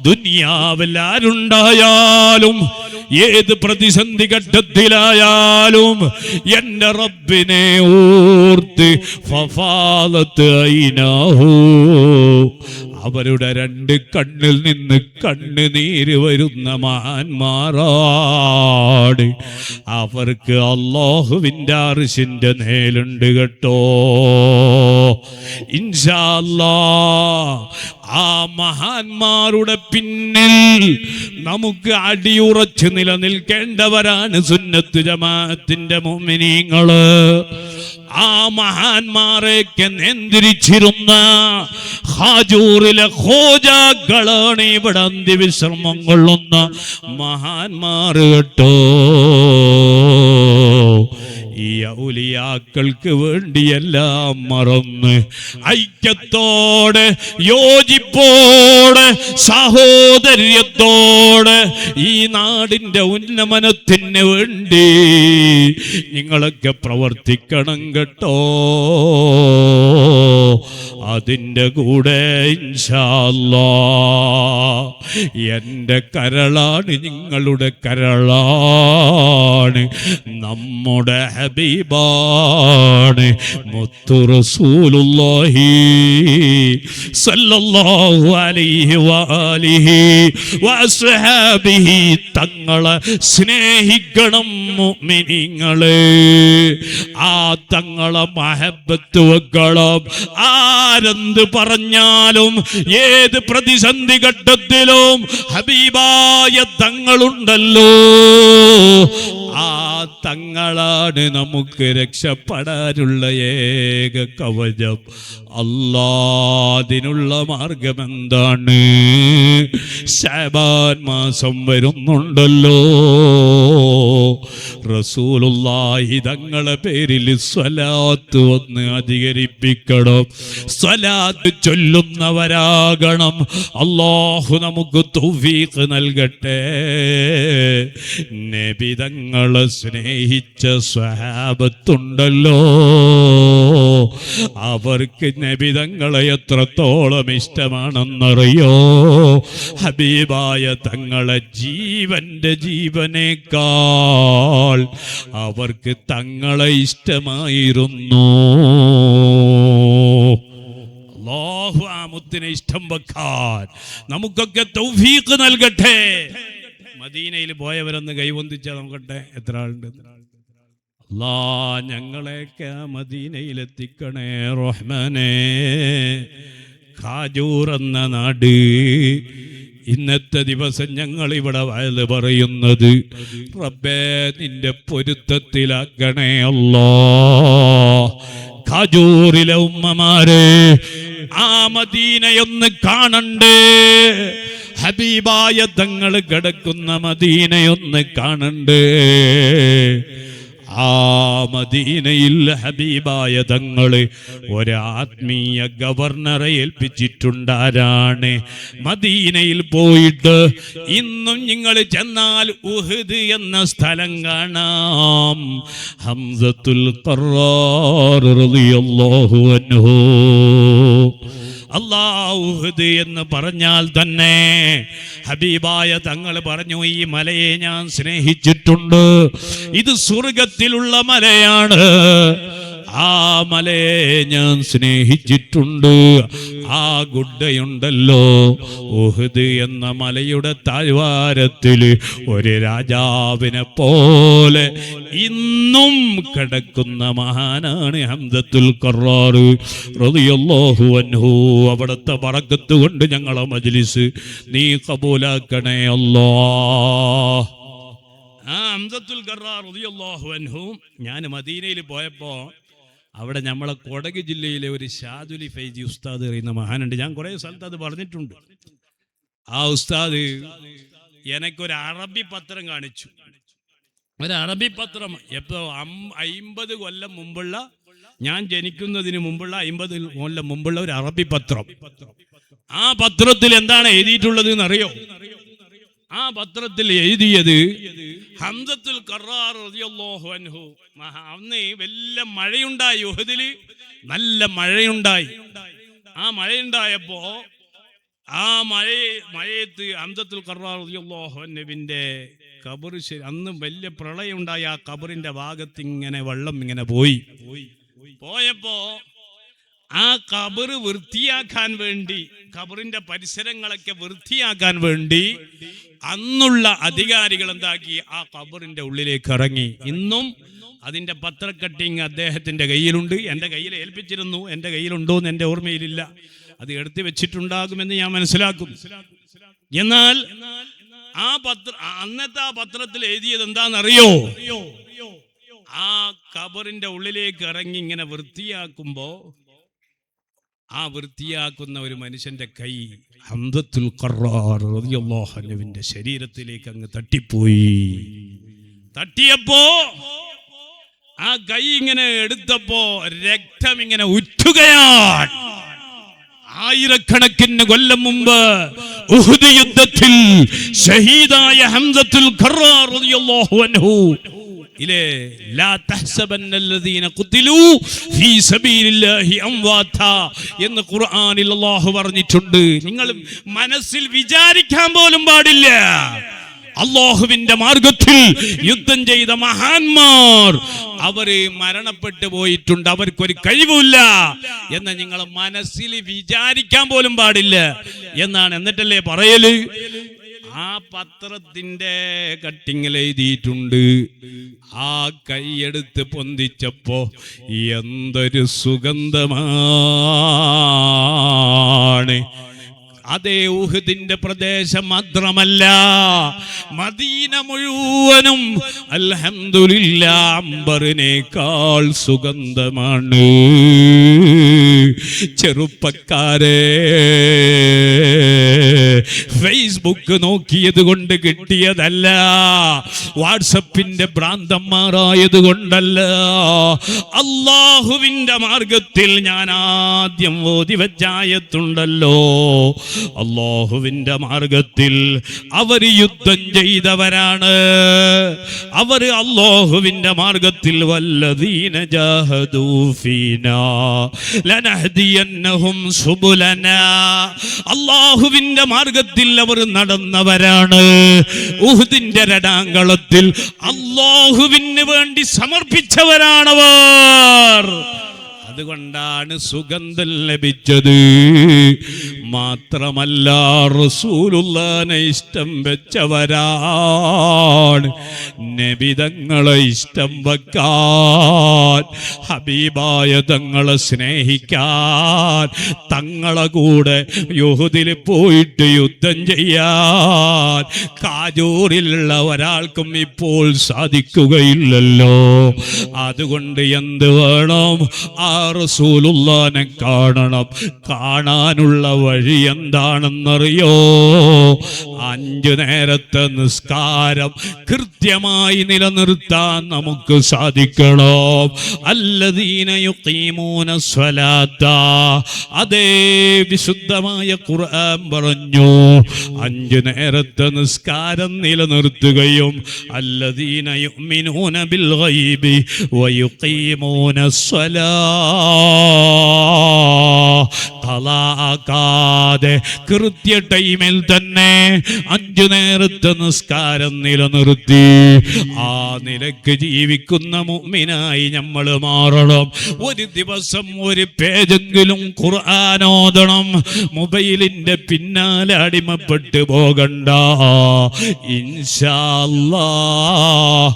ദുനിയാവിൽ ആരുണ്ടായാലും ഏത് പ്രതിസന്ധി ഘട്ടത്തിലായാലും എന്റെ റബ്ബിനെ ഓർത്ത് ഫഫാലത്ത് ഐനാഹു, അവരുടെ 2 കണ്ണിൽ നിന്ന് കണ്ണുനീര് വരുന്ന മഹാന്മാരാണ്. അവർക്ക് അല്ലാഹുവിന്റെ അർശിന്റെ നേലുണ്ട് കേട്ടോ. ഇൻഷാ അല്ലാഹ് ആ മഹാന്മാരുടെ പിന്നിൽ നമുക്ക് അടിയുറച്ച് നിലനിൽക്കേണ്ടവരാണ് സുന്നത്ത് ജമാഅത്തിന്റെ മുഅ്മിനീങ്ങള്. ആ മഹാന്മാരെയൊക്കെ നിയന്ത്രിച്ചിരുന്ന ഖാജൂറിലെ ഖോജാക്കളാണ് ഇവിടെ അന്ത്യവിശ്രമം കൊള്ളുന്ന മഹാന്മാർ കേട്ടോ. ഈ ഔലിയാക്കൾക്ക് വേണ്ടിയെല്ലാം മറന്ന് ഐക്യത്തോടെ, യോജിപ്പോടെ, സഹോദര്യത്തോടെ ഈ നാടിന്റെ ഉന്നമനത്തിന് വേണ്ടി നിങ്ങളൊക്കെ പ്രവർത്തിക്കണം കേട്ടോ. അതിൻ്റെ കൂടെ ഇൻഷാ അല്ലാഹ് എൻ്റെ കരളാണ് നിങ്ങളുടെ കരളാണ്, നമ്മുടെ ഹബീബാണ് മുത്തു റസൂലുള്ളാഹി സല്ലല്ലാഹു അലൈഹി വആലിഹി വഅസ്ഹാബിഹി. തങ്ങളെ സ്നേഹിക്കണം മുഅ്മിനീങ്ങളെ, ആ തങ്ങളെ മഹബത്ത് വെക്കണം. ആരെന്ത് പറഞ്ഞാലും ഏത് പ്രതിസന്ധി ഘട്ടത്തിലും ഹബീബായ തങ്ങളുണ്ടല്ലോ, ആ തങ്ങളാണ് നമുക്ക് രക്ഷപ്പെടാനുള്ള ഏക കവചം. അല്ലാഹ് മാർഗം എന്താണ്? ശഅബാൻ മാസം വരുന്നുണ്ടല്ലോ, റസൂലുള്ളാഹി തങ്ങളെ പേരിൽ സ്വലാത്ത് ഒന്ന് അധികരിപ്പിക്കണം, സ്വലാത്ത് ചൊല്ലുന്നവരാകണം. അല്ലാഹു നമുക്ക് തൗഫീഖ് നൽകട്ടെ. നബി തങ്ങളെ സ്നേഹിച്ച സ്വഹാബത്തുണ്ടല്ലോ, അവർക്ക് നബി തങ്ങളെ എത്രത്തോളം ഇഷ്ടമാണെന്നറിയോ? ഹബീബായ തങ്ങളെ ജീവന്റെ ജീവനേക്കാൾ അവർക്ക് തങ്ങളെ ഇഷ്ടമായിരുന്നു. അല്ലാഹു ആ മുത്തിനെ ഇഷ്ടം വെക്കാൻ നമുക്കൊക്കെ തൗഫീഖ് നൽകട്ടെ. മദീനയിൽ പോയവരൊന്ന് കൈവന്തിച്ചാൽ നോക്കട്ടെ എത്ര ആളുണ്ട്. അല്ലാ ഞങ്ങളെയൊക്കെ മദീനയിലെത്തിക്കണേ റഹ്മാനേ. ഖാജൂർ എന്ന നാട് ഇന്നത്തെ ദിവസം ഞങ്ങൾ ഇവിടെ വയത് പറയുന്നത് റബ്ബേ നിന്റെ പൊരുത്തത്തിലാക്കണേ അല്ലാഹ്. ഖജൂറിലെ ഉമ്മമാരെ ആ മദീനയൊന്ന് കാണണ്ടേ, ഹബീബായ തങ്ങൾ കിടക്കുന്ന മദീനയൊന്ന് കാണണ്ടേ. ആ മദീനയിൽ ഹബീബായ തങ്ങള് ഒരാത്മീയ ഗവർണറെ ഏൽപ്പിച്ചിട്ടുണ്ടാരാണ്. മദീനയിൽ പോയിട്ട് ഇന്നും നിങ്ങൾ ചെന്നാൽ ഉഹദ് എന്ന സ്ഥലം കാണാം. ഹംസത്തുൽ ഖറാർ റളിയല്ലാഹു അൻഹു. ഉഹദ് എന്ന് പറഞ്ഞാൽ തന്നെ ഹബീബായ തങ്ങൾ പറഞ്ഞു, ഈ മലയെ ഞാൻ സ്നേഹിച്ചിട്ടുണ്ട്, ഇത് സ്വർഗത്തിലുള്ള മലയാണ്, ആ മലയെ ഞാൻ സ്നേഹിച്ചിട്ടുണ്ട്. ആ ഗുഡയുണ്ടല്ലോ ഉഹദ് എന്ന മലയുടെ താഴ്വാരത്തിൽ ഒരു രാജാവിനെ പോലെ ഇന്നും കിടക്കുന്ന മഹാനാണ് ഹംസത്തുൽ ഖറാർ റളിയല്ലാഹു അൻഹു. അവിടുത്തെ ബറക്കത്ത് കൊണ്ട് ഞങ്ങളെ മജ്ലിസ് നീ കബൂലാക്കണേ അല്ലാഹ്. ആ ഹംസത്തുൽ ഖറാർ റളിയല്ലാഹു അൻഹു ഞാൻ മദീനയിൽ പോയപ്പോൾ അവിടെ നമ്മളെ കൊടക് ജില്ലയിലെ ഒരു ഷാദുലി ഫൈജി ഉസ്താദ് പറയുന്ന മഹാനുണ്ട്. ഞാൻ കുറേ സ്ഥലത്ത് അത് പറഞ്ഞിട്ടുണ്ട്. ആ ഉസ്താദ് എനിക്കൊരു അറബി പത്രം കാണിച്ചു. ഒരു അറബി പത്രം എപ്പോ 50 കൊല്ലം മുമ്പുള്ള, ഞാൻ ജനിക്കുന്നതിന് മുമ്പുള്ള 50 കൊല്ലം മുമ്പുള്ള ഒരു അറബി പത്രം. ആ പത്രത്തിൽ എന്താണ് എഴുതിയിട്ടുള്ളത് എന്നറിയോ? ആ പത്രത്തിൽ എഴുതിയത് ഹംസത്തുൽ ഖറാർ റളിയല്ലാഹു അൻഹു. അന്ന് വലിയ മഴയുണ്ടായി, ഉഹദില് നല്ല മഴയുണ്ടായി. ആ മഴയുണ്ടായപ്പോ ആ മഴയത്ത് ഹംസത്തുൽ ഖറാർ റളിയല്ലാഹു അൻഹുവിന്റെ ഖബർ, അന്ന് വലിയ പ്രളയം ഉണ്ടായി. ആ ഖബറിന്റെ ഭാഗത്ത് ഇങ്ങനെ വെള്ളം ഇങ്ങനെ പോയപ്പോ ആ ഖബർ വൃത്തിയാക്കാൻ വേണ്ടി, ഖബറിന്റെ പരിസരങ്ങളൊക്കെ വൃത്തിയാക്കാൻ വേണ്ടി അന്നുള്ള അധികാരികൾ എന്താക്കി, ആ ഖബറിന്റെ ഉള്ളിലേക്ക് ഇറങ്ങി. ഇന്നും അതിന്റെ പത്രക്കട്ടിങ് അദ്ദേഹത്തിന്റെ കയ്യിലുണ്ട്. എൻ്റെ കയ്യിൽ ഏൽപ്പിച്ചിരുന്നു, എൻ്റെ കയ്യിലുണ്ടോന്ന് എൻ്റെ ഓർമ്മയിലില്ല. അത് എടുത്തു വെച്ചിട്ടുണ്ടാകുമെന്ന് ഞാൻ മനസ്സിലാക്കുന്നു. എന്നാൽ ആ അന്നത്തെ ആ പത്രത്തിൽ എഴുതിയത് എന്താണെന്നറിയോ? ആ ഖബറിന്റെ ഉള്ളിലേക്ക് ഇറങ്ങി ഇങ്ങനെ വൃത്തിയാക്കുമ്പോ ആ വൃത്തിയാക്കുന്ന ഒരു മനുഷ്യന്റെ കൈ ഹംസത്തുൽ ഖറാർ റളിയല്ലാഹു അൻഹുവിന്റെ ശരീരത്തിലേക്ക് അങ്ങ് തട്ടിപ്പോയി. തട്ടിയപ്പോ ആ കൈ ഇങ്ങനെ എടുത്തപ്പോ രക്തം ഇങ്ങനെ ഉറ്റുകയാണ്. ആയിരക്കണക്കിന് കൊല്ലം മുമ്പ് ഉഹദ് യുദ്ധത്തിൽ ഷഹീദായ ഹംസത്തുൽ ഖറാർ റളിയല്ലാഹു അൻഹു ഇലേ ലാ തഹ്സബന്നല്ലദീന ഖുതിലൂ ഫീ സബീലില്ലാഹി അംവാതാ എന്ന് ഖുർആനിൽ അല്ലാഹു പറഞ്ഞിട്ടുണ്ട്. നിങ്ങൾ മനസ്സിൽ വിചാരിക്കാൻ പോലും പാടില്ല, അല്ലാഹുവിന്റെ മാർഗത്തിൽ യുദ്ധം ചെയ്ത മഹാന്മാർ അവര് മരണപ്പെട്ടു പോയിട്ടുണ്ട്, അവർക്കൊരു കഴിവില്ല എന്ന് നിങ്ങൾ മനസ്സിൽ വിചാരിക്കാൻ പോലും പാടില്ല എന്നാണ്. എന്നിട്ടല്ലേ പറയല്? ആ പത്രത്തിന്റെ കട്ടിങ്ങിൽ എഴുതിയിട്ടുണ്ട്, ആ കൈയെടുത്ത് പൊന്തിച്ചപ്പോ എന്തൊരു സുഗന്ധമാണ്. അതേ ഉഹദിന്റെ പ്രദേശം മാത്രമല്ല, മദീന മുഴുവനും അൽഹംദുലില്ലാ അംബറിനേക്കാൾ സുഗന്ധമാണ്. ചെറുപ്പക്കാരെ, ഫേസ്ബുക്ക് നോക്കിയത് കൊണ്ട് കിട്ടിയതല്ല, വാട്സപ്പിന്റെ ഭ്രാന്തന്മാരായത് കൊണ്ടല്ല, അല്ലാഹുവിന്റെ മാർഗത്തിൽ ഞാൻ ആദ്യം ഓതി വെച്ചായത്തുണ്ടല്ലോ, അല്ലാഹുവിന്റെ മാർഗത്തിൽ അവർ യുദ്ധം ചെയ്തവരാണ്. അവർ അല്ലാഹുവിന്റെ മാർഗത്തിൽ വല്ലദീന ജാഹദൂ ഫീനാ ലനഹ്ദിയന്നഹും സുബുലനാ, അല്ലാഹുവിന്റെ മാർഗത്തിൽ അവർ നടന്നവരാണ്. ഉഹദിന്റെ രണാങ്കളത്തിൽ അല്ലാഹുവിന് വേണ്ടി സമർപ്പിച്ചവരാണവർ. അതുകൊണ്ടാണ് സുഗന്ധം ലഭിച്ചത്. മാത്രമല്ല റസൂലുള്ളാഹിനെ ഇഷ്ടം വെച്ചവരാണ്. നബി തങ്ങളെ ഇഷ്ടം വെക്കാൻ, ഹബീബായ തങ്ങളെ സ്നേഹിക്കാൻ, തങ്ങളെ കൂടെ യുഹദിൽ പോയിട്ട് യുദ്ധം ചെയ്യാൻ കാജൂറിലുള്ള ഒരാൾക്കും ഇപ്പോൾ സാധിക്കുകയില്ലല്ലോ. അതുകൊണ്ട് എന്ത് വേണം? ആ റസൂലുള്ളാഹിനെ കാണണം. കാണാനുള്ള വഴി എന്താണെന്നറിയോ? 5 നേരത്തെ നിസ്കാരം കൃത്യമായി നിലനിർത്താൻ നമുക്ക് സാധിക്കണം. അല്ലദീന യുഖീമൂന സ്വലാത്ത, അതേ വിശുദ്ധമായ ഖുർആൻ പറഞ്ഞു 5 നേരത്തെ നിസ്കാരം നിലനിർത്തുകയും അല്ലദീന യുഅ്മിനൂന ബിൽ ഗൈബി വയുഖീമൂന ഖലാഅകാതെ കൃത്യ ടൈമിൽ തന്നെ 5 നേരത്തെ നിസ്കാരം നിലനിർത്തി ആ നിലക്ക് ജീവിക്കുന്ന മുഅ്മിനായി നമ്മൾ മാറണം. ഒരു ദിവസം ഒരു പേജെങ്കിലും ഖുർആൻ ഓതണം. മൊബൈലിന്റെ പിന്നാലെ അടിമപ്പെട്ടു പോകണ്ട. ഇൻഷാ അല്ലാഹ്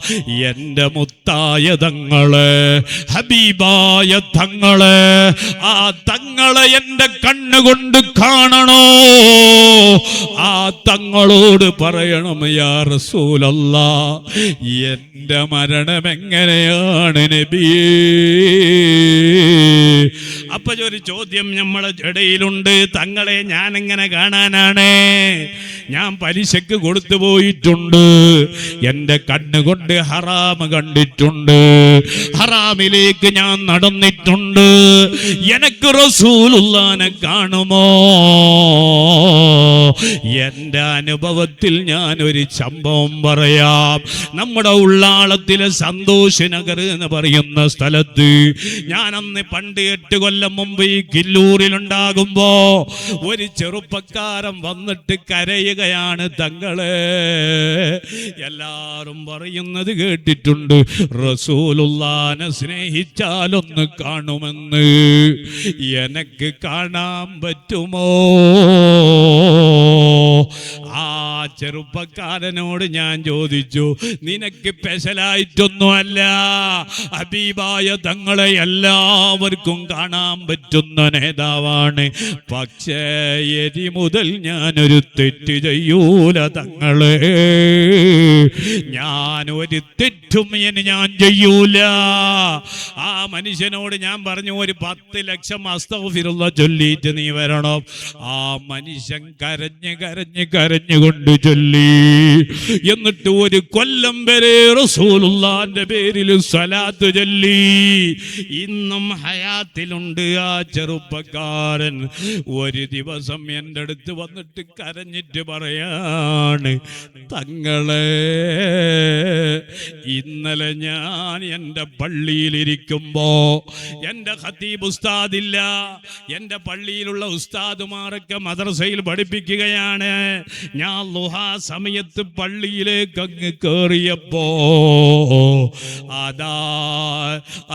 എൻ്റെ മുത്തായ തങ്ങളെ, ഹബീബായ തങ്ങളെ, ആ തങ്ങളെ എൻ്റെ കണ്ണുകൊണ്ട് കാണണോ? ആ തങ്ങളോട് പറയണം, യാ റസൂലല്ലാഹ് എൻ്റെ മരണം എങ്ങനെയാണ് നബിയേ? അപ്പൊ ഒരു ചോദ്യം നമ്മളെ ഇടയിലുണ്ട്, തങ്ങളെ ഞാൻ എങ്ങനെ കാണാനാണ്? ഞാൻ പലിശക്ക് കൊടുത്തു പോയിട്ടുണ്ട്, എൻ്റെ കണ്ണുകൊണ്ട് ഹറാം കണ്ടിട്ടുണ്ട്, ഹറാമിലേക്ക് ഞാൻ നടന്നിട്ടുണ്ട്. എനിക്ക് റസൂലുള്ളാഹിനെ കാണുമോ? എൻ്റെ അനുഭവത്തിൽ ഞാൻ ഒരു സംഭവം പറയാം. നമ്മുടെ ഉള്ളാളത്തിലെ സന്തോഷ് നഗർ എന്ന് പറയുന്ന സ്ഥലത്ത് ഞാൻ അന്ന് പണ്ട് 8 കൊല്ലം മുമ്പ് ഈ കില്ലൂരിലുണ്ടാകുമ്പോ ഒരു ചെറുപ്പക്കാരൻ വന്നിട്ട് കരയുകയാണ്. തങ്ങളെ, എല്ലാരും പറയുന്നത് കേട്ടിട്ടുണ്ട്, റസൂലുള്ളാഹിനെ സ്നേഹിച്ചാലൊന്ന് കാണുമെന്ന്. എനക്ക് കാണാൻ പറ്റുമോ? ആ ചെറുപ്പക്കാരനോട് ഞാൻ ചോദിച്ചു, നിനക്ക് സ്പെഷ്യലായിട്ടൊന്നുമല്ല, ഹബീബായ തങ്ങളെ എല്ലാവർക്കും കാണാൻ പറ്റുന്ന നേതാവാണ്. പക്ഷേ ഇനി മുതൽ ഞാനൊരു തെറ്റ് ചെയ്യൂല തങ്ങളെ, ഞാനൊരു തെറ്റും ഇനി ഞാൻ ചെയ്യൂല. ആ മനുഷ്യനോട് ഞാൻ പറഞ്ഞു, ഒരു 10 ലക്ഷം അസ്തഗ്ഫിറുല്ലാഹ് ചൊല്ലിയിട്ട് നീ വരണം. ആ മനുഷ്യൻ കരഞ്ഞ് കരഞ്ഞ് കരഞ്ഞുകൊണ്ട് ചൊല്ലി. എന്നിട്ട് 1 കൊല്ലം വരെ റസൂലുള്ളാഹിന്റെ പേരിൽ സ്വലാത്ത് ചൊല്ലി. ഇന്നും ഹയാത്തിലുണ്ട് ആ ചെറുപ്പക്കാരൻ. ഒരു ദിവസം എൻ്റെ അടുത്ത് വന്നിട്ട് കരഞ്ഞിട്ട് പറയാണ്, തങ്ങളെ, ഇന്നലെ ഞാൻ എൻ്റെ പള്ളിയിലിരിക്കുമ്പോ എൻ്റെ ഖതീബ് ഉസ്താദില്ല, എൻ്റെ പള്ളിയിലുള്ള ഉസ്താദുമാരൊക്കെ മദ്രസയിൽ പഠിപ്പിക്കുകയാണ്. ഞാൻ ളുഹാ സമയത്ത് പള്ളിയിലേക്ക് അങ്ങ് കയറിയപ്പോ അതാ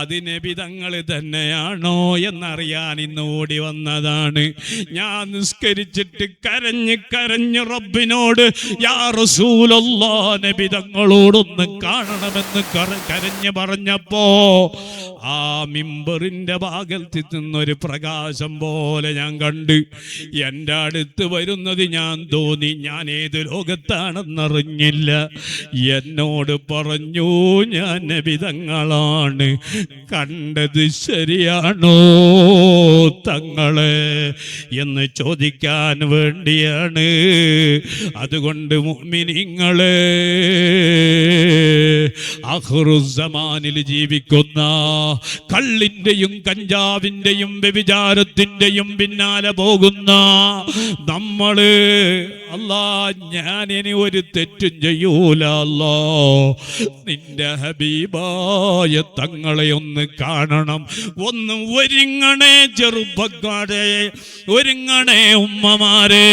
അത് നബി തങ്ങൾ തന്നെയാണോ എന്നറിയാൻ ഇന്ന് ഓടി വന്നതാണ്. ഞാൻ നിസ്കരിച്ചിട്ട് കരഞ്ഞ് കരഞ്ഞ് റബ്ബിനോട്, യാ റസൂലല്ലാഹ് നബി തങ്ങളോടൊന്ന് കാണണമെന്ന് കരഞ്ഞ് പറഞ്ഞപ്പോ ആ മിമ്പറിന്റെ ഭാഗത്തിൽ നിന്നൊരു പ്രകാശം പോലെ ഞാൻ കണ്ട്. എൻ്റെ അടുത്ത് വരുന്നത് ഞാൻ തോന്നി, ഞാൻ ഏത് ലോകത്താണെന്നറിഞ്ഞില്ല. എന്നോട് പറഞ്ഞു, ഞാൻ നബി തങ്ങളാണ് കണ്ടത്, ശരിയാണോ തങ്ങളെ എന്ന് ചോദിക്കാൻ വേണ്ടിയാണ്. അതുകൊണ്ട് മുഅ്മിനീങ്ങളെ, ആഖിറുസ്സമാനിൽ ജീവിക്കുന്ന, കള്ളിന്റെയും കഞ്ചാവിന്റെയും വ്യഭിചാരത്തിന്റെയും പിന്നാലെ പോകുന്ന നമ്മള്, അല്ലാ ഞാൻ ഇനി ഒരു തെറ്റും ചെയ്യൂല അല്ലാ. നിന്റെ ഹബീബായ തങ്ങളെ ഒന്ന് കാണണം. ഒന്ന് ഒരുങ്ങണേ ചെറുപ്പക്കാരെ, ഒരുങ്ങണേ ഉമ്മമാരെ.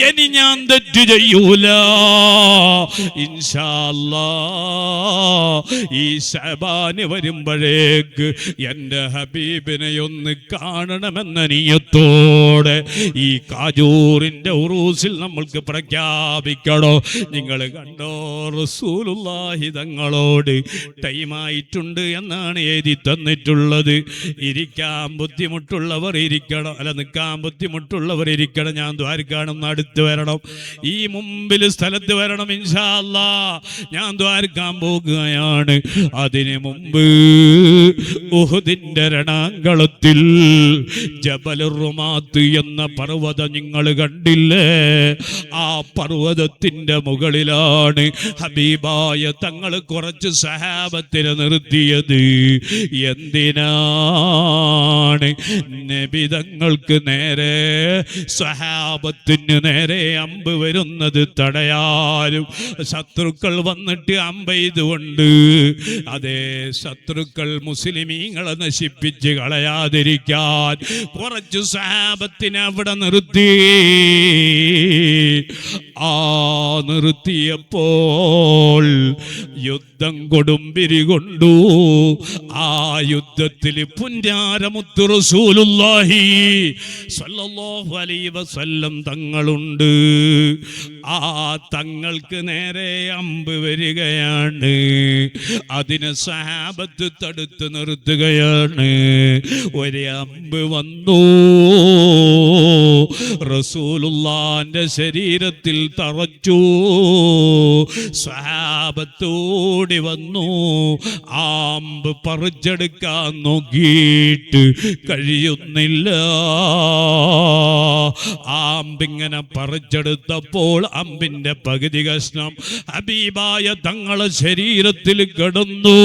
ഇനി ഞാൻ തെറ്റ് ചെയ്യൂല ഇൻഷാ അല്ലാഹ്. ഈ ശഅബാൻ വരുമ്പോഴേക്ക് എൻ്റെ ഹബീബിനെ ഒന്ന് കാണണമെന്ന നിയ്യത്തോടെ ഈ കാജൂറിൻ്റെ ഉറൂസിൽ നമ്മൾക്ക് പ്രഖ്യാപിക്കണോ? നിങ്ങൾ കണ്ടോ, റസൂലുള്ളാഹി തങ്ങളോട് ടൈമായിട്ടുണ്ട് എന്നാണ് എഴുതി തന്നിട്ടുള്ളത്. ഇരിക്കാൻ ബുദ്ധിമുട്ടുള്ളവർ ഇരിക്കണം, അല്ല നിൽക്കാൻ ബുദ്ധിമുട്ടുള്ളവർ ഇരിക്കണം. ഞാൻ ദ്വാരക്കാണെന്ന് അടുത്ത് വരണം, ഈ മുമ്പിൽ സ്ഥലത്ത് വരണം ഇൻഷാ അല്ലാഹ്. ഞാൻ ദ്വാരക്കാൻ പോകുകയാണ്. അതിനു മുമ്പ് ഉഹുദിന്റെ രണാങ്കളത്തിൽ ജബലുർ റുമാത്ത് എന്ന പർവ്വതം നിങ്ങൾ കണ്ടില്ലേ? ആ പർവ്വതത്തിന്റെ മുകളിലാണ് ഹബീബായ തങ്ങൾ കുറച്ച് സഹാബത്തിനെ നിർത്തിയത്. എന്തിനാണ്? നബി തങ്ങൾക്ക് നേരെ, സഹാബത്തിന് നേരെ അമ്പ് വരുന്നത് തടയാനും, ശത്രുക്കൾ വന്നിട്ട് അമ്പെയ്തുകൊണ്ട് അതേ ശത്രുക്കൾ മുസ്ലിമീങ്ങളെ നശിപ്പിച്ച് കളയാതിരിക്കാൻ കുറച്ച് സഹാബത്തിനെ അവിടെ നിർത്തി. ആ നിർത്തിയപ്പോൾ യുദ്ധം കൊടുമ്പിരി കൊണ്ടു. ആ യുദ്ധത്തിൽ പുന്നാരമുത്ത് റസൂലുള്ളാഹി സ്വല്ലല്ലാഹു അലൈഹി വസല്ലം തങ്ങളുണ്ട്. ആ തങ്ങൾക്ക് നേരെ അമ്പ് വരികയാണ്. അതിനെ സഹാബത്ത് തടുത്ത് നിർത്തുകയാണ്. ഒരു അമ്പ് വന്നു, റസൂലുള്ളാന്റെ ശരീരത്തിൽ തറച്ചു. സഹാബത്തോടി വന്നു. അമ്പ് പറിച്ചെടുക്കാൻ നോക്കിയിട്ട് കഴിയുന്നില്ല. അമ്പിങ്ങനെ പറിച്ചെടുത്തപ്പോൾ അമ്പിന്റെ പകുതി കഷ്ണം ഹബീബായ തങ്ങളെ ശരീരത്തിൽ കിടന്നു.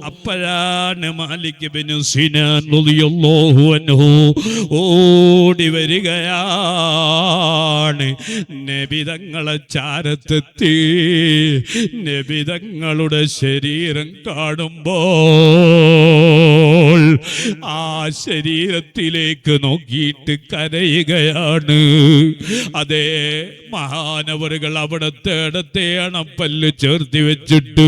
അപ്പോഴാണ് മാലിക് ഇബ്നു സിനാൻ റളിയല്ലാഹു അൻഹു ഓടി വരികയാണ്. നബി തങ്ങളെ ചാരത്തെത്തി. നബി തങ്ങളുടെ ശരീരം കാണുമ്പോൾ ആ ശരീരത്തിലേക്ക് നോക്കിയിട്ട് കരയുകയാണ്. അതേ മഹാനവറുകൾ അവിടത്തെ ഇടത്തെ അണപ്പല്ല് ചേർത്തി വെച്ചിട്ട്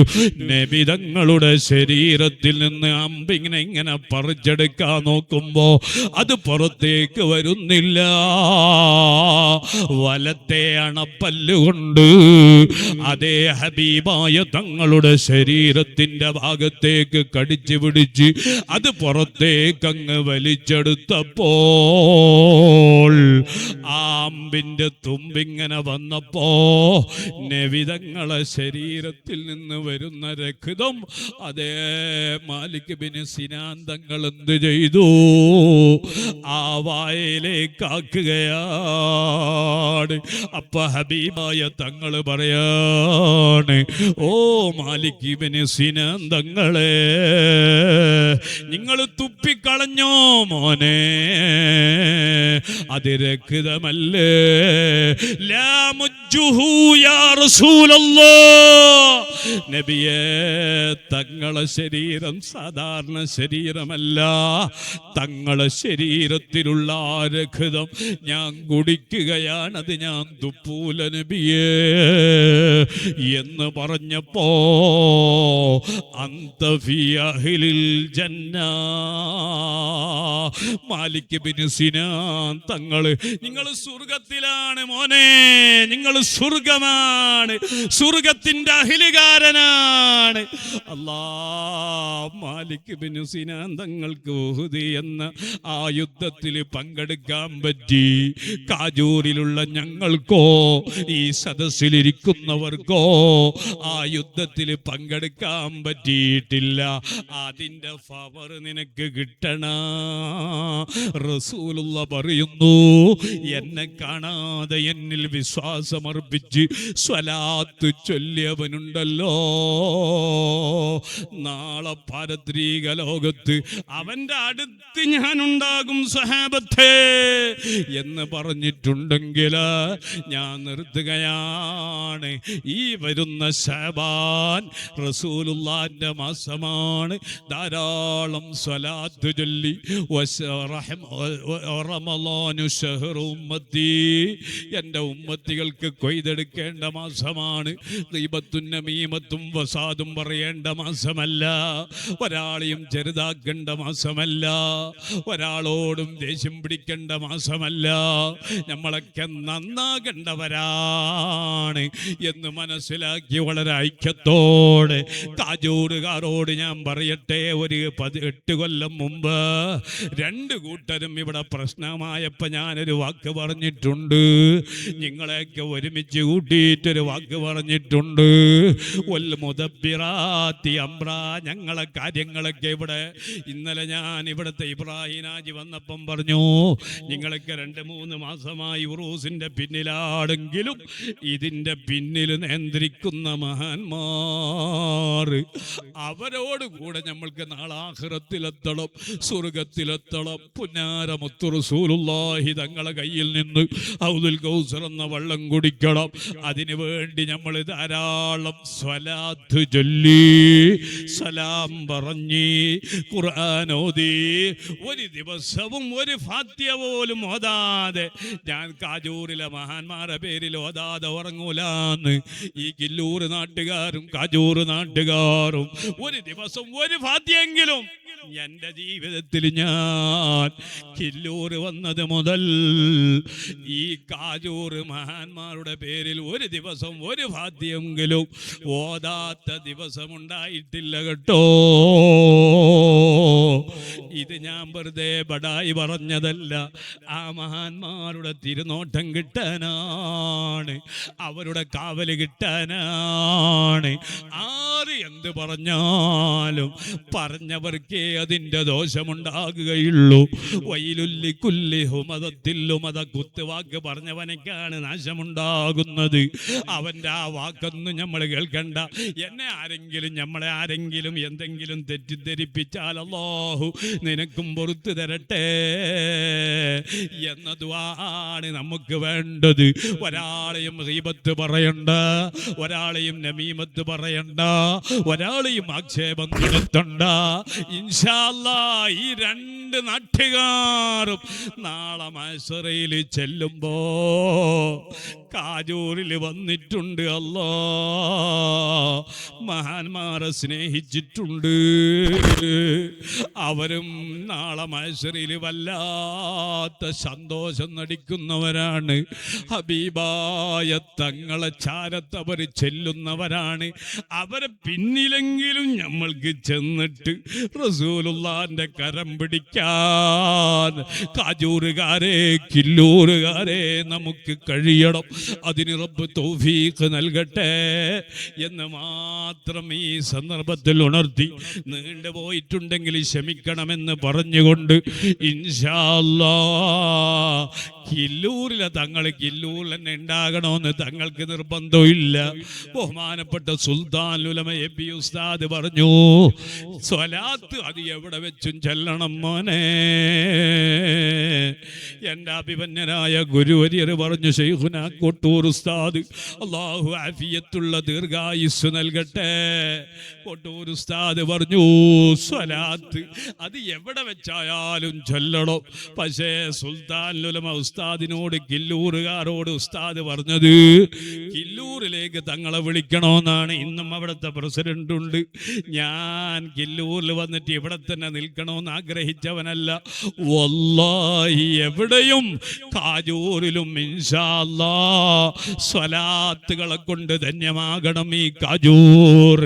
നബി തങ്ങളുടെ ശരീരത്തിൽ നിന്ന് അമ്പിങ്ങനെ ഇങ്ങനെ പറിച്ചെടുക്കാൻ നോക്കുമ്പോ അത് പുറത്തേക്ക് വരുന്നില്ല. വലത്തെ അണപ്പല്ലുകൊണ്ട് അതേ ഹബീബായ തങ്ങളുടെ ശരീരത്തിന്റെ ഭാഗത്തേക്ക് കടിച്ചു പിടിച്ച് അത് പുറത്തേക്ക് അങ്ങ് വലിച്ചെടുത്തപ്പോൾ അമ്പിന്റെ തുമ്പിങ്ങനെ വന്നപ്പോ നബി തങ്ങളെ ശരീരത്തിൽ നിന്ന് വരുന്ന രക്തം അതേ മാലിക് ഇബ്നു സിനാൻ തങ്ങൾ എന്ത് ചെയ്തു? ആ വായയിലേക്ക് ആക്കുകയാണ്. അപ്പൊ ഹബീബായ തങ്ങൾ പറയാണ്, ഓ മാലിക് ഇബ്നു സിനാൻ തങ്ങളെ, നിങ്ങൾ തുപ്പിക്കളഞ്ഞോ മോനെ? അത് രക്തമല്ലേ? ലാ മുജ്ജുഹു യാ റസൂലല്ലാഹ്. നബിയേ, തങ്ങളെ ശരീരം സാധാരണ ശരീരമല്ല. തങ്ങളെ ശരീരത്തിലുള്ള രക്തം ഞാൻ കുടിക്കുകയാണ്, അത് ഞാൻ തുപ്പൂല നബിയേ എന്ന് പറഞ്ഞപ്പോ അന്ത ഫീ അഹ്ലിൽ ജന്ന. മാലിക് ഇബ്നു സിനാൻ തങ്ങള്, നിങ്ങൾ സ്വർഗത്തിലാണ് മോനെ, നിങ്ങൾ സ്വർഗമാണ്, സ്വർഗത്തിന്റെ അഹിലുകാരനാണ്. മാലിക് ഇബ്നു സിനാൻ തങ്ങൾക്ക് ഉഹുദ് എന്ന ആ യുദ്ധത്തിൽ പങ്കെടുക്കാൻ പറ്റി. കാജൂരിലുള്ള ഞങ്ങൾക്കോ ഈ സദസ്സിലിരിക്കുന്നവർക്കോ ആ യുദ്ധത്തിൽ പങ്കെടുക്കാൻ പറ്റിയിട്ടില്ല. അതിന്റെ ഫവർ നിനക്ക് കിട്ടണ. റസൂലുള്ള പറയും പറയുന്നു, എന്നെ കാണാതെ എന്നിൽ വിശ്വാസമർപ്പിച്ച് സ്വലാത്ത് ചൊല്ലിയവനുണ്ടല്ലോ, നാളെ പാരത്രിക ലോകത്ത് അവന്റെ അടുത്ത് ഞാനുണ്ടാകും സഹാബത്തെ എന്ന് പറഞ്ഞിട്ടുണ്ടെങ്കിൽ ഞാൻ നിർത്തുകയാണ്. ഈ വരുന്ന ശഅബാൻ റസൂലുള്ളാഹിന്റെ മാസമാണ്. ധാരാളം സ്വലാത്ത് ചൊല്ലി റമളാനു ശഹ്റു ഉമ്മത്തി, എൻ്റെ ഉമ്മത്തികൾക്ക് കൊയ്തെടുക്കേണ്ട മാസമാണ്. ഗീബത്തും നമീമത്തും വസാദും പറയേണ്ട മാസമല്ല, ഒരാളെയും ചെറുതാക്കേണ്ട മാസമല്ല, ഒരാളോടും ദേഷ്യം പിടിക്കേണ്ട മാസമല്ല, നമ്മളൊക്കെ നന്നാകേണ്ടവരാണ് എന്ന് മനസ്സിലാക്കി വളരെ ഐക്യത്തോടെ കാജൂറുകാരോട് ഞാൻ പറയട്ടെ, ഒരു 18 കൊല്ലം മുമ്പ് 2 കൂട്ടരും ഇവിടെ പ്രശ്നമായപ്പോൾ ഞാനൊരു വാക്ക് പറഞ്ഞിട്ടുണ്ട്. നിങ്ങളെയൊക്കെ ഒരുമിച്ച് കൂട്ടിയിട്ടൊരു വാക്ക് പറഞ്ഞിട്ടുണ്ട്. ഞങ്ങളെ കാര്യങ്ങളൊക്കെ ഇവിടെ ഇന്നലെ ഞാൻ ഇവിടുത്തെ ഇബ്രാഹിം ഹാജി വന്നപ്പം പറഞ്ഞു, നിങ്ങളൊക്കെ 2-3 മാസമായി ഉറൂസിന്റെ പിന്നിലാണെങ്കിലും ഇതിന്റെ പിന്നിൽ നിയന്ത്രിക്കുന്ന മഹാന്മാർ, അവരോട് കൂടെ നമ്മൾക്ക് നാളെ ആഖിറത്തിലെത്തണം, സ്വർഗത്തിലെത്തണം. പുന്നാര മുത്തു റസൂലുള്ളാഹി തങ്ങളെ കയ്യിൽ നിന്ന് ഹൗദുൽ കൗസർ എന്ന വെള്ളം കുടിക്കണം. അതിനു വേണ്ടി നമ്മൾ ധാരാളം സ്വലാത്ത് ചൊല്ലി സലാം പറഞ്ഞ് ഖുർആൻ ഓതി, ഒരു ദിവസവും ഒരു ഫാത്തിഹ പോലും ഓതാതെ ഞാൻ കാജൂറിലെ മഹാന്മാരുടെ പേരിൽ ഓതാതെ ഉറങ്ങൂലാന്ന് ഈ കില്ലൂർ നാട്ടുകാരും കാജൂർ നാട്ടുകാരും ഒരു ദിവസം ഒരു ഫാത്തിഹയെങ്കിലും എൻ്റെ ജീവിതത്തിൽ ഞാൻ കില്ലൂർ വന്നത് മുതൽ ഈ കാജൂർ മഹാന്മാരുടെ പേരിൽ ഒരു ദിവസം ഒരു ഫാത്തിഹയെങ്കിലും ഓതാത്ത ദിവസമുണ്ടായിട്ടില്ല കേട്ടോ. ഇത് ഞാൻ വെറുതെ ബടായി പറഞ്ഞതല്ല, ആ മഹാന്മാരുടെ തിരുനോട്ടം കിട്ടാനാണ്, അവരുടെ കാവല് കിട്ടാനാണ്. ആര് എന്ത് പറഞ്ഞാലും പറഞ്ഞവർക്കേ അതിൻ്റെ ദോഷമുണ്ടാകുകയുള്ളൂ. വൈലുല്ലി കുല്ലി ഹുമദത്തില്ലു മത കുത്തുവാക്ക് പറഞ്ഞവനേക്കാണ് നാശമുണ്ടാകുന്നത്. അവൻ്റെ ആ വാക്കൊന്നും നമ്മൾ കേൾക്കണ്ട. എന്നെ ആരെങ്കിലും നമ്മളെ ആരെങ്കിലും എന്തെങ്കിലും തെറ്റിദ്ധരിപ്പിച്ചാൽ അല്ലാഹു നിനക്കും പുറത്തു തരട്ടെ എന്ന ദുആണ് നമുക്ക് വേണ്ടത്. ഒരാളെയും ഗീബത്ത് പറയണ്ട, ഒരാളെയും നമീമത്ത് പറയണ്ട, ഒരാളെയും ആക്ഷേപം നടത്തണ്ട. ഇൻഷാ അല്ലാഹ് ഈ 2 നാട്ടുകാരും നാളെ മഹ്ശറയിൽ ചെല്ലുമ്പോ കാജൂരിൽ വന്നിട്ടുണ്ട്. അല്ലാ മഹാന്മാരെ സ്നേഹിച്ചിട്ടുണ്ട്. അവരും നാളെ മഹ്ശറയിൽ വല്ലാത്ത സന്തോഷം നടിക്കുന്നവരാണ്. ഹബീബായ തങ്ങളെ ചാരത്ത് അവർ ചെല്ലുന്നവരാണ്. അവരെ പിന്നിലെങ്കിലും നമ്മൾക്ക് ചെന്നിട്ട് റസൂലുള്ളാഹിന്റെ കരം പിടിക്കാൻ കാജൂറുകാരെ കില്ലൂറുകാരെ നമുക്ക് കഴിയണം. അതിന് റബ്ബ് തൗഫീഖ് നൽകട്ടെ എന്ന് മാത്രം ഈ സന്ദർഭത്തിൽ ഉണർത്തി, നീണ്ടുപോയിട്ടുണ്ടെങ്കിൽ ക്ഷമിക്കണമെന്ന് പറഞ്ഞുകൊണ്ട് ഇൻഷാ അല്ലാഹ് കില്ലൂരിലെ തങ്ങൾ കില്ലൂരിൽ തന്നെ ഉണ്ടാകണമെന്ന് തങ്ങൾക്ക് നിർബന്ധമില്ല. ബഹുമാനപ്പെട്ട സുൽത്താൻ ഉലമ എ.പി. ഉസ്താദ് പറഞ്ഞു, സ്വലാത്ത് അത് എവിടെ വെച്ചും ചെല്ലണം മോനെ. എൻ്റെ അഭിമന്യനായ ഗുരുവര്യർ പറഞ്ഞു, ശൈഖുനാ കൊട്ടൂർ ഉസ്താദ് അല്ലാഹു ആഫിയത്തുള്ള ദീർഘായുസ് നൽകട്ടെ. കൊട്ടൂർ ഉസ്താദ് പറഞ്ഞു, സ്വലാത്ത് അത് എവിടെ വെച്ചായാലും ചൊല്ലണം. പക്ഷേ സുൽത്താൻ ഉലമ ഉസ്താദിനോട് കില്ലൂറുകാരോട് ഉസ്താദ് പറഞ്ഞത് കില്ലൂരിലേക്ക് തങ്ങളെ വിളിക്കണമെന്നാണ്. ഇന്നും അവിടുത്തെ പ്രസിഡന്റ് ഉണ്ട്. ഞാൻ കില്ലൂരിൽ വന്നിട്ട് ഇവിടെ തന്നെ നിൽക്കണമെന്ന് ആഗ്രഹിച്ചവനല്ല. വല്ലാഹി എവിടെയും കാജൂരിലും ഇൻഷാ അല്ലാഹ് സ്വലാത്തുകളെ കൊണ്ട് ധന്യമാകണം ഈ കാജൂർ.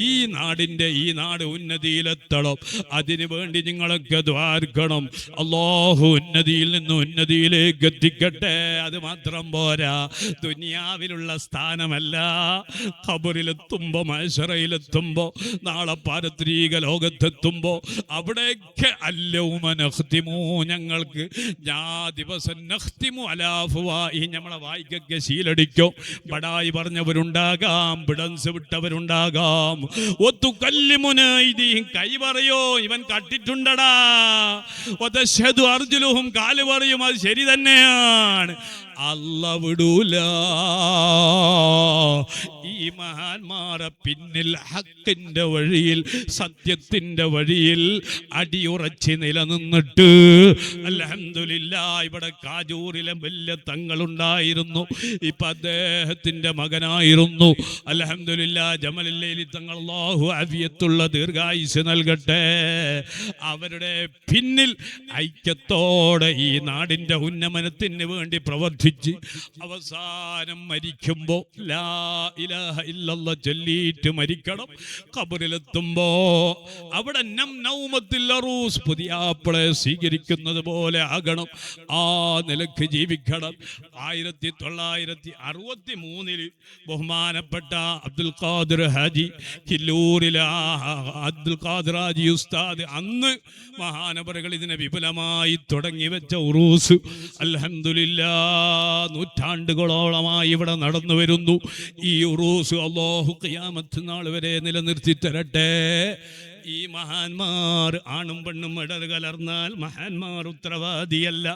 ഈ നാട് ഉന്നതിയിലെത്തണം. അതിനു വേണ്ടി നിങ്ങളൊക്കെ ദ്വാർക്കണം. അല്ലാഹു ഉന്നതിയിൽ നിന്ന് ഉന്നതിയിലേക്ക് എത്തിക്കട്ടെ. അത് മാത്രം പോരാ, ദുനിയാവിലുള്ള സ്ഥാനമല്ല, ഖബറിലെത്തുമ്പോ മഹ്ശറയിലെത്തുമ്പോ നാളെ പാരത്രിക ലോകത്തെത്തുമ്പോ അവിടേക്ക് അല്ല ഞങ്ങൾക്ക് ദിവസം നമ്മളെ വായിക്കൊക്കെ ശീലടിക്കോ. ബടായി പറഞ്ഞവരുണ്ടാകാം, ബിഡൻസ് വിട്ടവരുണ്ടാകാം. കൈ പറയോ ഇവൻ കട്ടിട്ടുണ്ടടാ. അർജുലുഹും കാല് പറയും അത് ശരി തന്നെയാണ്. അല്ല വിടൂല. ഈ മഹാന്മാരെ പിന്നിൽ ഹക്കിന്റെ വഴിയിൽ, സത്യത്തിന്റെ വഴിയിൽ അടിയുറച്ച് നിലനിന്നിട്ട് അൽഹംദുലില്ലാഹ് ഇവിടെ കാജൂരിലെ വലിയ തങ്ങളുണ്ടായിരുന്നു. ഇപ്പൊ അദ്ദേഹത്തിന്റെ മകനായിരുന്നു അൽഹംദുലില്ലാഹ് ജമലുല്ലൈലി തങ്ങൾ, അല്ലാഹു ആഫിയത്തുള്ള ദീർഘായുസ് നൽകട്ടെ. അവരുടെ പിന്നിൽ ഐക്യത്തോടെ ഈ നാടിന്റെ ഉന്നമനത്തിന് വേണ്ടി പ്രവർത്തിച്ചു അവസാനം മരിക്കുമ്പോ ലാ ഇലാഹ ഇല്ലല്ലാഹ് ചൊല്ലിയിട്ട് മരിക്കണം. ഖബറിലെത്തുമ്പോ അവിടെ നൗമത്തിൽ അറൂസ്, പുതിയാപ്പിളെ സ്വീകരിക്കുന്നത് പോലെ ആകണം. ആ നിലക്ക് ജീവിക്കണം. 1963 ബഹുമാനപ്പെട്ട അബ്ദുൽ ഖാദിർ ഹാജി കില്ലൂരിലെ അബ്ദുൽ ഖാദിർ ഹാജി ഉസ്താദ് അന്ന് മഹാനവറുകൾ ഇതിനെ വിപുലമായി തുടങ്ങി വെച്ച ഉറൂസ് അൽഹംദുലില്ലാഹ് നൂറ്റാണ്ടുകളോളമായി ഇവിടെ നടന്നു വരുന്നു. ഈ ഉറൂസ് അല്ലാഹു ഖിയാമത്ത് നാൾ വരെ നിലനിർത്തി തരട്ടെ. ഈ മഹാന്മാർ ആണും പെണ്ണും ഇടർ കലർന്നാൽ മഹാന്മാർ ഉത്തരവാദിയല്ല,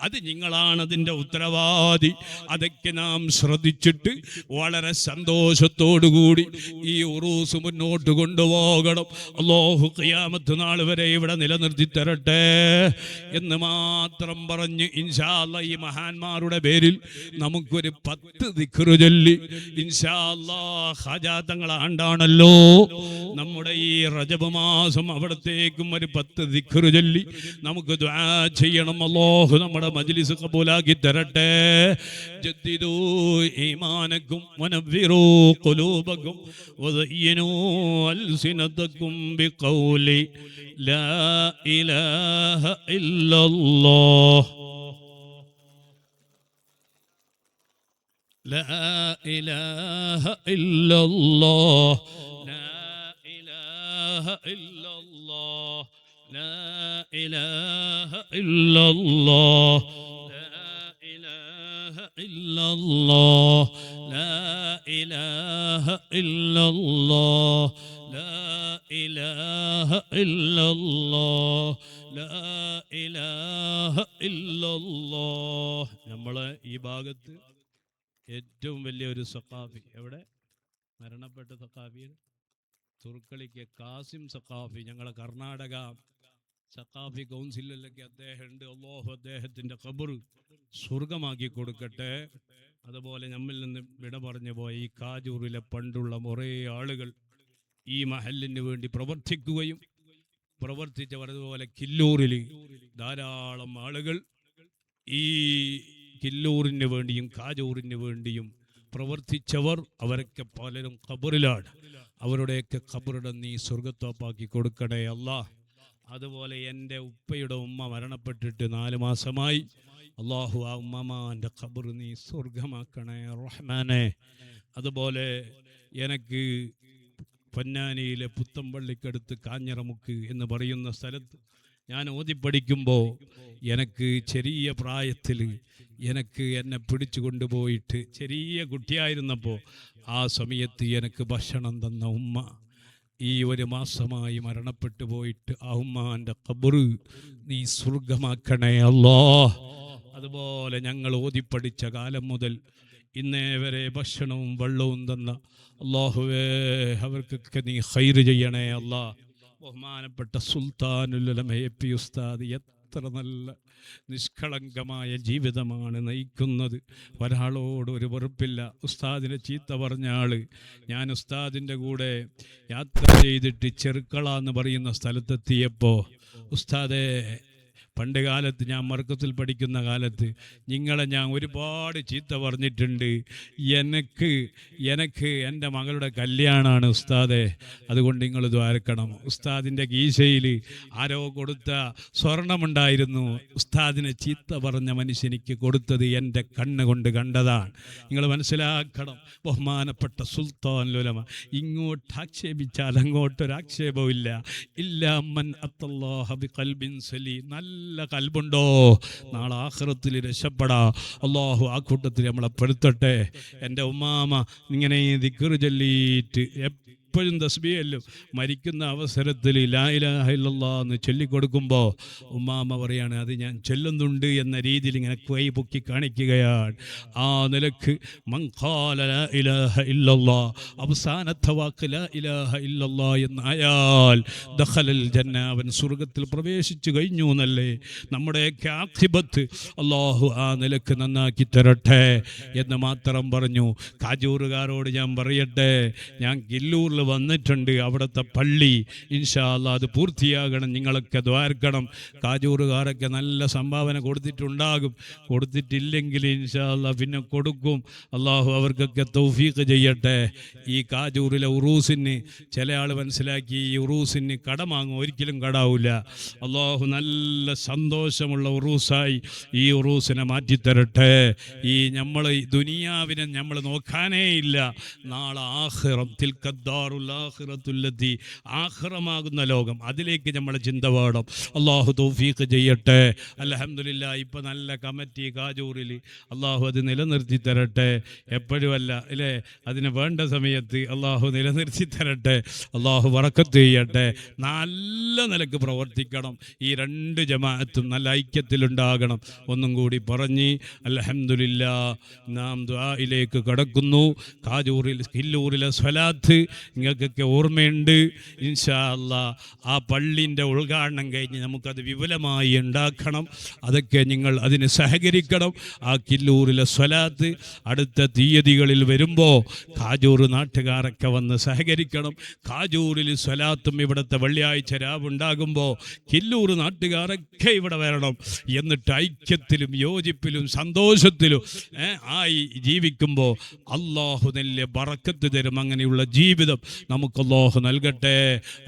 അത് നിങ്ങളാണ് അതിൻ്റെ ഉത്തരവാദി. അതൊക്കെ നാം ശ്രദ്ധിച്ചിട്ട് വളരെ സന്തോഷത്തോടുകൂടി ഈ ഉറൂസ് മുന്നോട്ട് കൊണ്ടുപോകണം. അല്ലാഹു ഖിയാമത്ത് നാൾ വരെ ഇവിടെ നിലനിർത്തി തരട്ടെ എന്ന് മാത്രം പറഞ്ഞ് ഇൻഷാ അല്ലാഹ് ഈ മഹാന്മാരുടെ പേരിൽ നമുക്കൊരു 10 ദിക്റ് ചൊല്ലി ഇൻഷാ അല്ലാഹ് ഖാജാ തങ്ങളെ ആണ്ടാണല്ലോ നമ്മുടെ ഈ റജബ് മാസം, അവിടത്തേക്കും ഒരു 10 ദിക്റ് ചൊല്ലി നമുക്ക് ദുആ ചെയ്യണം. അല്ലാഹു നമ്മുടെ മജ്ലിസ് ഖബൂലാക്കി തരട്ടെ. ജദ്ദിദൂ ഈമാനക്കും വനവ്വിറൂ ഖുലൂബക്കും വസയ്യിനൂ അൽസിനതക്കും ബിഖൗലി ലാ ഇലാഹ ഇല്ലല്ലാഹ് ലാ ഇലാഹ ഇല്ലല്ലാഹ് إلا الله لا إله إلا الله لا إله إلا الله لا إله إلا الله لا إله إلا الله لا إله إلا الله. നമ്മളെ ഈ ഭാഗത്ത് ഏറ്റവും വലിയൊരു സഖാഫി എവിടെ മരണപ്പെട്ട സഖാഫി തുർക്കളിക്ക് കാസിം സഖാഫി, ഞങ്ങളെ കർണാടക സഖാഫി കൗൺസിലിലൊക്കെ അദ്ദേഹം ഉണ്ട്. അല്ലാഹു അദ്ദേഹത്തിൻ്റെ ഖബർ സ്വർഗമാക്കി കൊടുക്കട്ടെ. അതുപോലെ നമ്മിൽ നിന്ന് വിട പറഞ്ഞു പോയ ഈ കാജൂറിലെ പണ്ടുള്ള കുറേ ആളുകൾ ഈ മഹലിന് വേണ്ടി പ്രവർത്തിക്കുകയും പ്രവർത്തിച്ചവർ, അതുപോലെ കില്ലൂരിൽ ധാരാളം ആളുകൾ ഈ കില്ലൂരിന് വേണ്ടിയും കാജൂറിന് വേണ്ടിയും പ്രവർത്തിച്ചവർ, അവരൊക്കെ പലരും ഖബറിലാണ്. അവരുടെയൊക്കെ ഖബറുടെ നീ സ്വർഗത്തോപ്പാക്കി കൊടുക്കണേ അല്ലാഹ്. അതുപോലെ എൻ്റെ ഉപ്പയുടെ ഉമ്മ മരണപ്പെട്ടിട്ട് 4 മാസമായി. അല്ലാഹു ആ ഉമ്മമാൻ്റെ ഖബർ നീ സ്വർഗമാക്കണേ റഹ്മാനെ. അതുപോലെ എനിക്ക് പൊന്നാനിയിലെ പുത്തമ്പള്ളിക്കടുത്ത് കാഞ്ഞിറമുക്ക് എന്ന് പറയുന്ന സ്ഥലത്ത് ഞാൻ ഓതിപ്പടിക്കുമ്പോൾ എനിക്ക് ചെറിയ പ്രായത്തിൽ എന്നെ പിടിച്ചു കൊണ്ടുപോയിട്ട്, ചെറിയ കുട്ടിയായിരുന്നപ്പോൾ ആ സമയത്ത് എനിക്ക് ഭക്ഷണം തന്ന ഉമ്മ ഈ 1 മാസമായി മരണപ്പെട്ടു പോയിട്ട് ആ ഉമ്മാൻ്റെ ഖബർ നീ സ്വർഗമാക്കണേ അല്ലാഹ്. അതുപോലെ ഞങ്ങൾ ഓതിപ്പടിച്ച കാലം മുതൽ ഇന്നേ വരെ ഭക്ഷണവും വെള്ളവും തന്ന അല്ലാഹുവേ അവർക്കൊക്കെ നീ ഖൈർ ചെയ്യണേ അല്ലാഹ്. ബഹുമാനപ്പെട്ട സുൽത്താനുൽ ഉലമ AP ഉസ്താദ് എത്ര നല്ല നിഷ്കളങ്കമായ ജീവിതമാണ് നയിക്കുന്നത്. ഒരാളോട് ഒരു വെറുപ്പില്ല. ഉസ്താദിനെ ചീത്ത പറഞ്ഞ ആള്, ഞാൻ ഉസ്താദിൻ്റെ കൂടെ യാത്ര ചെയ്തിട്ട് ചെറുക്കള എന്ന് പറയുന്ന സ്ഥലത്തെത്തിയപ്പോൾ ഉസ്താദെ പണ്ട് കാലത്ത് ഞാൻ മർക്കത്തിൽ പഠിക്കുന്ന കാലത്ത് നിങ്ങളെ ഞാൻ ഒരുപാട് ചീത്ത പറഞ്ഞിട്ടുണ്ട്. എനിക്ക് എൻ്റെ മകളുടെ കല്യാണമാണ് ഉസ്താദെ, അതുകൊണ്ട് നിങ്ങൾ ദ്വാരക്കണം. ഉസ്താദിൻ്റെ കീശയിൽ ആരോ കൊടുത്ത സ്വർണമുണ്ടായിരുന്നു. ഉസ്താദിനെ ചീത്ത പറഞ്ഞ മനുഷ്യനിക്ക് കൊടുത്തത് എൻ്റെ കണ്ണുകൊണ്ട് കണ്ടതാണ്. നിങ്ങൾ മനസ്സിലാക്കണം. ബഹുമാനപ്പെട്ട സുൽത്താൻ ഉലമ ഇങ്ങോട്ട് ആക്ഷേപിച്ചാൽ അങ്ങോട്ടൊരാക്ഷേപമില്ല. ഇല്ലാമൻ അത്തല്ലാഹ ബിഖൽബിൻ സലീം. നല്ല കൽബുണ്ടോ നാളെ ആഖിറത്തിൽ രക്ഷപ്പെടാ. അല്ലാഹു ആ കൂട്ടത്തിൽ നമ്മളെ പെടുത്തട്ടെ. എൻ്റെ ഉമ്മാമ ഇങ്ങനെ ദിക്ർ ചൊല്ലിയിട്ട് എപ്പോഴും തസ്ബീഹല്ലോ മരിക്കുന്ന അവസരത്തിൽ ലാ ഇലാഹ ഇല്ലല്ലാഹ് എന്ന് ചൊല്ലിക്കൊടുക്കുമ്പോൾ ഉമ്മാമ പറയാണ് അത് ഞാൻ ചൊല്ലുന്നുണ്ട് എന്ന രീതിയിൽ ഇങ്ങനെ കൈ പൊക്കി കാണിക്കുകയാണ്. ആ നിലക്ക് മൻ ഖാല ലാ ഇലാഹ ഇല്ലല്ലാഹ്, അവസാനത്തെ വാക്ക് ലാ ഇലാഹ ഇല്ലല്ലാഹ് എന്നായാൽ ദഖലൽ ജന്ന, അവൻ സ്വർഗത്തിൽ പ്രവേശിച്ചു കഴിഞ്ഞു എന്നല്ലേ നമ്മുടെയൊക്കെ ആഖിബത്ത്. അല്ലാഹു ആ നിലക്ക് നന്നാക്കി തരട്ടെ എന്ന് മാത്രം പറഞ്ഞു. കാജൂറുകാരോട് ഞാൻ പറയട്ടെ, ഞാൻ കില്ലൂരിൽ വന്നിട്ടുണ്ട്. അവിടുത്തെ പള്ളി ഇൻഷാ അല്ലാഹ് അത് പൂർത്തിയാകണം. നിങ്ങളൊക്കെ ദ്വാരക്കണം. കാജൂറുകാരൊക്കെ നല്ല സംഭാവന കൊടുത്തിട്ടുണ്ടാകും. കൊടുത്തിട്ടില്ലെങ്കിൽ ഇൻഷാ അല്ലാഹ് പിന്നെ കൊടുക്കും. അള്ളാഹു അവർക്കൊക്കെ തൗഫീഖ് ചെയ്യട്ടെ. ഈ കാജൂറിലെ ഉറൂസിന് ചില ആൾ മനസ്സിലാക്കി ഈ ഉറൂസിന് കട വാങ്ങും, ഒരിക്കലും കടാവില്ല. അള്ളാഹു നല്ല സന്തോഷമുള്ള ഉറൂസായി ഈ ഉറൂസിനെ മാറ്റിത്തരട്ടെ. ഈ നമ്മൾ ദുനിയാവിനെ നമ്മൾ നോക്കാനേ ഇല്ല. നാളെ ആഖിറം തിൽക്കദ്ദാറുൽ ആഖിറത്തുല്ലതി, ആഖിറമാകുന്ന ലോകം, അതിലേക്ക് നമ്മളെ ചിന്ത വേണം. അള്ളാഹു തൗഫീഖ് ചെയ്യട്ടെ. അൽഹംദുലില്ലാഹ് ഇപ്പം നല്ല കമ്മിറ്റി കാജൂറിൽ, അള്ളാഹു അത് നിലനിർത്തി തരട്ടെ. എപ്പോഴുമല്ല അല്ലേ, അതിന് വേണ്ട സമയത്ത് അള്ളാഹു നിലനിർത്തി തരട്ടെ. അള്ളാഹു ബറക്കത്ത് ചെയ്യട്ടെ. നല്ല നിലക്ക് പ്രവർത്തിക്കണം. ഈ രണ്ട് ജമാഅത്തും നല്ല ഐക്യത്തിലുണ്ടാകണം. ഒന്നും കൂടി പറഞ്ഞ് അൽഹംദുലില്ലാഹ് നാം ദുആയിലേക്ക് കടക്കുന്നു. കാജൂറിൽ കില്ലൂരിലെ സ്വലാത്ത് നിങ്ങൾക്കൊക്കെ ഓർമ്മയുണ്ട്. ഇൻഷാ അല്ലാഹ് ആ പള്ളിൻ്റെ ഉദ്ഘാടനം കഴിഞ്ഞ് നമുക്കത് വിപുലമായി ഉണ്ടാക്കണം. അതൊക്കെ നിങ്ങൾ അതിന് സഹകരിക്കണം. ആ കില്ലൂരിലെ സ്വലാത്ത് അടുത്ത തീയതികളിൽ വരുമ്പോൾ കാജൂർ നാട്ടുകാരൊക്കെ വന്ന് സഹകരിക്കണം. കാജൂരിൽ സ്വലാത്തും ഇവിടുത്തെ വെള്ളിയാഴ്ച രാവുണ്ടാകുമ്പോൾ കില്ലൂർ നാട്ടുകാരൊക്കെ ഇവിടെ വരണം. എന്നിട്ട് ഐക്യത്തിലും യോജിപ്പിലും സന്തോഷത്തിലും ആയി ജീവിക്കുമ്പോൾ അള്ളാഹു നല്ല ബറക്കത്ത് തരും. അങ്ങനെയുള്ള ജീവിതം നമുക്ക് അല്ലാഹു നൽകട്ടെ.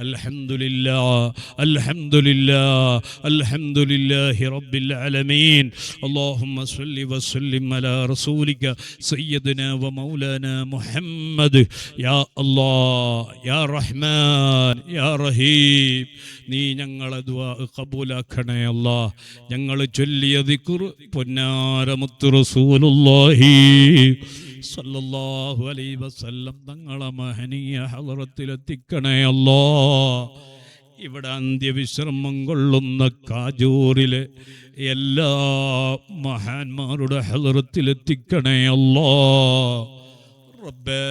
അൽഹംദുലില്ലാഹ് അൽഹംദുലില്ലാഹ് അൽഹംദുലില്ലാഹി റബ്ബിൽ ആലമീൻ. അല്ലാഹുമ്മ സ്വല്ലി വസല്ലിം അലാ റസൂലിക സയ്യിദനാ വ മൗലാനാ മുഹമ്മദ്. യാ അല്ലാഹ് യാ റഹ്മാൻ യാ റഹീം, നീ ഞങ്ങളെ ദുആ ഖബൂലാക്കണേ അല്ലാഹ്. ഞങ്ങൾ ചൊല്ലിയ ദിക്ർ പൊന്നാര മുത്ത് റസൂലുള്ളാഹി സല്ലല്ലാഹു അലൈഹി വസല്ലം തങ്ങളെ മഹനീയ ഹളറത്തിലെത്തിക്കണേ അല്ലാഹ്. ഇവിടെ അന്ത്യവിശ്രമം കൊള്ളുന്ന കാജൂറിലെ എല്ലാ മഹാന്മാരുടെ ഹളറത്തിലെത്തിക്കണേ അല്ലാഹ്. റബ്ബേ,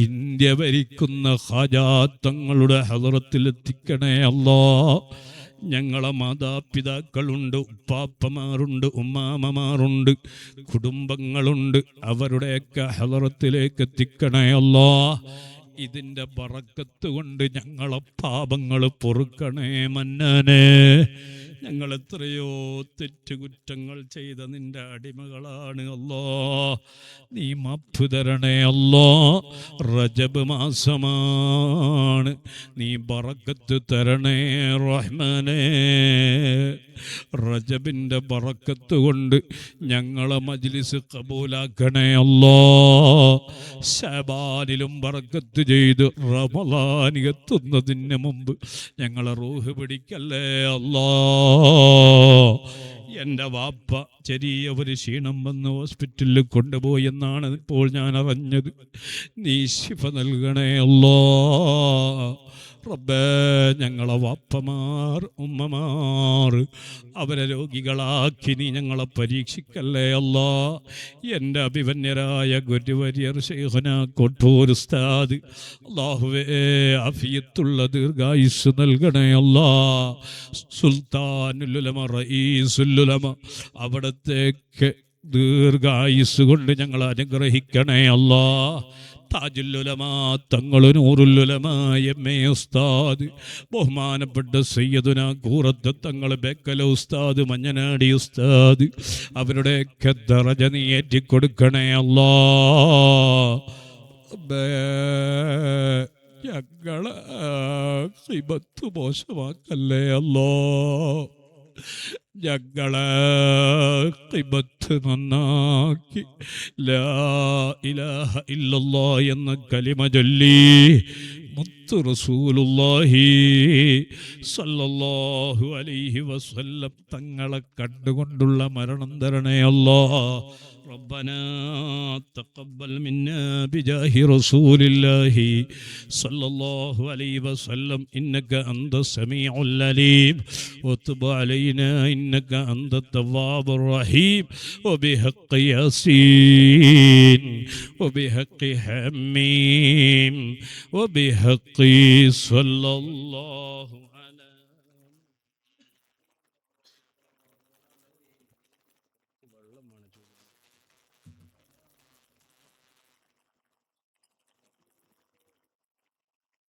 ഇന്ത്യ ഭരിക്കുന്ന ഖാജാ തങ്ങളുടെ ഹളറത്തിലെത്തിക്കണേ അല്ലാഹ്. ഞങ്ങളെ മാതാപിതാക്കളുണ്ട്, ഉപ്പാപ്പമാരുണ്ട്, ഉമ്മാമമാരുണ്ട്, കുടുംബങ്ങളുണ്ട്. അവരുടെയൊക്കെ ഹളറത്തിലേക്ക് എത്തിക്കണേ അല്ലാഹ്. ഇതിൻ്റെ ബറക്കത്ത് കൊണ്ട് ഞങ്ങളെ പാപങ്ങൾ പൊറുക്കണേ മന്നാനേ. ഞങ്ങൾ എത്രയോ തെറ്റുകുറ്റങ്ങൾ ചെയ്ത നിന്റെ അടിമകളാണ് അല്ലാഹ്. നീ മാപ്പ് തരണേ അല്ലാഹ്. റജബ് മാസമാണ്, നീ ബറക്കത്ത് തരണേ റഹ്മാനേ. റജബിൻ്റെ ബറക്കത്ത് കൊണ്ട് ഞങ്ങളെ മജ്ലിസ് ഖബൂലാക്കണേ അല്ലാഹ്. ശഅബാനിലും ബറക്കത്ത് ചെയ്ത് റമളാൻ എത്തുന്നതിന് മുമ്പ് ഞങ്ങളെ റൂഹ് പിടിക്കല്ലേ അല്ലാഹ്. എൻ്റെ വാപ്പ ചെറിയ ഒരു ക്ഷീണം വന്ന് ഹോസ്പിറ്റലിൽ കൊണ്ടുപോയി എന്നാണ് ഇപ്പോൾ ഞാൻ അറിഞ്ഞത്. നീ ശിഫ നൽകണേ അല്ലാഹ്. റബ്ബേ, ഞങ്ങളെ വാപ്പമാർ ഉമ്മമാർ അവരെ രോഗികളാക്കി നീ ഞങ്ങളെ പരീക്ഷിക്കല്ലേ അല്ലാഹ്. എൻ്റെ അഭിമന്യരായ ഗുരുവര്യർ ശൈഖുനാ കൊട്ടൂർ ഉസ്താദ്, അല്ലാഹുവേ ആഫിയത്തുള്ള ദീർഘായുസ്സ് നൽകണേ അല്ലാഹ്. സുൽത്താനുൽ ഉലമ റഈസുൽ ഉലമ അവിടത്തേക്ക് ദീർഘായുസ് കൊണ്ട് ഞങ്ങൾ അനുഗ്രഹിക്കണേ അല്ലാഹ്. താജുല്ലുലമാ തങ്ങൾ നൂറുല്ലുലമാ എം.എ. ഉസ്താദ്, ബഹുമാനപ്പെട്ട സയ്യിദുന കൂറത്ത് തങ്ങൾ ബേക്കല ഉസ്താദ്, മഞ്ഞനാടി ഉസ്താദ്, അവരുടെയൊക്കെ ദറജ നീ ഏറ്റിക്കൊടുക്കണേ അല്ലാ. ഞങ്ങളെ ഹിബത്ത് മോശമാക്കല്ലേ അല്ലാ. ഞങ്ങളെ ഖിബത്ത് നന്നാക്കി ലാ ഇലാഹ ഇല്ലല്ലാഹ് എന്ന കലിമ ചൊല്ലി മുത്ത് റസൂലുള്ളാഹി സ്വല്ലല്ലാഹു അലൈഹി വസല്ലം തങ്ങളെ കണ്ടുകൊണ്ടുള്ള മരണം തരണേ അല്ലാഹ്. ربنا تقبل منا بجاه رسول الله صلى الله عليه وسلم إنك أنت السميع العليم وتب علينا إنك أنت التواب الرحيم وبحق ياسين وبحق حميم وبحق صلى الله